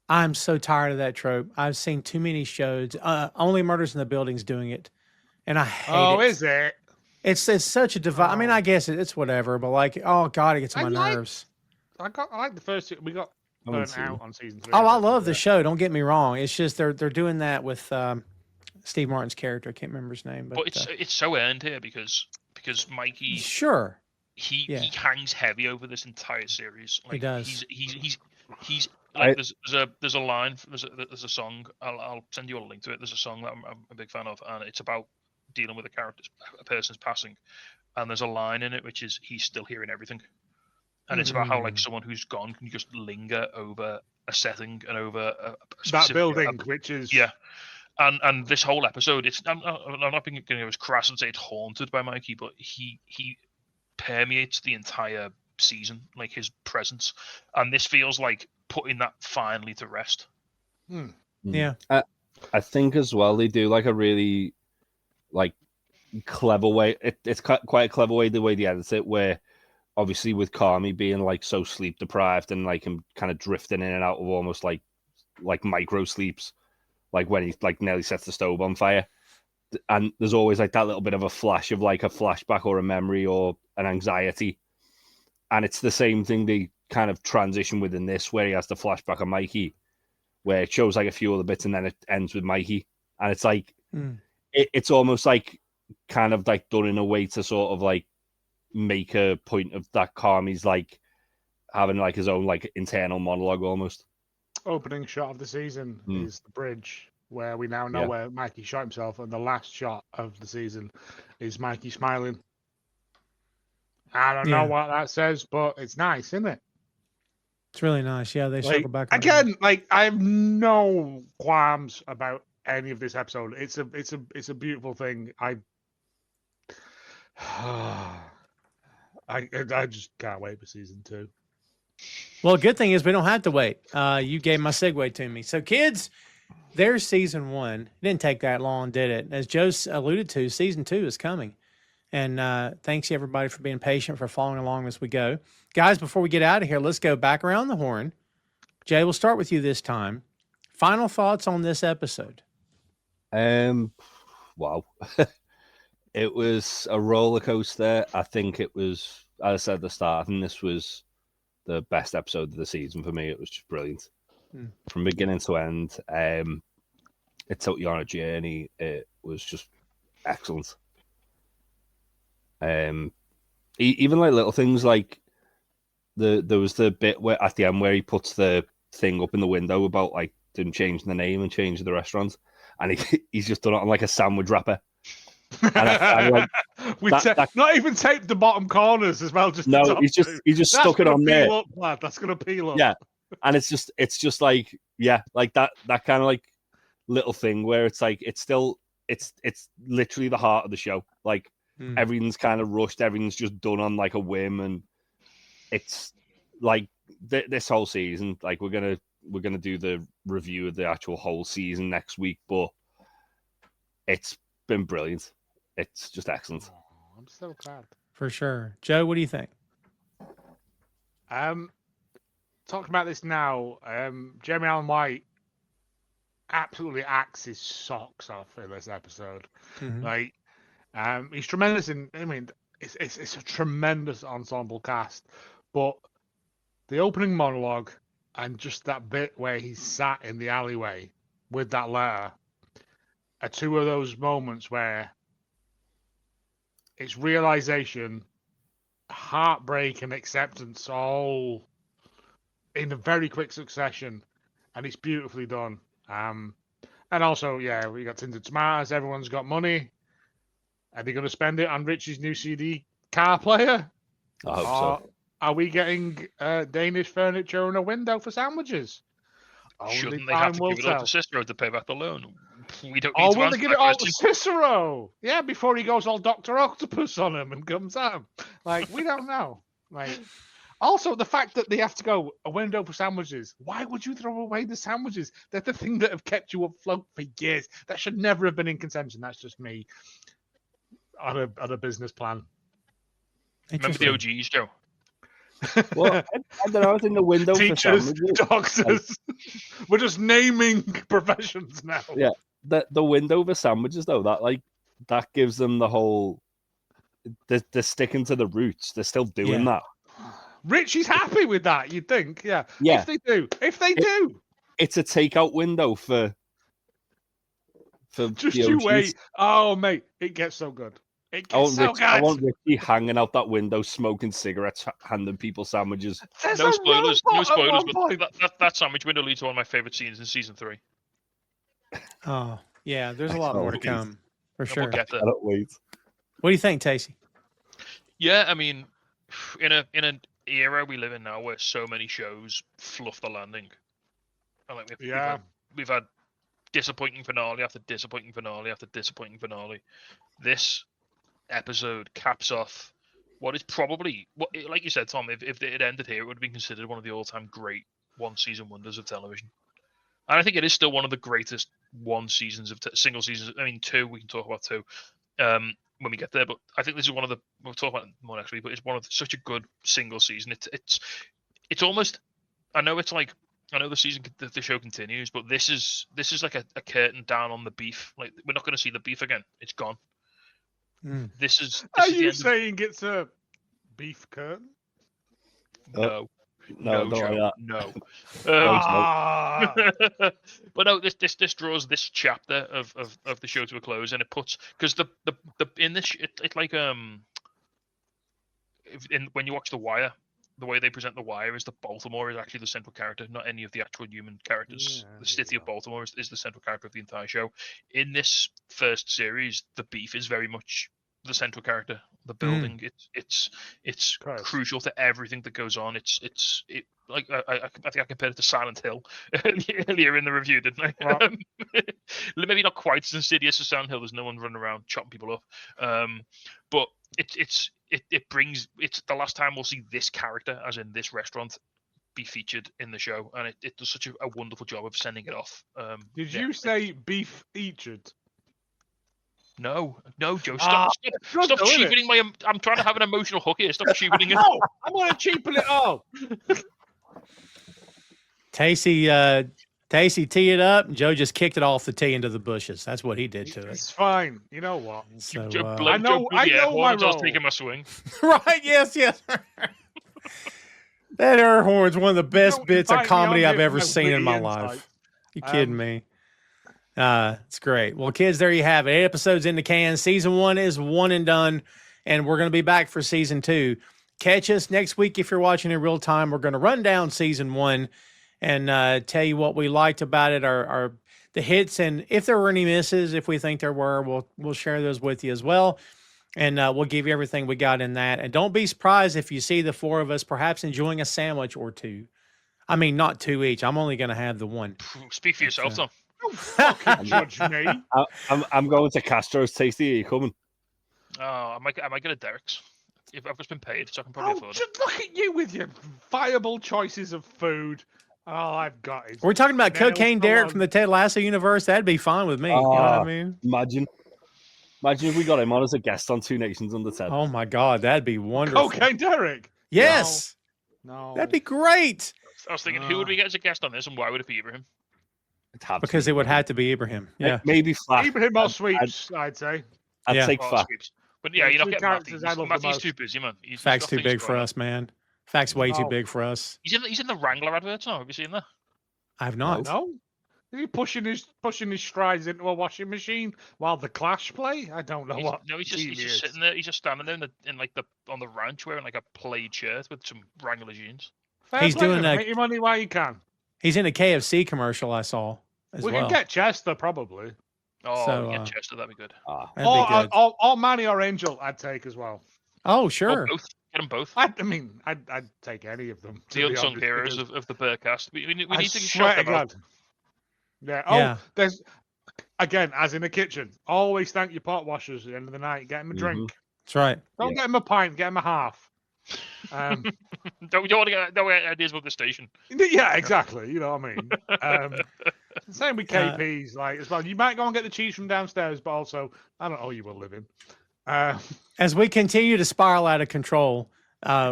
I'm so tired of that trope. I've seen too many shows. Only Murders in the Building's doing it, and I hate it. Oh, is it? It's such a divide. I mean, I guess it's whatever, but like, oh god, it gets on my nerves. I like the first. We got burnt out on season 3. Oh, I love the show. Don't get me wrong. It's just they're doing that with Steve Martin's character. I can't remember his name, but it's so earned here because Mikey. Sure. He hangs heavy over this entire series. Like, he does. He's like there's a line, there's a song. I'll send you a link to it. There's a song that I'm a big fan of, and it's about dealing with a person's passing. And there's a line in it which is he's still hearing everything, and it's about how like someone who's gone can just linger over a setting and over that building, which is And this whole episode, I'm not going to go as crass and say it's haunted by Mikey, but he permeates the entire season, like his presence, and this feels like putting that finally to rest. Yeah, I think as well they do like a really like clever way. It's quite a clever way the way they edit it, where obviously with Carmy being like so sleep deprived and like him kind of drifting in and out of almost like micro sleeps, like when he like nearly sets the stove on fire, and there's always like that little bit of a flash of like a flashback or a memory or an anxiety, and it's the same thing they kind of transition within this, where he has the flashback of Mikey, where it shows like a few other bits and then it ends with Mikey, and it's like it's almost like kind of like done in a way to sort of like make a point of that Carmy's like having like his own like internal monologue almost. Opening shot of the season is the bridge, where we now know where Mikey shot himself, and the last shot of the season is Mikey smiling. I don't know what that says, but it's nice, isn't it? It's really nice. Yeah, they circle back again. Like, I have no qualms about any of this episode. It's a beautiful thing. I just can't wait for season 2. Well, good thing is we don't have to wait. You gave my segue to me. So, kids, there's season 1. It didn't take that long, did it? As Joe alluded to, season 2 is coming. And thanks, everybody, for being patient, for following along as we go. Guys, before we get out of here, let's go back around the horn. Jay, we'll start with you this time. Final thoughts on this episode? Wow. It was a roller coaster. I think it was, as I said at the start, I think this was the best episode of the season for me. It was just brilliant. From beginning to end. It took you on a journey. It was just excellent. Even like little things like there was the bit where at the end where he puts the thing up in the window about like them changing the name and changing the restaurant, and he's just done it on like a sandwich wrapper. And not even taped the bottom corners as well. Just no, he just stuck it on there. Up, lad. That's gonna peel up. Yeah, and it's just like like that kind of like little thing where it's like it's literally the heart of the show. Like everything's kind of rushed, everything's just done on like a whim, and it's like this whole season. Like we're gonna do the review of the actual whole season next week, but it's been brilliant. It's just excellent. Oh, I'm so glad. For sure. Joe, what do you think? Talking about this now, Jeremy Allen White absolutely acts his socks off in this episode. Like, he's tremendous it's a tremendous ensemble cast, but the opening monologue and just that bit where he's sat in the alleyway with that letter are two of those moments where it's realization, heartbreak, and acceptance all in a very quick succession, and it's beautifully done. And also, we got tinted tomatoes. Everyone's got money. Are they going to spend it on Richie's new CD car player? I hope so. Are we getting Danish furniture and a window for sandwiches? Shouldn't they have to give it all to Cicero to pay back the loan? We don't need to will they give it all to Cicero? Yeah, before he goes all Dr. Octopus on him and comes at him. Like, we don't know. Like, also, the fact that they have to go a window for sandwiches. Why would you throw away the sandwiches? They're the thing that have kept you afloat for years. That should never have been in contention. That's just me on a business plan. Remember the OGs, Joe? Well, I don't know. I think the window Teachers, for sandwiches. doctors. We're just naming professions now. Yeah, the window for sandwiches though, that gives them the whole. They're sticking to the roots. They're still doing that. Richie's happy with that. You'd think, yeah. Yeah. If they do, it's a takeout window for just the you OGs. wait. Oh, mate, it gets so good. It gets so good. I want Richie hanging out that window, smoking cigarettes, handing people sandwiches. No spoilers, but that sandwich window leads to one of my favorite scenes in season 3. Oh, yeah, there's a lot more to come, for sure. We'll get there. I don't wait. What do you think, Tacey? Yeah, I mean, in an era we live in now where so many shows fluff the landing. And like we've had disappointing finale after disappointing finale after disappointing finale. This episode caps off what is probably, like you said, Tom, if it had ended here, it would have been considered one of the all-time great one-season wonders of television. And I think it is still one of the greatest single seasons. I mean, 2, we can talk about 2 when we get there, but I think this is one of the, we'll talk about it more next week, but it's one of such a good single season. It's almost, I know the show continues, but this is like a curtain down on the beef. Like, we're not going to see the beef again. It's gone. This Are is you saying it's a beef curtain? No. No, Joe, no. But no, this draws this chapter of the show to a close, and it puts, because the in this it's like when you watch The Wire, the way they present The Wire is that Baltimore is actually the central character, not any of the actual human characters. The city of Baltimore is the central character of the entire show. In this first series, the beef is very much the central character. The building, it's crucial to everything that goes on. It like I think I compared it to Silent Hill earlier in the review, didn't I? Wow. Maybe not quite as insidious as Silent Hill. There's no one running around chopping people up, but it brings, it's the last time we'll see this character, as in this restaurant, be featured in the show, and it does such a wonderful job of sending it off. Did you say beef featured? No, Joe, stop cheapening my. I'm trying to have an emotional hook here. Stop cheapening it. No, I'm gonna cheapen it all. Tacey teed it up, and Joe just kicked it off the tee into the bushes. That's what he did to it. It's fine. You know what? So, I know my role. Taking my swing. Right? Yes. That air horn's one of the best bits of comedy I've ever seen in my life. You kidding me? It's great. Well, kids, there you have it. 8 episodes in the can. Season 1 is one and done, and we're going to be back for season 2. Catch us next week if you're watching in real time. We're going to run down season 1 and tell you what we liked about it, our the hits, and if there were any misses, if we think there were, we'll share those with you as well, and we'll give you everything we got in that. And don't be surprised if you see the 4 of us perhaps enjoying a sandwich or 2. I mean, not 2 each. I'm only going to have the 1. Speak for yourself, Tom. Don't fucking judge me. I'm going to Castro's. Tasty, are you coming? Oh, I might get a Derek's. If I've just been paid, so I can probably afford it. Just look at you with your viable choices of food. All I've got is. We're talking about Cocaine Derek from the Ted Lasso universe. That'd be fine with me. You know what I mean? Imagine if we got him on as a guest on 2 Nations Under 10. Oh my God, that'd be wonderful. Cocaine Derek. Yes. No. That'd be great. I was thinking, who would we get as a guest on this, and why would it be Ibrahim? Because it would have to be Ibrahim. Yeah. Maybe Flash. Ibrahim or Sweeps, I'd say. I'd take Flash. But yeah, you're not getting Matthew. Matthew's too busy, man. Fact's too big for us, man. Fact's way too big for us. He's in the Wrangler adverts now. Have you seen that? I've not. No. Is he pushing his strides into a washing machine while the Clash play? I don't know what. No, he's just sitting there. He's just standing there on the ranch wearing like a plaid shirt with some Wrangler jeans. He's doing that. Make your money while you can. He's in a KFC commercial I saw. We can get Chester probably. Oh, so, yeah, Chester, that'd be good. That'd be good. Or Manny or Angel, I'd take as well. Oh, sure. Both. Get them both. I'd take any of them. The unsung heroes of the Bearcast. We need to shout them out. Yeah. Oh, yeah. There's again, as in the kitchen. Always thank your pot washers at the end of the night. Get them a drink. That's right. Don't get them a pint. Get them a half. Don't want to get ideas about the station. Yeah, exactly. You know what I mean. Same with KPs, like as well. You might go and get the cheese from downstairs, but also I don't owe you a living. As we continue to spiral out of control,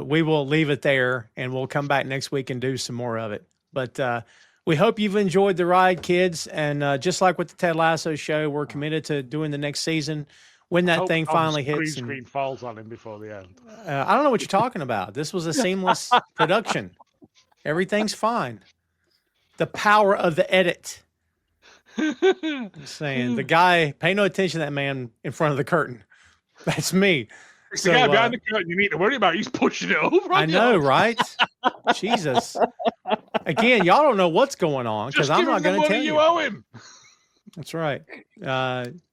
we will leave it there, and we'll come back next week and do some more of it. But we hope you've enjoyed the ride, kids. And just like with the Ted Lasso show, we're committed to doing the next season. when I that hope thing Tom's finally green hits. screen falls on him before the end. I don't know what you're talking about. This was a seamless production. Everything's fine. The power of the edit. I'm saying the guy, pay no attention to that man in front of the curtain. That's me. It's the guy behind the curtain you need to worry about. He's pushing it over. I know, right? Jesus. Again, y'all don't know what's going on because I'm not going to tell you. You owe him. That's right.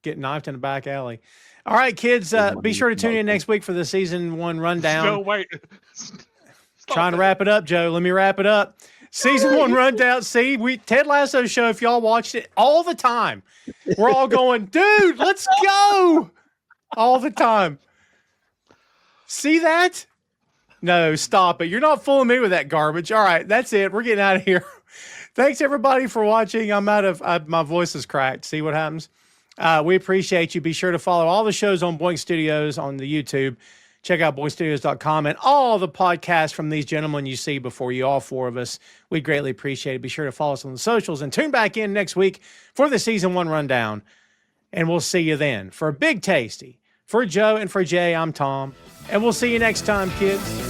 Get knifed in the back alley. All right, kids. Be sure to tune in next week for the season 1 rundown. Still wait. Trying to wrap it up, Joe. Let me wrap it up. Season 1 rundown. See, Ted Lasso show. If y'all watched it all the time, we're all going, dude, let's go all the time. See that? No, stop it. You're not fooling me with that garbage. All right, that's it. We're getting out of here. Thanks, everybody, for watching. My voice is cracked. See what happens? We appreciate you. Be sure to follow all the shows on Boink Studios on the YouTube. Check out boinkstudios.com and all the podcasts from these gentlemen you see before you, all 4 of us. We greatly appreciate it. Be sure to follow us on the socials and tune back in next week for the season 1 rundown. And we'll see you then. For Big Tasty, for Joe and for Jay, I'm Tom. And we'll see you next time, kids.